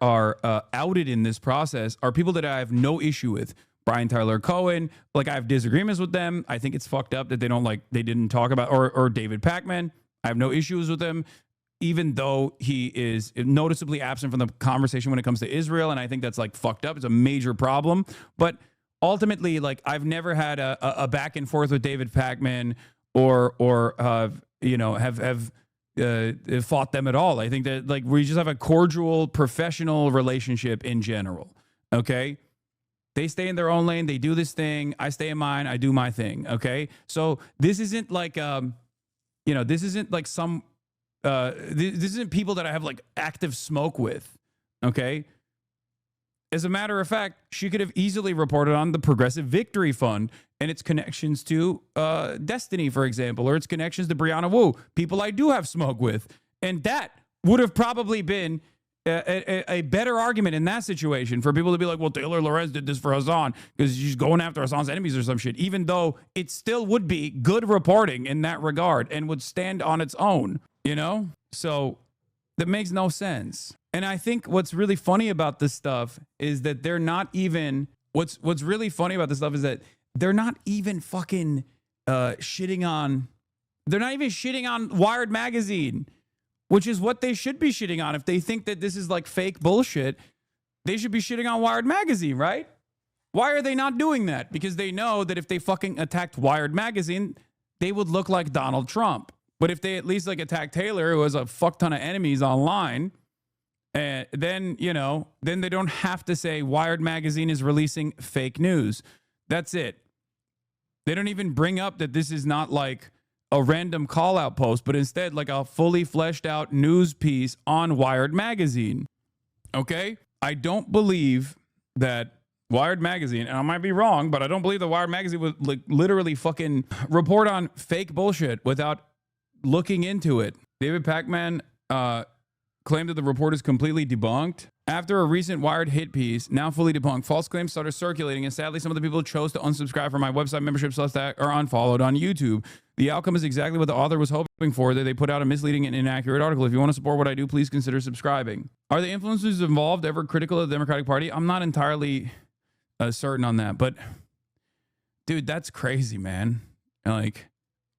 outed in this process are people that I have no issue with. Brian Tyler Cohen, like I have disagreements with them. I think it's fucked up that they didn't talk about, or David Pacman. I have no issues with him, even though he is noticeably absent from the conversation when it comes to Israel. And I think that's like fucked up. It's a major problem. But ultimately, like I've never had a back and forth with David Pacman or have fought them at all. I think that like we just have a cordial professional relationship in general. Okay. They stay in their own lane. They do this thing. I stay in mine. I do my thing. Okay. So this isn't like, this isn't like some, this isn't people that I have like active smoke with. Okay. As a matter of fact, she could have easily reported on the Progressive Victory Fund and its connections to Destiny, for example, or its connections to Brianna Wu, people I do have smoke with. And that would have probably been a better argument in that situation for people to be like, well, Taylor Lorenz did this for Hasan because she's going after Hasan's enemies or some shit, even though it still would be good reporting in that regard and would stand on its own, you know? So that makes no sense. And I think what's really funny about this stuff is that they're not even, what's really funny about this stuff is that they're not even fucking shitting on Wired Magazine, which is what they should be shitting on. If they think that this is like fake bullshit, they should be shitting on Wired Magazine, right? Why are they not doing that? Because they know that if they fucking attacked Wired Magazine, they would look like Donald Trump. But if they at least like attack Taylor, who has a fuck ton of enemies online, then they don't have to say Wired Magazine is releasing fake news. That's it. They don't even bring up that this is not like a random call out post, but instead like a fully fleshed out news piece on Wired Magazine. Okay? I don't believe that Wired Magazine, and I might be wrong, but I don't believe that Wired Magazine would like literally fucking report on fake bullshit without looking into it. David Pacman claimed that the report is completely debunked. After a recent Wired hit piece, now fully debunked, false claims started circulating, and sadly, some of the people chose to unsubscribe from my website membership Substack or unfollowed on YouTube. The outcome is exactly what the author was hoping for, that they put out a misleading and inaccurate article. If you want to support what I do, please consider subscribing. Are the influencers involved ever critical of the Democratic Party? I'm not entirely certain on that, but dude, that's crazy, man. Like,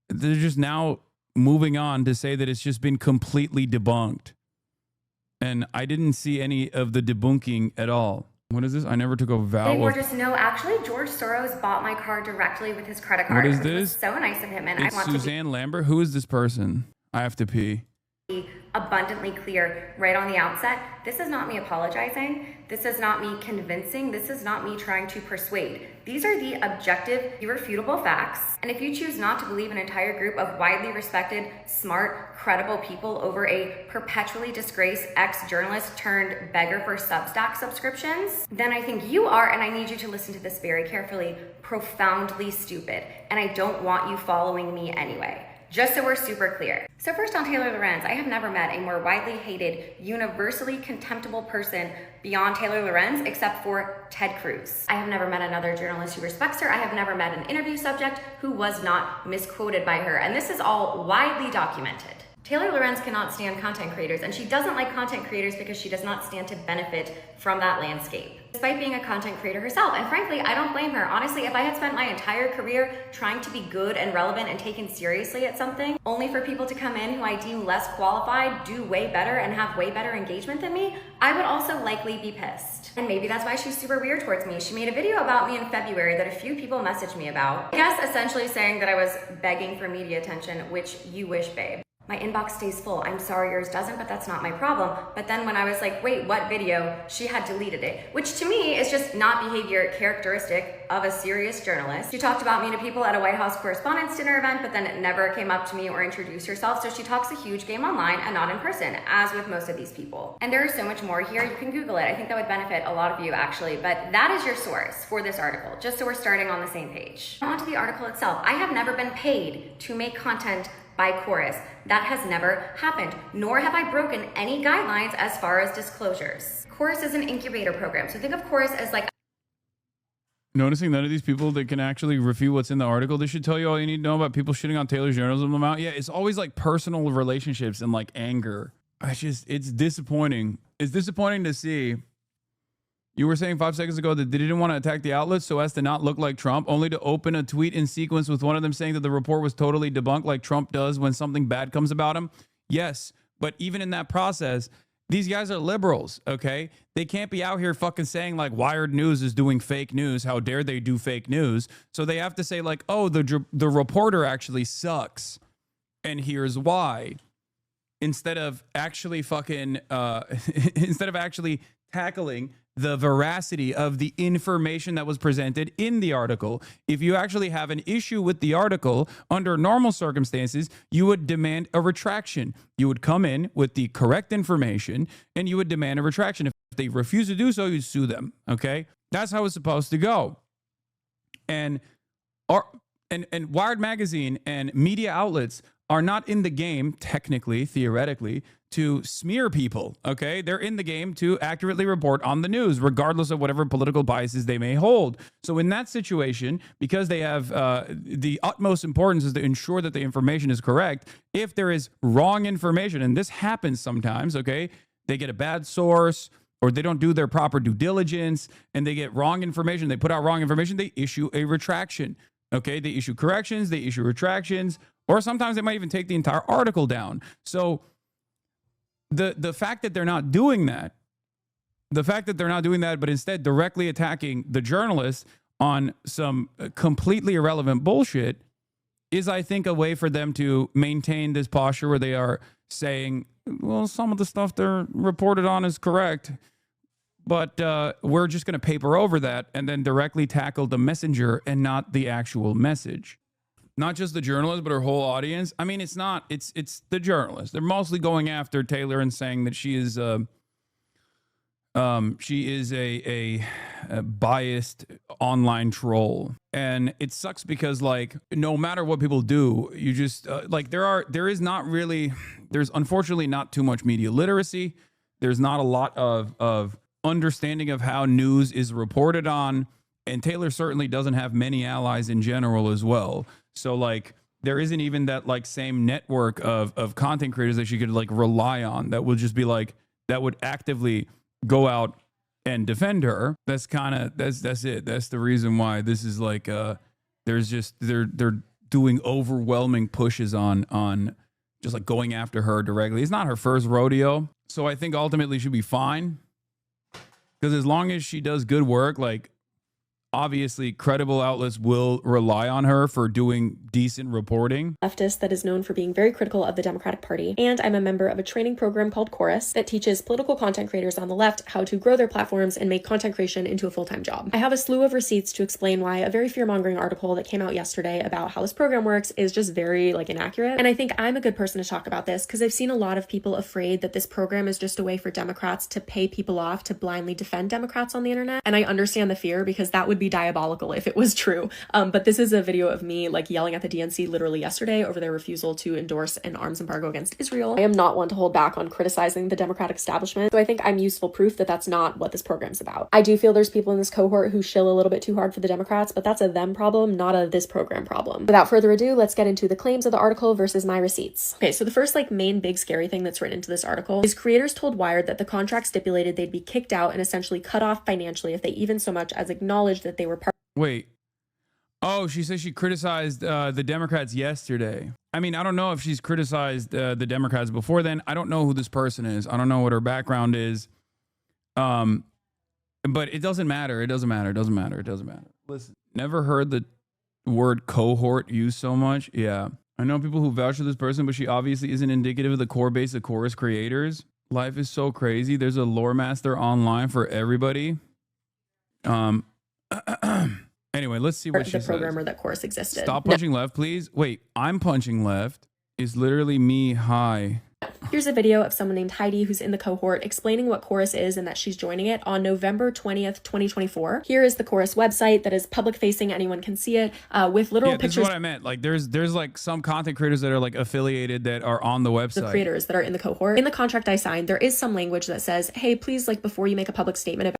they're just now moving on to say that it's just been completely debunked. And I didn't see any of the debunking at all. What is this? I never took a vow. They were just, no, actually, George Soros bought my car directly with his credit card. What is this? So nice of him. And it's I want Suzanne Lambert. Who is this person? I have to pee. abundantly clear right on the outset. This is not me apologizing. This is not me convincing. This is not me trying to persuade. These are the objective, irrefutable facts. And if you choose not to believe an entire group of widely respected, smart, credible people over a perpetually disgraced ex-journalist turned beggar for Substack subscriptions, then I think you are, and I need you to listen to this very carefully, profoundly stupid. And I don't want you following me anyway. Just so we're super clear. So first on Taylor Lorenz, I have never met a more widely hated, universally contemptible person beyond Taylor Lorenz except for Ted Cruz. I have never met another journalist who respects her. I have never met an interview subject who was not misquoted by her. And this is all widely documented. Taylor Lorenz cannot stand content creators, and she doesn't like content creators because she does not stand to benefit from that landscape, despite being a content creator herself. And frankly, I don't blame her. Honestly, if I had spent my entire career trying to be good and relevant and taken seriously at something, only for people to come in who I deem less qualified, do way better, and have way better engagement than me, I would also likely be pissed. And maybe that's why she's super weird towards me. She made a video about me in February that a few people messaged me about. I guess essentially saying that I was begging for media attention, which you wish, babe. My inbox stays full. I'm sorry yours doesn't, but that's not my problem. But then when I was like, wait, what video? She had deleted it, which to me is just not behavior characteristic of a serious journalist. She talked about me to people at a White House Correspondents' Dinner event, but then it never came up to me or introduced herself. So she talks a huge game online and not in person, as with most of these people. And there is so much more here. You can Google it. I think that would benefit a lot of you actually, but that is your source for this article, just so we're starting on the same page. On to the article itself. I have never been paid to make content by Chorus. That has never happened, nor have I broken any guidelines as far as disclosures. Chorus is an incubator program, so think of Chorus as like... Noticing none of these people that can actually refute what's in the article, this should tell you all you need to know about people shitting on Taylor's journalism amount. Yeah, it's always like personal relationships and like anger. It's disappointing. It's disappointing to see. You were saying 5 seconds ago that they didn't want to attack the outlets so as to not look like Trump, only to open a tweet in sequence with one of them saying that the report was totally debunked like Trump does when something bad comes about him. Yes, but even in that process, these guys are liberals, okay? They can't be out here fucking saying like Wired News is doing fake news. How dare they do fake news? So they have to say like, oh, the reporter actually sucks. And here's why. Instead of actually fucking, instead of actually tackling the veracity of the information that was presented in the article. If you actually have an issue with the article, under normal circumstances, you would demand a retraction. You would come in with the correct information and you would demand a retraction. If they refuse to do so, you'd sue them, okay? That's how it's supposed to go. And Wired Magazine and media outlets are not in the game, technically, theoretically, to smear people, okay? They're in the game to accurately report on the news, regardless of whatever political biases they may hold. So in that situation, because they have the utmost importance is to ensure that the information is correct, if there is wrong information, and this happens sometimes, okay? They get a bad source, or they don't do their proper due diligence, and they get wrong information, they put out wrong information, they issue a retraction, okay? They issue corrections, they issue retractions, or sometimes they might even take the entire article down. So the fact that they're not doing that, but instead directly attacking the journalists on some completely irrelevant bullshit is, I think, a way for them to maintain this posture where they are saying, well, some of the stuff they're reported on is correct, but we're just going to paper over that and then directly tackle the messenger and not the actual message. Not just the journalist, but her whole audience. I mean, it's the journalists. They're mostly going after Taylor and saying that she is a biased online troll. And it sucks because, like, no matter what people do, you just like there's unfortunately not too much media literacy. There's not a lot of understanding of how news is reported on. And Taylor certainly doesn't have many allies in general as well. So, like, there isn't even that, like, same network of content creators that she could, like, rely on that would just be, like, that would actively go out and defend her. That's it. That's the reason why this is, like, they're doing overwhelming pushes on just, like, going after her directly. It's not her first rodeo. So I think ultimately she'll be fine. Because as long as she does good work, like, obviously credible outlets will rely on her for doing decent reporting. Leftist that is known for being very critical of the Democratic Party, and I'm a member of a training program called Chorus that teaches political content creators on the left how to grow their platforms and make content creation into a full-time job. I have a slew of receipts to explain why a very fear-mongering article that came out yesterday about how this program works is just very inaccurate. And I think I'm a good person to talk about this because I've seen a lot of people afraid that this program is just a way for Democrats to pay people off to blindly defend Democrats on the internet. And I understand the fear because that would be diabolical if it was true. But this is a video of me yelling at the DNC literally yesterday over their refusal to endorse an arms embargo against Israel. I am not one to hold back on criticizing the Democratic establishment, so I think I'm useful proof that that's not what this program's about. I do feel there's people in this cohort who shill a little bit too hard for the Democrats, but that's a them problem, not a this program problem. Without further ado, let's get into the claims of the article versus my receipts. Okay, so the first main big scary thing that's written into this article is creators told Wired that the contract stipulated they'd be kicked out and essentially cut off financially if they even so much as acknowledged that they were part. Wait. Oh, she says she criticized the Democrats yesterday. I mean, I don't know if she's criticized the Democrats before then. I don't know who this person is. I don't know what her background is. But it doesn't matter. It doesn't matter. It doesn't matter. It doesn't matter. Listen, never heard the word cohort used so much. Yeah. I know people who vouch for this person, but she obviously isn't indicative of the core base of Chorus creators. Life is so crazy. There's a lore master online for everybody. Anyway, let's see what she says. The programmer that Chorus existed. Stop punching left, please. Wait, I'm punching left. Is literally me. Hi. Here's a video of someone named Heidi who's in the cohort explaining what Chorus is and that she's joining it on November 20th, 2024. Here is the Chorus website that is public facing. Anyone can see it with literal pictures. This is what I meant. There's some content creators that are affiliated that are on the website. The creators that are in the cohort. In the contract I signed, there is some language that says, hey, please, before you make a public statement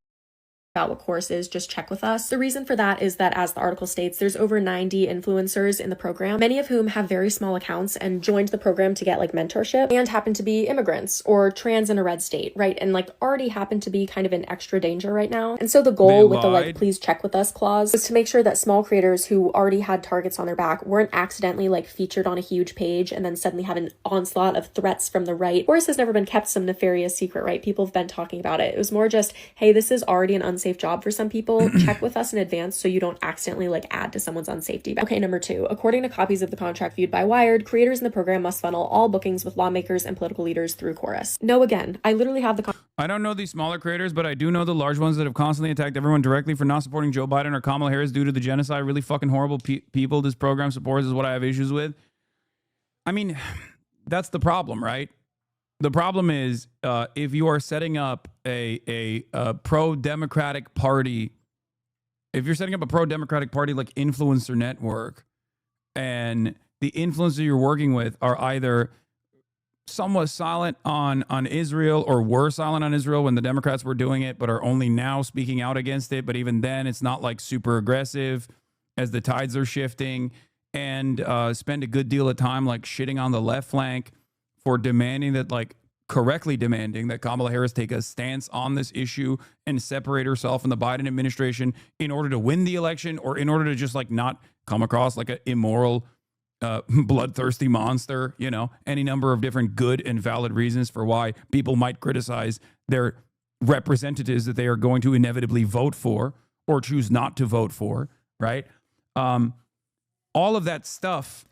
about what Chorus is, just check with us. The reason for that is that, as the article states, there's over 90 influencers in the program, many of whom have very small accounts and joined the program to get mentorship and happen to be immigrants or trans in a red state, right? And already happen to be kind of in extra danger right now. And so the goal with the please check with us clause was to make sure that small creators who already had targets on their back weren't accidentally featured on a huge page and then suddenly have an onslaught of threats from the right. Chorus has never been kept some nefarious secret, right? People have been talking about it. It was more just, hey, this is already an unsafe job for some people. Check with us in advance so you don't accidentally add to someone's unsafety. Okay, number 2. According to copies of the contract viewed by Wired, creators in the program must funnel all bookings with lawmakers and political leaders through Chorus. No, again, I literally have the I don't know these smaller creators, but I do know the large ones that have constantly attacked everyone directly for not supporting Joe Biden or Kamala Harris due to the genocide. Really fucking horrible people this program supports is what I have issues with. I mean, that's the problem, right? The problem is if you are setting up a pro-democratic party, if you're setting up a pro-democratic party influencer network, and the influencers you're working with are either somewhat silent on Israel or were silent on Israel when the Democrats were doing it, but are only now speaking out against it. But even then, it's not super aggressive as the tides are shifting, and spend a good deal of time shitting on the left flank for demanding that, correctly demanding that Kamala Harris take a stance on this issue and separate herself from the Biden administration in order to win the election, or in order to just not come across an immoral, bloodthirsty monster, any number of different good and valid reasons for why people might criticize their representatives that they are going to inevitably vote for or choose not to vote for, right? All of that stuff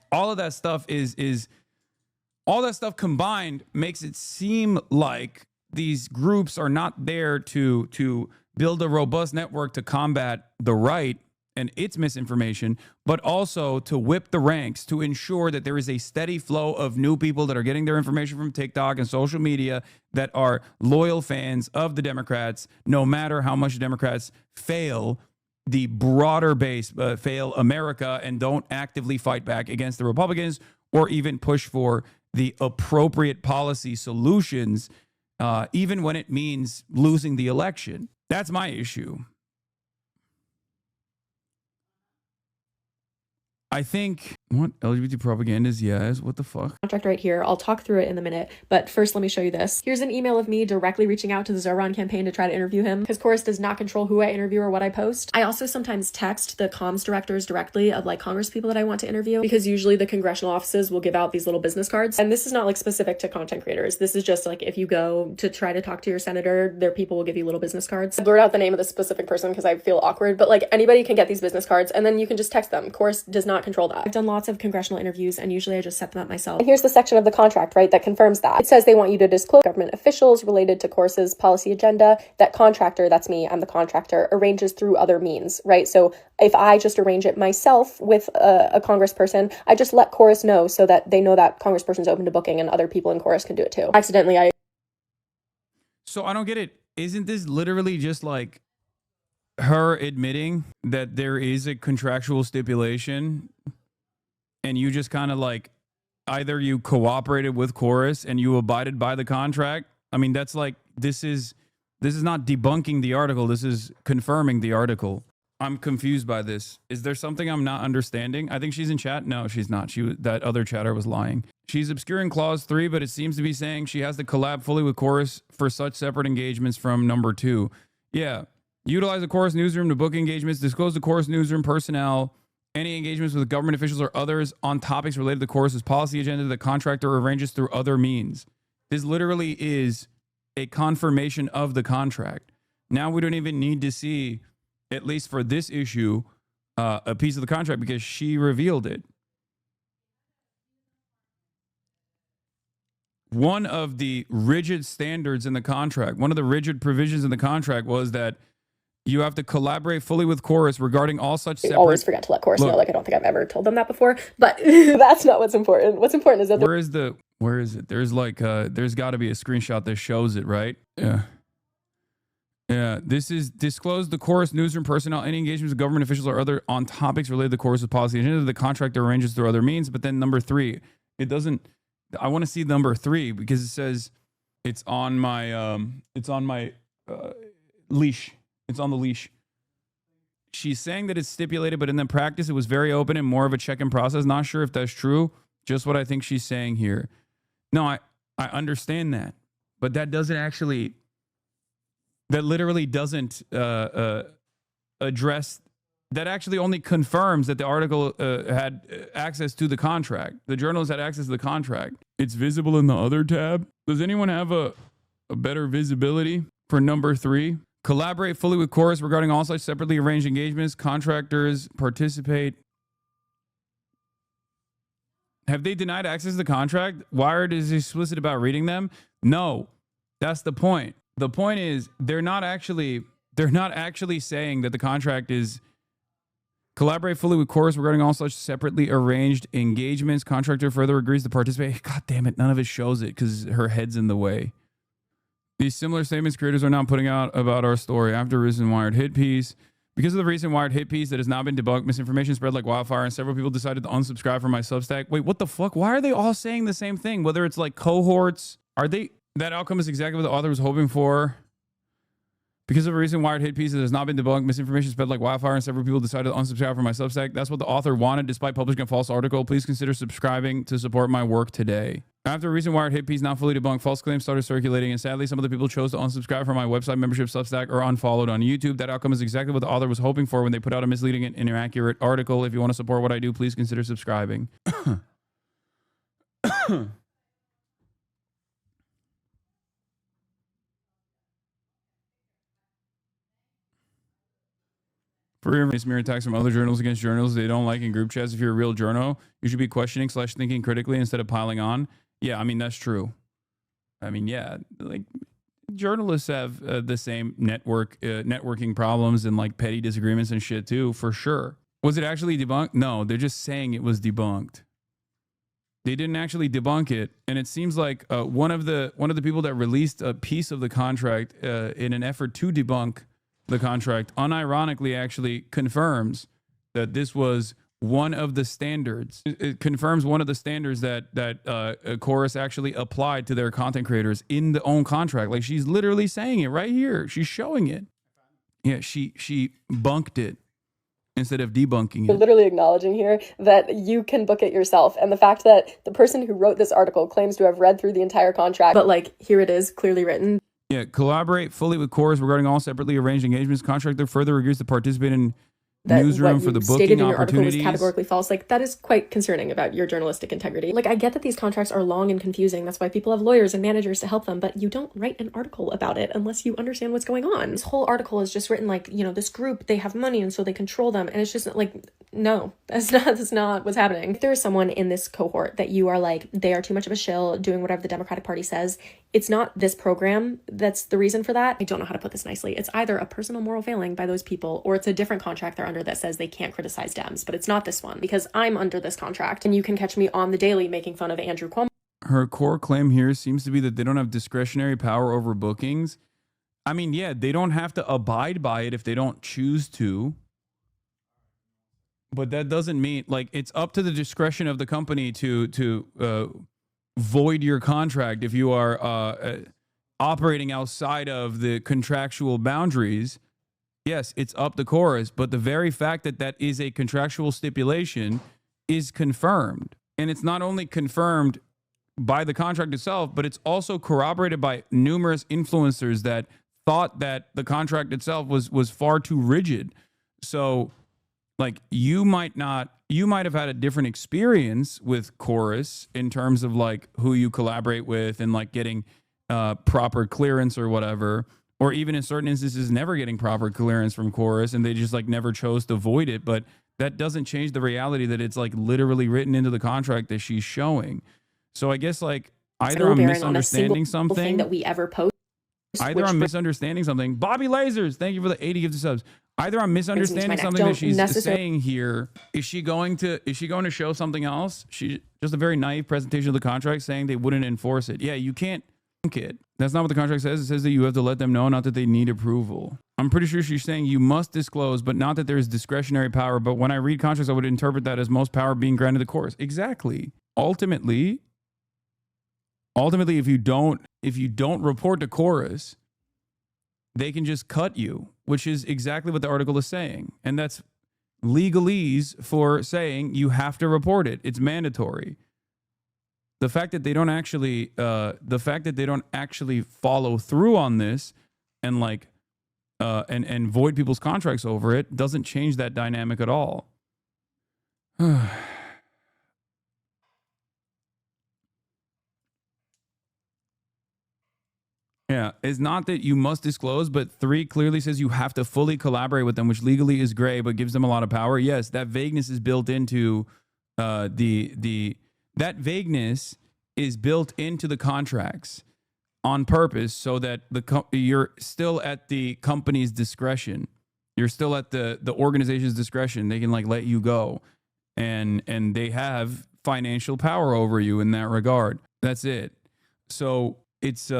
combined makes it seem like these groups are not there to build a robust network to combat the right and its misinformation, but also to whip the ranks to ensure that there is a steady flow of new people that are getting their information from TikTok and social media that are loyal fans of the Democrats, no matter how much Democrats fail the broader base, fail America, and don't actively fight back against the Republicans or even push for the appropriate policy solutions, even when it means losing the election. That's my issue. I think What? LGBT propaganda is yes. What the fuck? Contract right here. I'll talk through it in a minute, but first let me show you this. Here's an email of me directly reaching out to the Zoran campaign to try to interview him, because Chorus does not control who I interview or what I post. I also sometimes text the comms directors directly of like Congress people that I want to interview, because usually the congressional offices will give out these little business cards. And this is not like specific to content creators. This is just like if you go to try to talk to your senator, their people will give you little business cards. I blurred out the name of the specific person because I feel awkward, but like anybody can get these business cards and then you can just text them. Chorus does not control that. I've done lots of congressional interviews and usually I just set them up myself. And here's the section of the contract, right, that confirms that. It says they want you to disclose government officials related to Chorus's policy agenda. That contractor, that's me, I'm the contractor, arranges through other means, right? So if I just arrange it myself with a congressperson, I just let Chorus know so that they know that congressperson's open to booking and other people in Chorus can do it too. Accidentally, So I don't get it. Isn't this literally just like her admitting that there is a contractual stipulation and you just kind of like either you cooperated with Chorus and you abided by the contract? I mean, that's like, this is not debunking the article. This is confirming the article. I'm confused by this. Is there something I'm not understanding? I think she's in chat. No, she's not. That other chatter was lying. She's obscuring clause 3, but it seems to be saying she has to collab fully with Chorus for such separate engagements from number 2. Yeah. Utilize the Chorus newsroom to book engagements, disclose the Chorus newsroom personnel, any engagements with government officials or others on topics related to Chorus's policy agenda the contractor arranges through other means. This literally is a confirmation of the contract. Now we don't even need to see, at least for this issue, a piece of the contract because she revealed it. One of the rigid standards in the contract, one of the rigid provisions in the contract was that you have to collaborate fully with Chorus regarding all such separate... I always forget to let Chorus know. Like, I don't think I've ever told them that before, but that's not what's important. What's important is that... Where is it? There's like, there's got to be a screenshot that shows it, right? Yeah. Yeah, this is disclose the Chorus newsroom personnel, any engagements with government officials or other on topics related to Chorus's policy agenda. The contractor arranges through other means, but then number 3, it doesn't... I want to see number 3 because it says it's on my leash. It's on the leash. She's saying that it's stipulated, but in the practice, it was very open and more of a check-in process. Not sure if that's true. Just what I think she's saying here. No, I understand that. But that doesn't actually... That literally doesn't address... That actually only confirms that the article had access to the contract. The journalist had access to the contract. It's visible in the other tab. Does anyone have a better visibility for number 3? Collaborate fully with Chorus regarding all such separately arranged engagements. Contractors participate. Have they denied access to the contract? Wired is explicit about reading them. No, that's the point. The point is they're not actually saying that the contract is collaborate fully with Chorus regarding all such separately arranged engagements. Contractor further agrees to participate. God damn it. None of it shows it because her head's in the way. These similar statements creators are now putting out about our story after a recent Wired hit piece. Because of the recent Wired hit piece that has now been debunked, misinformation spread like wildfire, and several people decided to unsubscribe from my Substack. Wait, what the fuck? Why are they all saying the same thing? Whether it's like cohorts, are they... That outcome is exactly what the author was hoping for. Because of a recent Wired hit piece that has not been debunked, misinformation spread like wildfire, and several people decided to unsubscribe from my Substack. That's what the author wanted, despite publishing a false article. Please consider subscribing to support my work today. After a recent Wired hit piece now fully debunked, false claims started circulating, and sadly, some of the people chose to unsubscribe from my website membership Substack or unfollowed on YouTube. That outcome is exactly what the author was hoping for when they put out a misleading and inaccurate article. If you want to support what I do, please consider subscribing. For smear attacks from other journals against journals they don't like in group chats. If you're a real journo, you should be questioning / thinking critically instead of piling on. Yeah, I mean, that's true. I mean, yeah, like journalists have the same networking problems and like petty disagreements and shit too, for sure. Was it actually debunked? No, they're just saying it was debunked. They didn't actually debunk it, and it seems like one of the people that released a piece of the contract in an effort to debunk the contract unironically actually confirms that this was one of the standards. It confirms one of the standards that Chorus actually applied to their content creators in the own contract. Like, she's literally saying it right here. She's showing it. Yeah, she bunked it. instead of debunking You're it. literally acknowledging here that you can book it yourself. And the fact that the person who wrote this article claims to have read through the entire contract, but like, here it is, clearly written. Yeah, collaborate fully with Chorus regarding all separately arranged engagements. Contractor further agrees to participate in That newsroom what for the you booking stated in your article was opportunities. categorically false. Like, that is quite concerning about your journalistic integrity. Like, I get that these contracts are long and confusing. That's why people have lawyers and managers to help them, but you don't write an article about it unless you understand what's going on. This whole article is just written like, you know, this group, they have money and so they control them. And it's just like, no, that's not what's happening. If there is someone in this cohort that you are like, they are too much of a shill doing whatever the Democratic Party says, it's not this program that's the reason for that. I don't know how to put this nicely. It's either a personal moral failing by those people or it's a different contract they're under that says they can't criticize Dems, but it's not this one because I'm under this contract and you can catch me on the daily making fun of Andrew Cuomo. Her core claim here seems to be that they don't have discretionary power over bookings. I mean, yeah, they don't have to abide by it if they don't choose to. But that doesn't mean, like, it's up to the discretion of the company to void your contract if you are operating outside of the contractual boundaries. Yes, it's up to Chorus, but the very fact that that is a contractual stipulation is confirmed. And it's not only confirmed by the contract itself, but it's also corroborated by numerous influencers that thought that the contract itself was far too rigid. So, like, you might have had a different experience with Chorus in terms of like who you collaborate with and like getting proper clearance or whatever, or even in certain instances never getting proper clearance from Chorus and they just like never chose to void it. But that doesn't change the reality that it's like literally written into the contract that she's showing. So I guess like either I'm misunderstanding something that we ever post. Either I'm misunderstanding something. Bobby Lasers, thank you for the 80 gifted subs. Either I'm misunderstanding something that she's saying here. Is she going to show something else? She just a very naive presentation of the contract saying they wouldn't enforce it. Yeah, you can't it. That's not what the contract says. It says that you have to let them know, not that they need approval. I'm pretty sure she's saying you must disclose, but not that there is discretionary power. But when I read contracts, I would interpret that as most power being granted to Chorus. Exactly. Ultimately, if you don't report to Chorus, they can just cut you, which is exactly what the article is saying. And that's legalese for saying you have to report it. It's mandatory. The fact that they don't actually follow through on this and like and void people's contracts over it doesn't change that dynamic at all. Yeah, it's not that you must disclose, but 3 clearly says you have to fully collaborate with them, which legally is gray, but gives them a lot of power. Yes, that vagueness is built into that vagueness is built into the contracts on purpose so that you're still at the company's discretion. You're still at the organization's discretion. They can like let you go, and they have financial power over you in that regard. That's it. So it's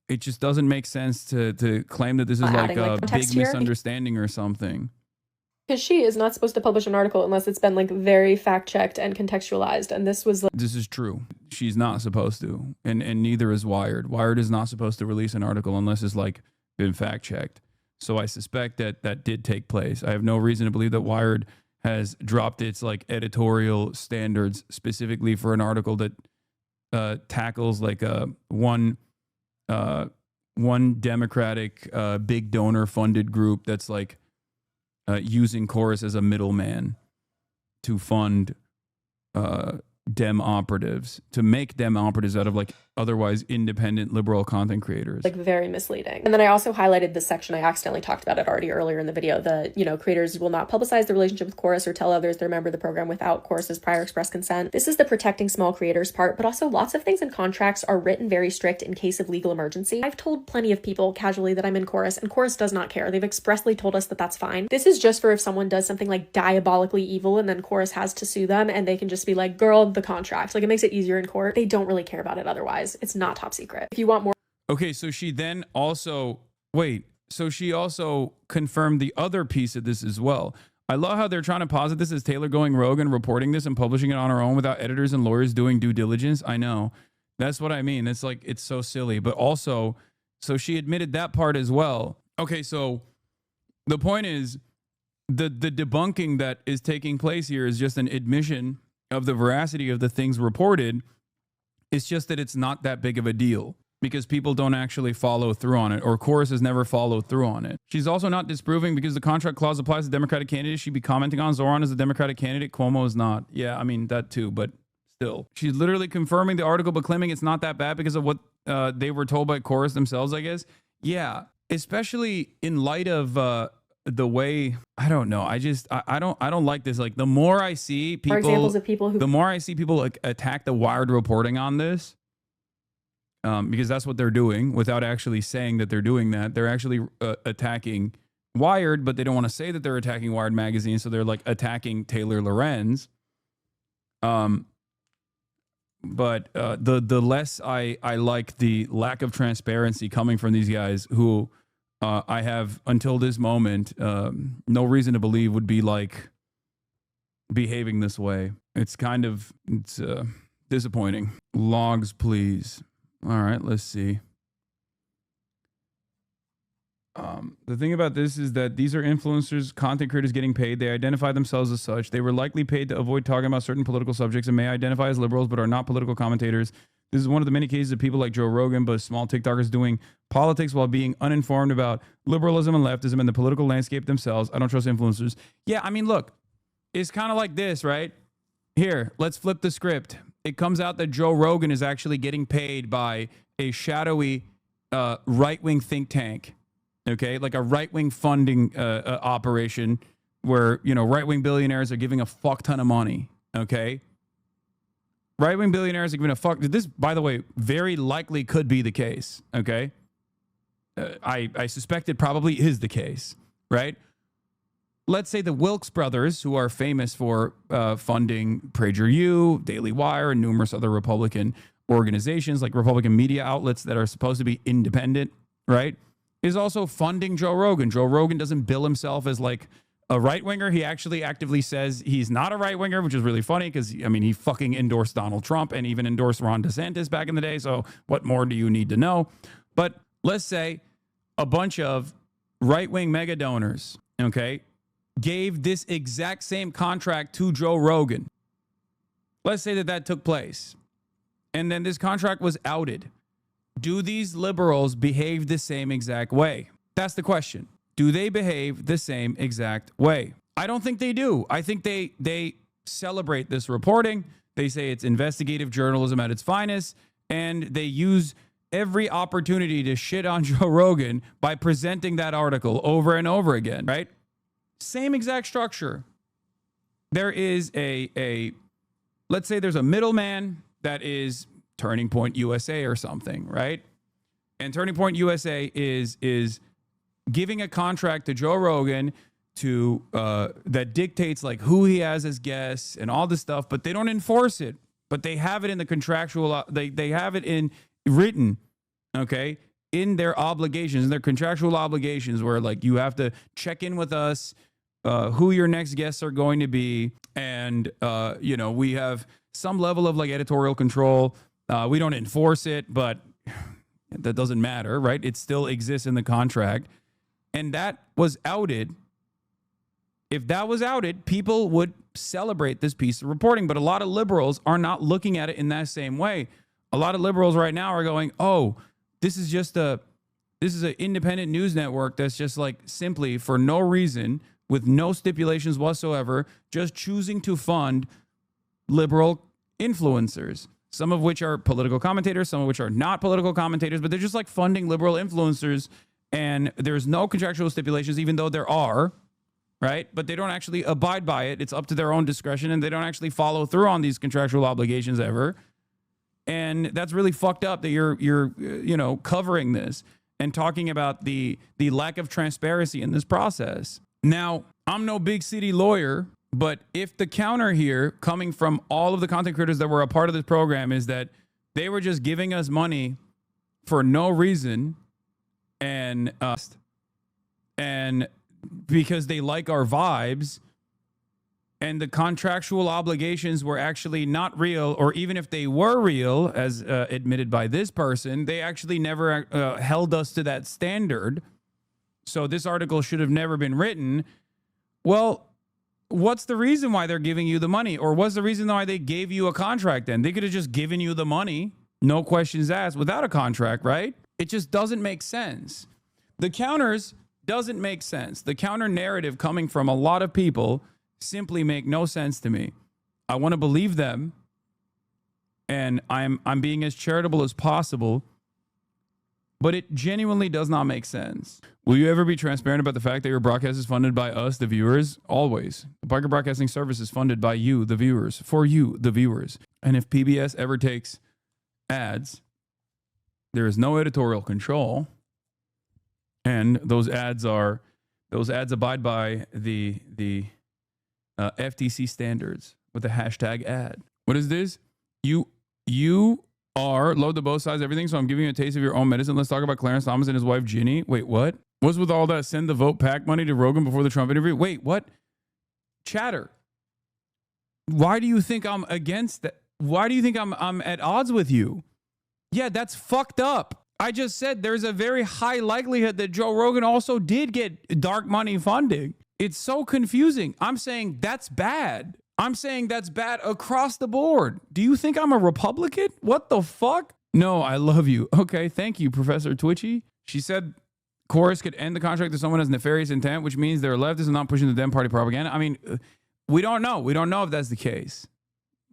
it just doesn't make sense to claim that this is like a big misunderstanding or something. Because she is not supposed to publish an article unless it's been like very fact checked and contextualized. And this was like, this is true. She's not supposed to, and neither is Wired. Wired is not supposed to release an article unless it's like been fact checked. So I suspect that did take place. I have no reason to believe that Wired has dropped its like editorial standards specifically for an article that tackles like one Democratic big donor funded group that's like using Chorus as a middleman to fund Dem operatives, to make Dem operatives out of like otherwise independent liberal content creators. Like very misleading. And then I also highlighted this section. I accidentally talked about it already earlier in the video. The, creators will not publicize the relationship with Chorus or tell others they're a member of the program without Chorus's prior express consent. This is the protecting small creators part, but also lots of things in contracts are written very strict in case of legal emergency. I've told plenty of people casually that I'm in Chorus, and Chorus does not care. They've expressly told us that that's fine. This is just for if someone does something like diabolically evil and then Chorus has to sue them, and they can just be like, girl, the contract. Like, it makes it easier in court. They don't really care about it otherwise. It's not top secret. If you want more. Okay, so she then also, she also confirmed the other piece of this as well. I love how they're trying to posit this as Taylor going rogue and reporting this and publishing it on her own without editors and lawyers doing due diligence. I know. That's what I mean. It's like, it's so silly. But also, so she admitted that part as well. Okay, so the point is, the debunking that is taking place here is just an admission of the veracity of the things reported. It's just that it's not that big of a deal because people don't actually follow through on it, or Chorus has never followed through on it. She's also not disproving because the contract clause applies to Democratic candidates. She'd be commenting on Zoran as a Democratic candidate. Cuomo is not. Yeah, I mean, that too, but still. She's literally confirming the article, but claiming it's not that bad because of what they were told by Chorus themselves, I guess. Yeah, especially in light of the way, I don't know. I don't like this. Like, the more I see people, examples of people who, the more I see people like attack the Wired reporting on this, because that's what they're doing without actually saying that they're doing that. They're actually attacking Wired, but they don't want to say that they're attacking Wired magazine, so they're like attacking Taylor Lorenz. But the less I like the lack of transparency coming from these guys who I have until this moment no reason to believe would be like behaving this way. It's disappointing. Logs, please. All right, let's see. The thing about this is that these are influencers, content creators getting paid. They identify themselves as such. They were likely paid to avoid talking about certain political subjects and may identify as liberals but are not political commentators. This is one of the many cases of people like Joe Rogan, but small TikTokers doing politics while being uninformed about liberalism and leftism and the political landscape themselves. I don't trust influencers. Yeah, I mean, look, it's kind of like this, right? Here, let's flip the script. It comes out that Joe Rogan is actually getting paid by a shadowy right-wing think tank, okay? Like a right-wing funding operation where, you know, right-wing billionaires are giving a fuck ton of money, okay? Right-wing billionaires are giving a fuck. This, by the way, very likely could be the case, okay? I suspect it probably is the case, right? Let's say the Wilkes brothers, who are famous for funding PragerU, Daily Wire, and numerous other Republican organizations, like Republican media outlets that are supposed to be independent, right, is also funding Joe Rogan. Joe Rogan doesn't bill himself as like a right-winger. He actually actively says he's not a right-winger, which is really funny because, I mean, he fucking endorsed Donald Trump and even endorsed Ron DeSantis back in the day. So what more do you need to know? But let's say a bunch of right-wing mega donors, okay, gave this exact same contract to Joe Rogan. Let's say that that took place. And then this contract was outed. Do these liberals behave the same exact way? That's the question. Do they behave the same exact way? I don't think they do. I think they celebrate this reporting. They say it's investigative journalism at its finest. And they use every opportunity to shit on Joe Rogan by presenting that article over and over again, right? Same exact structure. There is let's say there's a middleman that is Turning Point USA or something, right? And Turning Point USA is giving a contract to Joe Rogan to that dictates like who he has as guests and all this stuff, but they don't enforce it. But they have it in the contractual. They have it in written, okay, in their obligations, in their contractual obligations, where like you have to check in with us. Who your next guests are going to be. And, you know, we have some level of like editorial control. We don't enforce it, but that doesn't matter, right? It still exists in the contract. And that was outed. If that was outed, people would celebrate this piece of reporting. But a lot of liberals are not looking at it in that same way. A lot of liberals right now are going, oh, this is an independent news network that's just like simply for no reason, with no stipulations whatsoever, just choosing to fund liberal influencers, some of which are political commentators, some of which are not political commentators, but they're just like funding liberal influencers, and there's no contractual stipulations, even though there are, right? But they don't actually abide by it. It's up to their own discretion, and they don't actually follow through on these contractual obligations ever. And that's really fucked up that you're you know, covering this and talking about the lack of transparency in this process. Now, I'm no big city lawyer, but if the counter here coming from all of the content creators that were a part of this program is that they were just giving us money for no reason and because they like our vibes, and the contractual obligations were actually not real, or even if they were real, as admitted by this person, they actually never held us to that standard. So this article should have never been written. Well, what's the reason why they're giving you the money? Or what's the reason why they gave you a contract then? They could have just given you the money, no questions asked, without a contract, right? It just doesn't make sense. The counters doesn't make sense. The counter narrative coming from a lot of people simply make no sense to me. I want to believe them, and I'm being as charitable as possible, but it genuinely does not make sense. Will you ever be transparent about the fact that your broadcast is funded by us, the viewers? Always. The Parker Broadcasting Service is funded by you, the viewers, for you, the viewers. And if PBS ever takes ads, there is no editorial control, and those ads abide by the FTC standards with the hashtag ad. What is this? You are load the both sides, everything. So I'm giving you a taste of your own medicine. Let's talk about Clarence Thomas and his wife Ginny. Wait, what? What's with all that send the vote PAC money to Rogan before the Trump interview? Wait, what? Chatter. Why do you think I'm against that? Why do you think I'm at odds with you? Yeah, that's fucked up. I just said there's a very high likelihood that Joe Rogan also did get dark money funding. It's so confusing. I'm saying that's bad. I'm saying that's bad across the board. Do you think I'm a Republican? What the fuck? No, I love you. Okay, thank you, Professor Twitchy. She said Chorus could end the contract if someone has nefarious intent, which means they're leftists and not pushing the Dem Party propaganda. I mean, we don't know. We don't know if that's the case.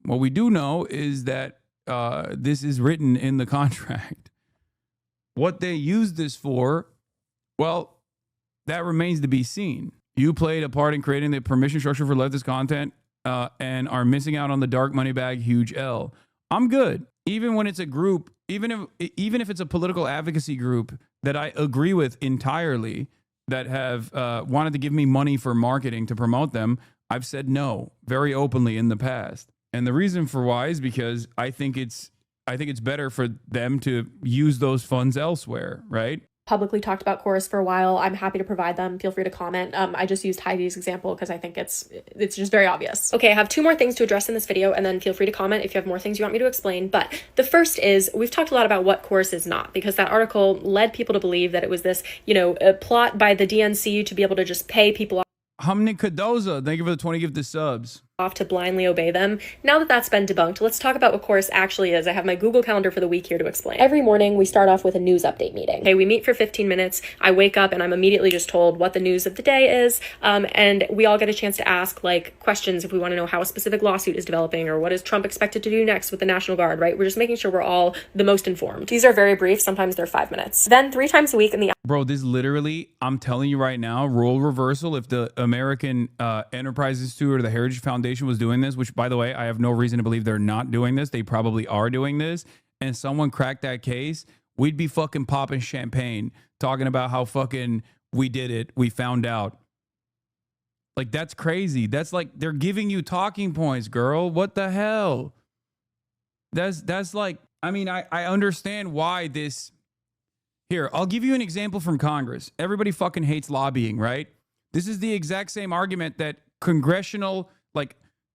What we do know is that this is written in the contract. What they use this for, well, that remains to be seen. You played a part in creating the permission structure for leftist content and are missing out on the dark money bag, huge L. I'm good. Even when it's a group, even if it's a political advocacy group that I agree with entirely, that have wanted to give me money for marketing to promote them, I've said no very openly in the past. And the reason for why is because I think it's better for them to use those funds elsewhere, right? Publicly talked about Chorus for a while. I'm happy to provide them. Feel free to comment. I just used Heidi's example because I think it's just very obvious. Okay, I have 2 more things to address in this video, and then feel free to comment if you have more things you want me to explain. But the first is, we've talked a lot about what Chorus is not, because that article led people to believe that it was this, a plot by the DNC to be able to just pay people off. Hamni Kadoza, thank you for the 20 gifted subs. Off to blindly obey them. Now that that's been debunked, let's talk about what Chorus actually is. I have my Google Calendar for the week here to explain. Every morning, we start off with a news update meeting. Okay, we meet for 15 minutes. I wake up and I'm immediately just told what the news of the day is. And we all get a chance to ask questions if we want to know how a specific lawsuit is developing or what is Trump expected to do next with the National Guard, right? We're just making sure we're all the most informed. These are very brief. Sometimes they're 5 minutes. Then 3 times a week in the... Bro, this literally, I'm telling you right now, role reversal. If the American Enterprise Institute or the Heritage Foundation was doing this, which, by the way, I have no reason to believe they're not doing this. They probably are doing this. And someone cracked that case, we'd be fucking popping champagne, talking about how fucking we did it. We found out. That's crazy. That's they're giving you talking points, girl. What the hell? That's I mean, I understand why this. Here, I'll give you an example from Congress. Everybody fucking hates lobbying, right? This is the exact same argument that congressional,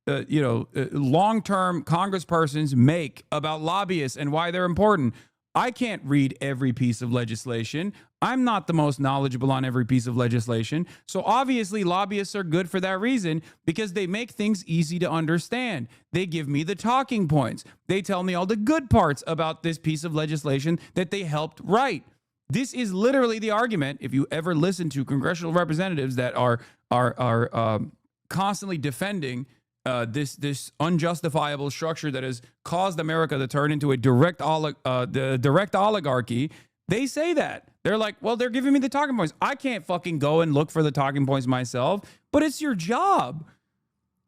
long-term congresspersons make about lobbyists and why they're important. I can't read every piece of legislation. I'm not the most knowledgeable on every piece of legislation. So obviously lobbyists are good for that reason, because they make things easy to understand. They give me the talking points. They tell me all the good parts about this piece of legislation that they helped write. This is literally the argument. If you ever listen to congressional representatives that are constantly defending this unjustifiable structure that has caused America to turn into a direct oligarchy, they say that. They're like, well, they're giving me the talking points. I can't fucking go and look for the talking points myself, but it's your job.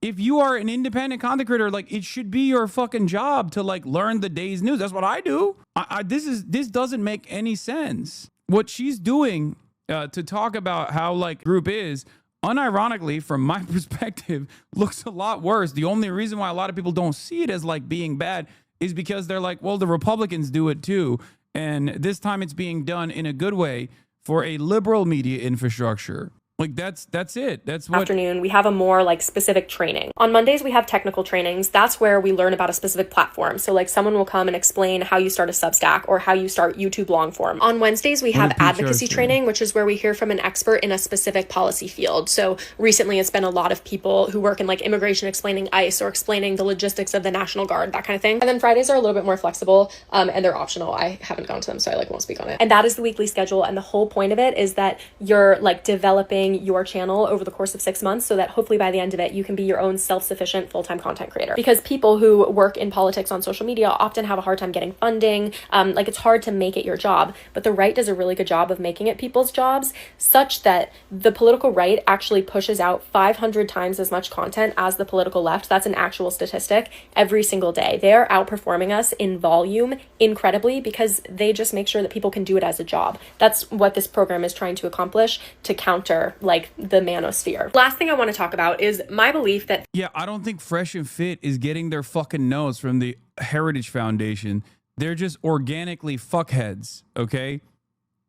If you are an independent content creator, it should be your fucking job to learn the day's news. That's what I do. This doesn't make any sense. What she's doing to talk about how group is, unironically, from my perspective, looks a lot worse. The only reason why a lot of people don't see it as being bad is because they're well, the Republicans do it too. And this time it's being done in a good way for a liberal media infrastructure. Like that's it. That's what afternoon, we have a more like specific training. On Mondays, we have technical trainings. That's where we learn about a specific platform. So like someone will come and explain how you start a Substack or how you start YouTube long form. On Wednesdays, we have advocacy training, which is where we hear from an expert in a specific policy field. So recently it's been a lot of people who work in like immigration explaining ICE or explaining the logistics of the National Guard, that kind of thing. And then Fridays are a little bit more flexible and they're optional. I haven't gone to them, so I like won't speak on it. And that is the weekly schedule. And the whole point of it is that you're like developing your channel over the course of 6 months so that hopefully by the end of it, you can be your own self-sufficient full-time content creator. Because people who work in politics on social media often have a hard time getting funding. Like it's hard to make it your job, but the right does a really good job of making it people's jobs, such that the political right actually pushes out 500 times as much content as the political left. That's an actual statistic every single day. They are outperforming us in volume incredibly because they just make sure that people can do it as a job. That's what this program is trying to accomplish, to counter like the manosphere. Last thing I want to talk about is my belief that I don't think Fresh and Fit is getting their fucking notes from the Heritage Foundation. They're just organically fuckheads, okay?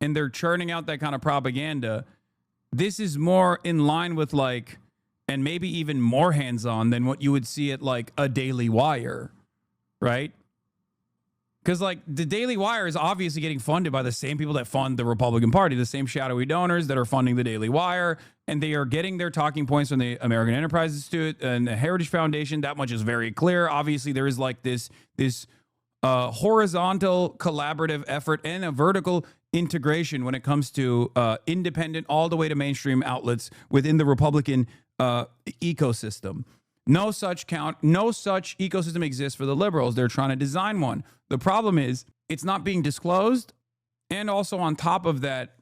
And they're churning out that kind of propaganda. This is more in line with like, and maybe even more hands-on than what you would see at like a Daily Wire, right? Because like the Daily Wire is obviously getting funded by the same people that fund the Republican Party, the same shadowy donors that are funding the Daily Wire, and they are getting their talking points from the American Enterprise Institute and the Heritage Foundation. That much is very clear. Obviously, there is like this horizontal collaborative effort and a vertical integration when it comes to independent all the way to mainstream outlets within the Republican ecosystem. No such ecosystem exists for the liberals. They're trying to design one. The problem is it's not being disclosed. And also on top of that,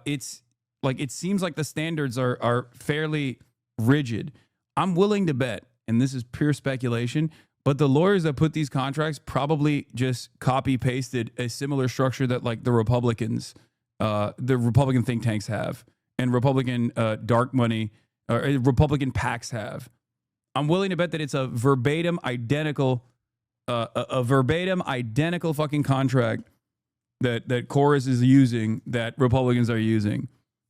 it's like, it seems like the standards are fairly rigid. I'm willing to bet, and this is pure speculation, but the lawyers that put these contracts probably just copy pasted a similar structure that like the Republican think tanks have and Republican dark money or Republican PACs have. I'm willing to bet that it's a verbatim identical fucking contract that Chorus is using, that Republicans are using.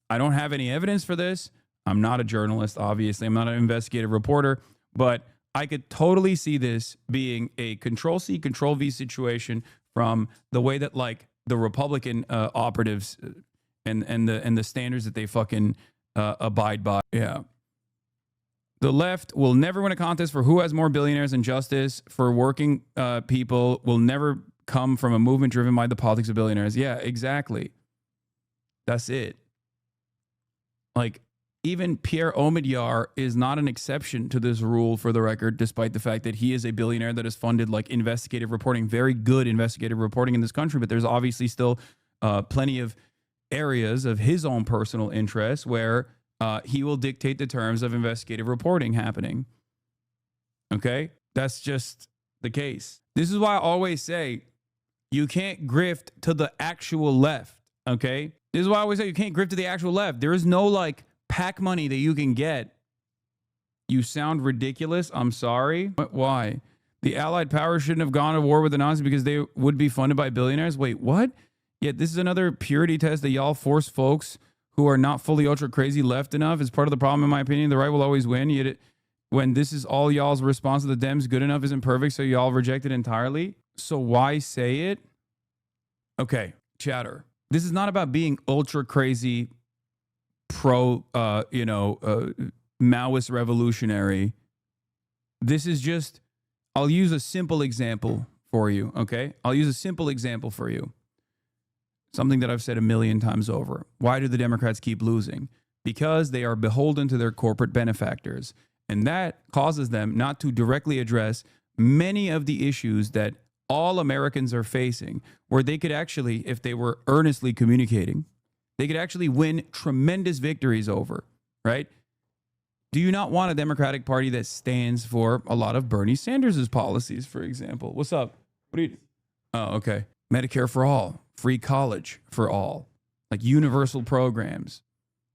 I don't have any evidence for this. I'm not a journalist, obviously. I'm not an investigative reporter, but I could totally see this being a Control-C, Control-V situation from the way that like the Republican operatives and the standards that they fucking abide by. Yeah. The left will never win a contest for who has more billionaires, and justice for working people will never come from a movement driven by the politics of billionaires. Yeah, exactly. That's it. Like, even Pierre Omidyar is not an exception to this rule, for the record, despite the fact that he is a billionaire that has funded like investigative reporting, very good investigative reporting in this country. But there's obviously still plenty of areas of his own personal interest where he will dictate the terms of investigative reporting happening. Okay? That's just the case. This is why I always say you can't grift to the actual left. Okay? This is why I always say you can't grift to the actual left. There is no like PAC money that you can get. You sound ridiculous. I'm sorry. But why? The Allied powers shouldn't have gone to war with the Nazis because they would be funded by billionaires. Wait, what? Yet this is another purity test that y'all force folks who are not fully ultra crazy left enough. Is part of the problem, in my opinion. The right will always win. Yet when this is all y'all's response to the Dems, good enough isn't perfect, so y'all reject it entirely. So why say it? Okay, chatter. This is not about being ultra crazy pro, Maoist revolutionary. This is just, I'll use a simple example for you, okay? I'll use a simple example for you. Something that I've said a million times over. Why do the Democrats keep losing? Because they are beholden to their corporate benefactors. And that causes them not to directly address many of the issues that all Americans are facing, where they could actually, if they were earnestly communicating, they could actually win tremendous victories over, right? Do you not want a Democratic Party that stands for a lot of Bernie Sanders' policies, for example? What's up? What are you? Oh, okay. Medicare for all, free college for all, like universal programs,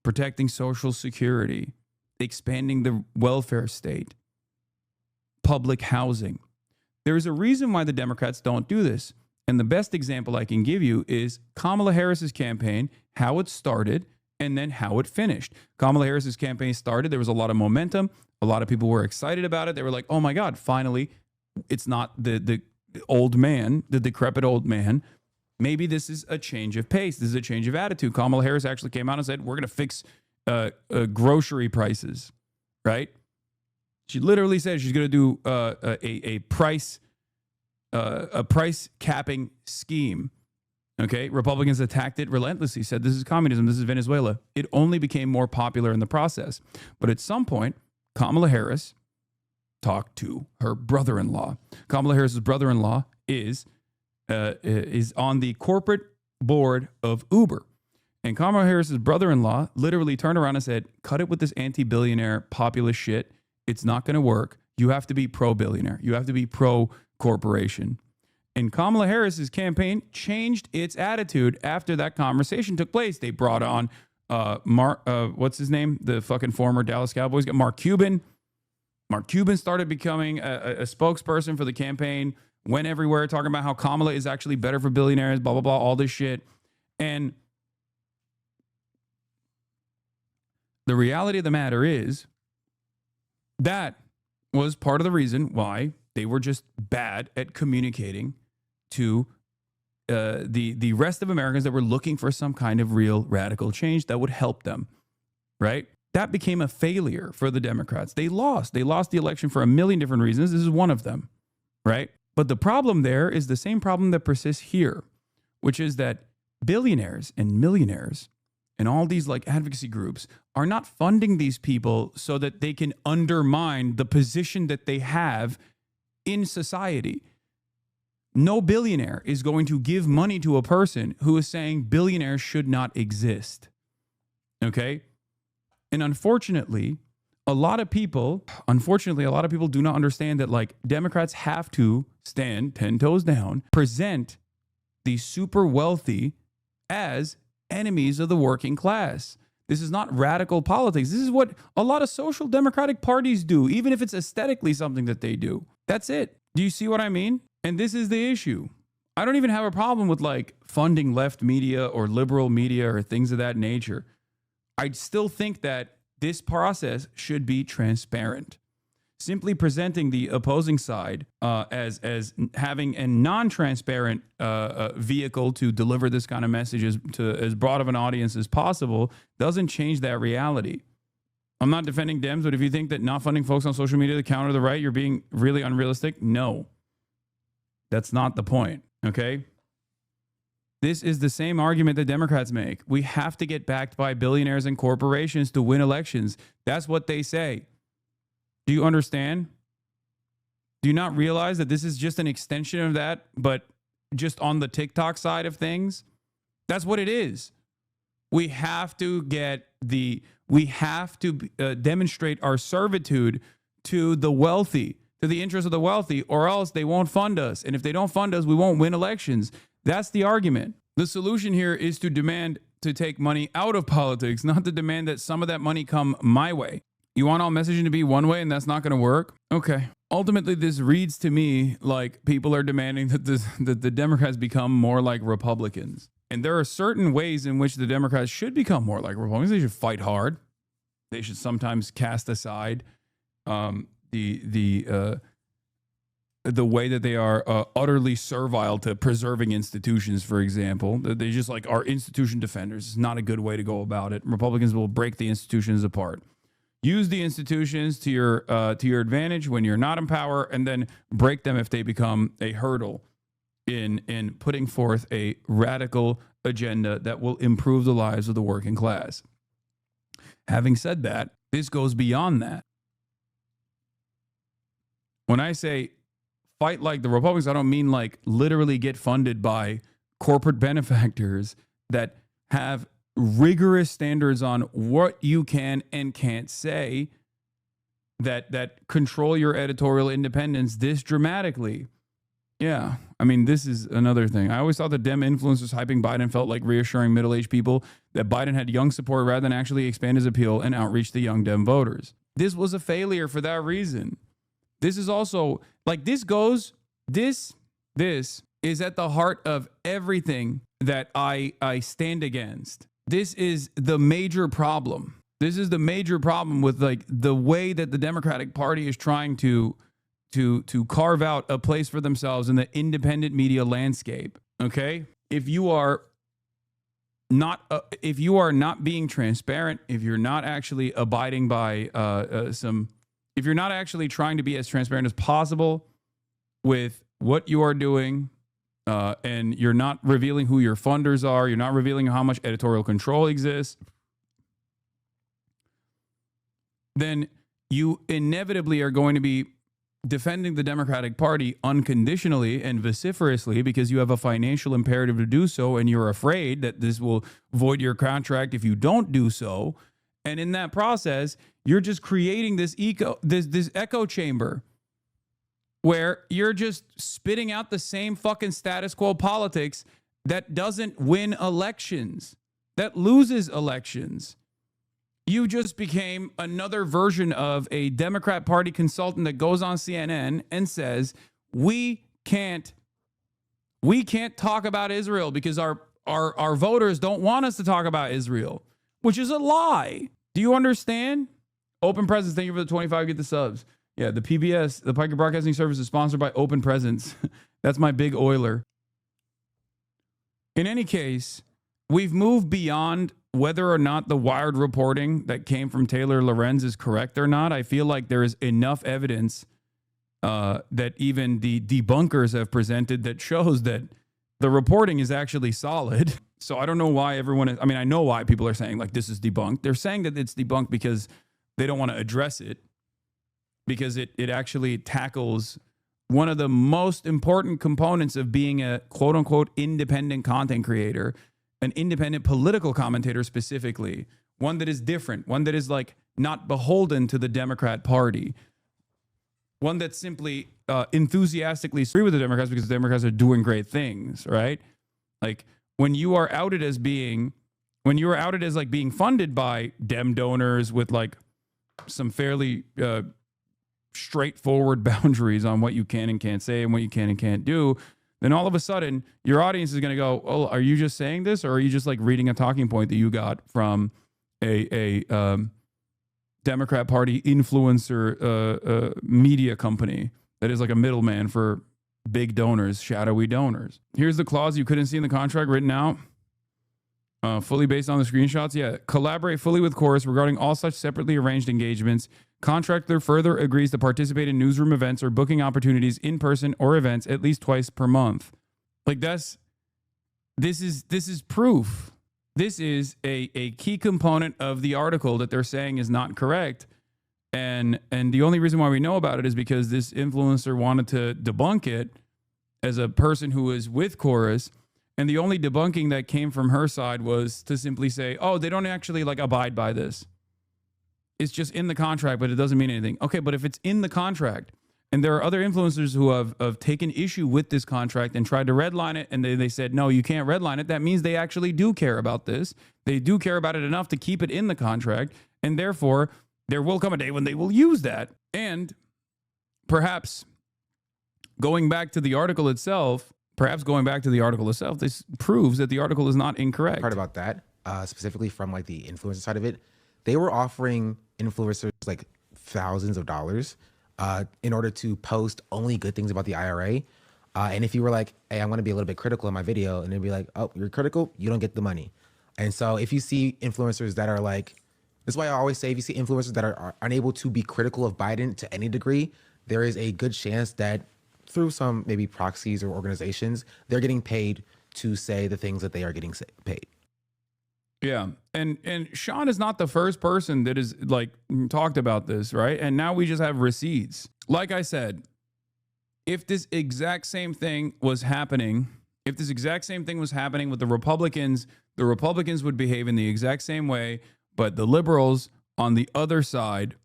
protecting Social Security, expanding the welfare state, public housing. There's a reason why the Democrats don't do this. And the best example I can give you is Kamala Harris's campaign, how it started, and then how it finished. Kamala Harris's campaign started. There was a lot of momentum. A lot of people were excited about it. They were like, oh my God, finally, it's not the old man, the decrepit old man. Maybe this is a change of pace. This is a change of attitude. Kamala Harris actually came out and said, we're going to fix grocery prices, right? She literally said she's going to do a price capping scheme. Okay, Republicans attacked it relentlessly, said this is communism, this is Venezuela. It only became more popular in the process. But at some point, Kamala Harris talked to her brother-in-law. Kamala Harris's brother-in-law is on the corporate board of Uber. And Kamala Harris's brother-in-law literally turned around and said, cut it with this anti-billionaire populist shit. It's not going to work. You have to be pro-billionaire. You have to be pro-corporation. And Kamala Harris's campaign changed its attitude after that conversation took place. They brought on what's his name? The fucking former Dallas Cowboys. Mark Cuban. Mark Cuban started becoming a spokesperson for the campaign, went everywhere talking about how Kamala is actually better for billionaires, blah, blah, blah, all this shit. And the reality of the matter is that was part of the reason why they were just bad at communicating to the rest of Americans that were looking for some kind of real radical change that would help them, right? That became a failure for the Democrats. They lost. They lost the election for a million different reasons. This is one of them, right? But the problem there is the same problem that persists here, which is that billionaires and millionaires and all these like advocacy groups are not funding these people so that they can undermine the position that they have in society. No billionaire is going to give money to a person who is saying billionaires should not exist. Okay? And unfortunately, a lot of people do not understand that like Democrats have to stand 10 toes down, present the super wealthy as enemies of the working class. This is not radical politics. This is what a lot of social democratic parties do, even if it's aesthetically something that they do. That's it. Do you see what I mean? And this is the issue. I don't even have a problem with like funding left media or liberal media or things of that nature. I still think that this process should be transparent. Simply presenting the opposing side as having a non-transparent vehicle to deliver this kind of messages to as broad of an audience as possible doesn't change that reality. I'm not defending Dems, but if you think that not funding folks on social media to counter the right, you're being really unrealistic. No, that's not the point. Okay. This is the same argument that Democrats make. We have to get backed by billionaires and corporations to win elections. That's what they say. Do you understand? Do you not realize that this is just an extension of that, but just on the TikTok side of things? That's what it is. We have to demonstrate our servitude to the wealthy, to the interests of the wealthy, or else they won't fund us. And if they don't fund us, we won't win elections. That's the argument. The solution here is to demand to take money out of politics, not to demand that some of that money come my way. You want all messaging to be one way and that's not going to work? Okay. Ultimately, this reads to me like people are demanding that the Democrats become more like Republicans. And there are certain ways in which the Democrats should become more like Republicans. They should fight hard. They should sometimes cast aside the way that they are utterly servile to preserving institutions, for example. They just like are institution defenders. It's not a good way to go about it. Republicans will break the institutions apart. Use the institutions to your advantage when you're not in power, and then break them if they become a hurdle in putting forth a radical agenda that will improve the lives of the working class. Having said that, this goes beyond that. When I say fight like the Republicans, I don't mean like literally get funded by corporate benefactors that have rigorous standards on what you can and can't say that control your editorial independence this dramatically. Yeah, I mean, this is another thing. I always thought that Dem influencers hyping Biden felt like reassuring middle-aged people that Biden had young support rather than actually expand his appeal and outreach to young Dem voters. This was a failure for that reason. This is also like this is at the heart of everything that I stand against. This is the major problem. This is the major problem with like the way that the Democratic Party is trying to carve out a place for themselves in the independent media landscape. Okay, if you are not being transparent, if you're not actually abiding by if you're not actually trying to be as transparent as possible with what you are doing, and you're not revealing who your funders are, you're not revealing how much editorial control exists, then you inevitably are going to be defending the Democratic Party unconditionally and vociferously because you have a financial imperative to do so, and you're afraid that this will void your contract if you don't do so. And in that process, you're just creating this echo chamber where you're just spitting out the same fucking status quo politics that doesn't win elections, that loses elections. You just became another version of a Democrat Party consultant that goes on CNN and says, we can't talk about Israel because our voters don't want us to talk about Israel, which is a lie. Do you understand? Open Presence, thank you for the 25, get the subs. Yeah, the PBS, the Piker Broadcasting Service, is sponsored by Open Presence. That's my big oiler. In any case, we've moved beyond whether or not the Wired reporting that came from Taylor Lorenz is correct or not. I feel like there is enough evidence that even the debunkers have presented that shows that the reporting is actually solid. So I don't know why everyone is, I mean, I know why people are saying like this is debunked. They're saying that it's debunked because they don't want to address it, because it actually tackles one of the most important components of being a quote unquote independent content creator, an independent political commentator specifically, one that is different, one that is like not beholden to the Democrat Party, one that simply enthusiastically agree with the Democrats because the Democrats are doing great things, right? Like when you are outed as being funded by Dem donors with like some fairly straightforward boundaries on what you can and can't say and what you can and can't do, then all of a sudden your audience is going to go, oh, are you just saying this, or are you just like reading a talking point that you got from a Democrat Party influencer media company that is like a middleman for big donors, shadowy donors? Here's the clause you couldn't see in the contract written out. Fully based on the screenshots. Yeah. Collaborate fully with Chorus regarding all such separately arranged engagements. Contractor further agrees to participate in newsroom events or booking opportunities in person or events at least twice per month. Like this is proof. This is a key component of the article that they're saying is not correct. And the only reason why we know about it is because this influencer wanted to debunk it as a person who is with Chorus. And the only debunking that came from her side was to simply say, oh, they don't actually like abide by this. It's just in the contract, but it doesn't mean anything. Okay, but if it's in the contract, and there are other influencers who have taken issue with this contract and tried to redline it, and they said, no, you can't redline it, that means they actually do care about this. They do care about it enough to keep it in the contract, and therefore, there will come a day when they will use that. And perhaps going back to the article itself, this proves that the article is not incorrect. Part about that, specifically from like the influencer side of it, they were offering influencers like thousands of dollars in order to post only good things about the IRA. And if you were like, hey, I'm going to be a little bit critical in my video, and they'd be like, oh, you're critical, you don't get the money. And so if you see influencers that are like, this is why I always say, if you see influencers that are unable to be critical of Biden to any degree, there is a good chance that through some maybe proxies or organizations, they're getting paid to say the things that they are getting paid. Yeah. And Sean is not the first person that is like talked about this, right? And now we just have receipts. Like I said, if this exact same thing was happening with the Republicans would behave in the exact same way, but the liberals on the other side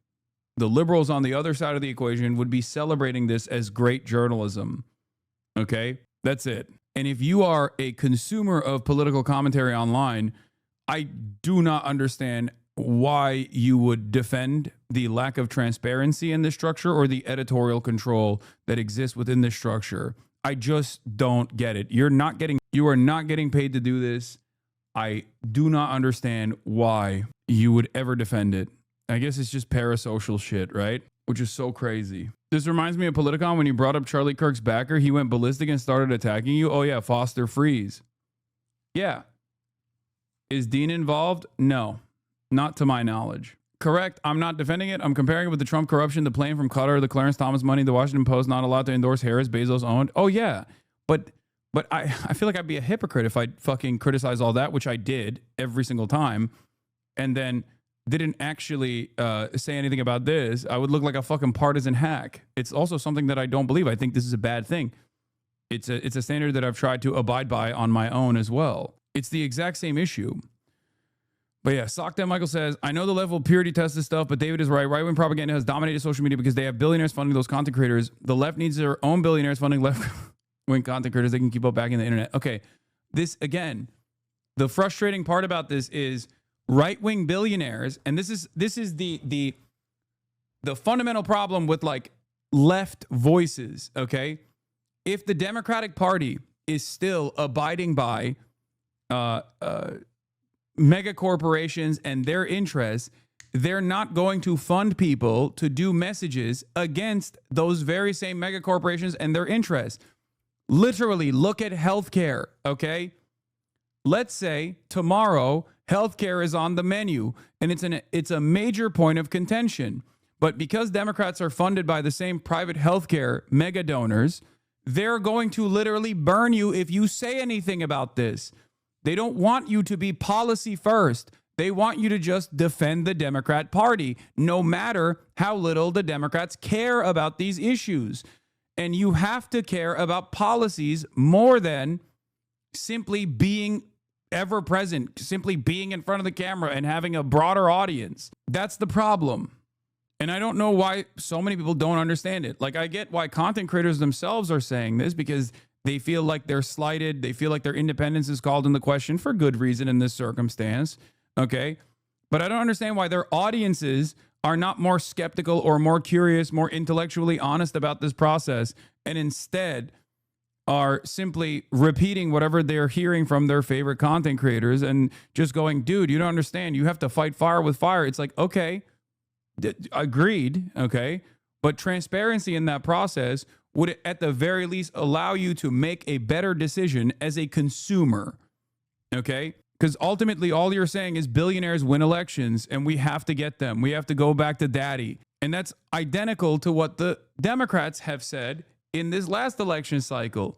of the equation would be celebrating this as great journalism. Okay? That's it. And if you are a consumer of political commentary online, I do not understand why you would defend the lack of transparency in this structure or the editorial control that exists within this structure. I just don't get it. You are not getting paid to do this. I do not understand why you would ever defend it. I guess it's just parasocial shit, right? Which is so crazy. This reminds me of Politicon when you brought up Charlie Kirk's backer. He went ballistic and started attacking you. Oh yeah, Foster Freeze. Yeah. Is Dean involved? No, not to my knowledge. Correct. I'm not defending it. I'm comparing it with the Trump corruption, the plane from Qatar, the Clarence Thomas money, the Washington Post not allowed to endorse Harris, Bezos owned. Oh yeah. But I feel like I'd be a hypocrite if I fucking criticize all that, which I did every single time, and then didn't actually say anything about this. I would look like a fucking partisan hack. It's also something that I don't believe. I think this is a bad thing. It's a standard that I've tried to abide by on my own as well. It's the exact same issue. But yeah, Sockdown Michael says, I know the level of purity test this stuff, but David is right. Right-wing propaganda has dominated social media because they have billionaires funding those content creators. The left needs their own billionaires funding left-wing content creators. They can keep up backing the internet. Okay, this, again, the frustrating part about this is right-wing billionaires, and this is the fundamental problem with, like, left voices, okay? If the Democratic Party is still abiding by mega corporations and their interests, they're not going to fund people to do messages against those very same mega corporations and their interests. Literally, look at healthcare, okay? Let's say tomorrow healthcare is on the menu and it's a major point of contention. But because Democrats are funded by the same private healthcare mega donors, they're going to literally burn you if you say anything about this. They don't want you to be policy first. They want you to just defend the Democrat Party, no matter how little the Democrats care about these issues. And you have to care about policies more than simply being ever present, simply being in front of the camera and having a broader audience. That's the problem. And I don't know why so many people don't understand it. Like, I get why content creators themselves are saying this, because they feel like they're slighted. They feel like their independence is called into question for good reason in this circumstance. Okay. But I don't understand why their audiences are not more skeptical or more curious, more intellectually honest about this process, and instead are simply repeating whatever they're hearing from their favorite content creators and just going, dude, you don't understand. You have to fight fire with fire. It's like, okay, agreed. Okay. But transparency in that process would at the very least allow you to make a better decision as a consumer. Okay. Because ultimately all you're saying is billionaires win elections and we have to get them. We have to go back to daddy. And that's identical to what the Democrats have said in this last election cycle.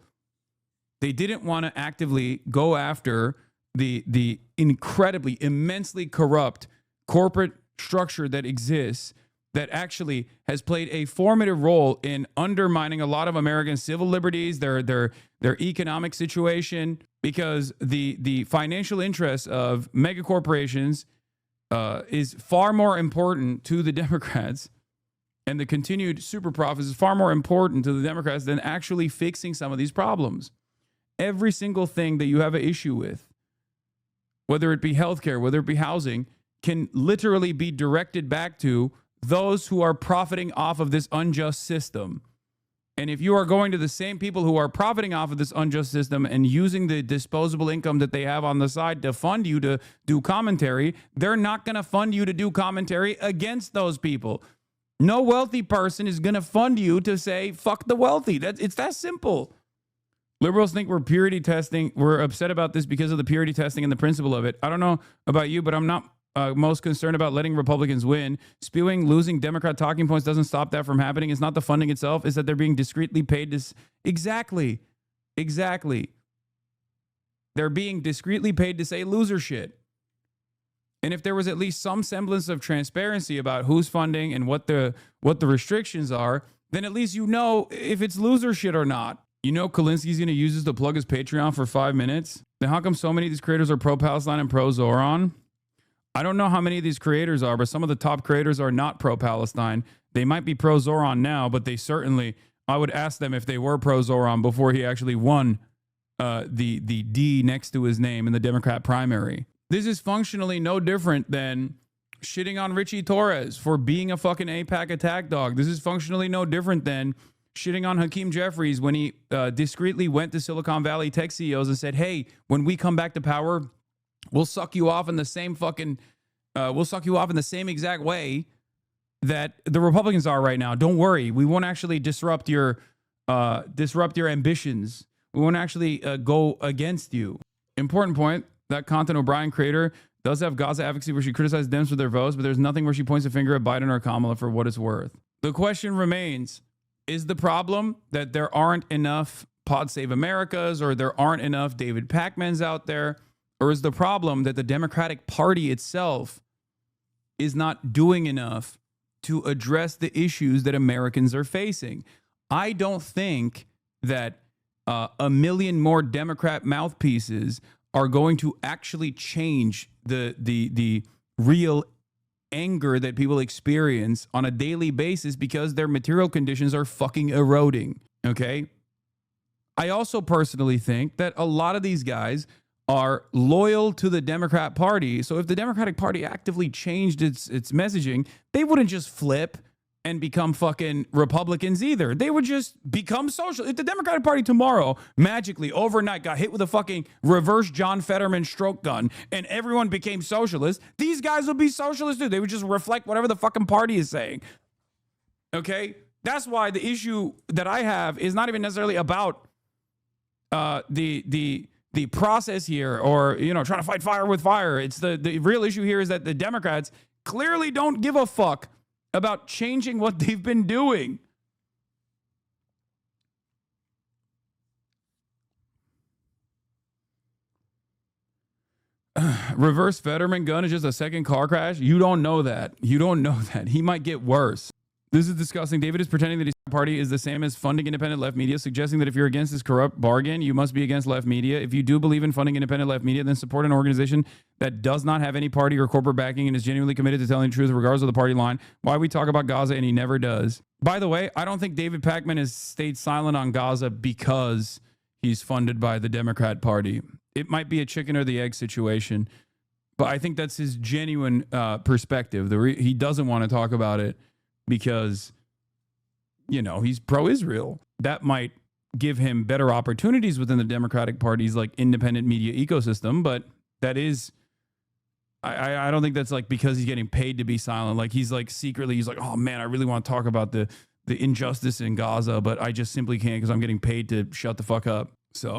They didn't want to actively go after the incredibly, immensely corrupt corporate structure that exists, that actually has played a formative role in undermining a lot of American civil liberties, their economic situation, because the financial interests of mega corporations is far more important to the Democrats, and the continued super profits is far more important to the Democrats than actually fixing some of these problems. Every single thing that you have an issue with, whether it be healthcare, whether it be housing, can literally be directed back to those who are profiting off of this unjust system. And if you are going to the same people who are profiting off of this unjust system and using the disposable income that they have on the side to fund you to do commentary, they're not going to fund you to do commentary against those people. No wealthy person is going to fund you to say, fuck the wealthy. It's that simple. Liberals think we're purity testing. We're upset about this because of the purity testing and the principle of it. I don't know about you, but I'm not most concerned about letting Republicans win. Spewing losing Democrat talking points doesn't stop that from happening. It's not the funding itself. It's that they're being discreetly paid to... Exactly. They're being discreetly paid to say loser shit. And if there was at least some semblance of transparency about who's funding and what the restrictions are, then at least you know if it's loser shit or not. You know Kalinsky's going to use this to plug his Patreon for 5 minutes? Then how come so many of these creators are pro-Palestine and pro-Zoran? I don't know how many of these creators are, but some of the top creators are not pro-Palestine. They might be pro-Zoran now, but they certainly, I would ask them if they were pro-Zoran before he actually won the D next to his name in the Democrat primary. This is functionally no different than shitting on Richie Torres for being a fucking AIPAC attack dog. This is functionally no different than shitting on Hakeem Jeffries when he discreetly went to Silicon Valley tech CEOs and said, hey, when we come back to power, We'll suck you off in the same fucking, we'll suck you off in the same exact way that the Republicans are right now. Don't worry. We won't actually disrupt your ambitions. We won't actually go against you. Important point, that Content O'Brien creator does have Gaza advocacy where she criticizes Dems for their votes, but there's nothing where she points a finger at Biden or Kamala for what it's worth. The question remains, is the problem that there aren't enough Pod Save Americas or there aren't enough David Pacmans out there? Or is the problem that the Democratic Party itself is not doing enough to address the issues that Americans are facing? I don't think that a million more Democrat mouthpieces are going to actually change the real anger that people experience on a daily basis because their material conditions are fucking eroding. Okay. I also personally think that a lot of these guys are loyal to the Democrat Party. So if the Democratic Party actively changed its messaging, they wouldn't just flip and become fucking Republicans either. They would just become social. If the Democratic Party tomorrow magically overnight got hit with a fucking reverse John Fetterman stroke gun and everyone became socialist, these guys would be socialists too. They would just reflect whatever the fucking party is saying. Okay? That's why the issue that I have is not even necessarily about the process here or, you know, trying to fight fire with fire. It's the real issue here is that the Democrats clearly don't give a fuck about changing what they've been doing. Reverse Fetterman gun is just a second car crash. You don't know that. You don't know that. He might get worse. This is disgusting. David is pretending that his party is the same as funding independent left media, suggesting that if you're against this corrupt bargain, you must be against left media. If you do believe in funding independent left media, then support an organization that does not have any party or corporate backing and is genuinely committed to telling the truth regardless of the party line. Why we talk about Gaza and he never does. By the way, I don't think David Pacman has stayed silent on Gaza because he's funded by the Democrat Party. It might be a chicken or the egg situation, but I think that's his genuine perspective. He doesn't want to talk about it because, you know, he's pro-Israel. That might give him better opportunities within the Democratic Party's like independent media ecosystem, but that is, I don't think that's like because he's getting paid to be silent. Like he's like secretly, he's like, oh man, I really want to talk about the injustice in Gaza, but I just simply can't because I'm getting paid to shut the fuck up. So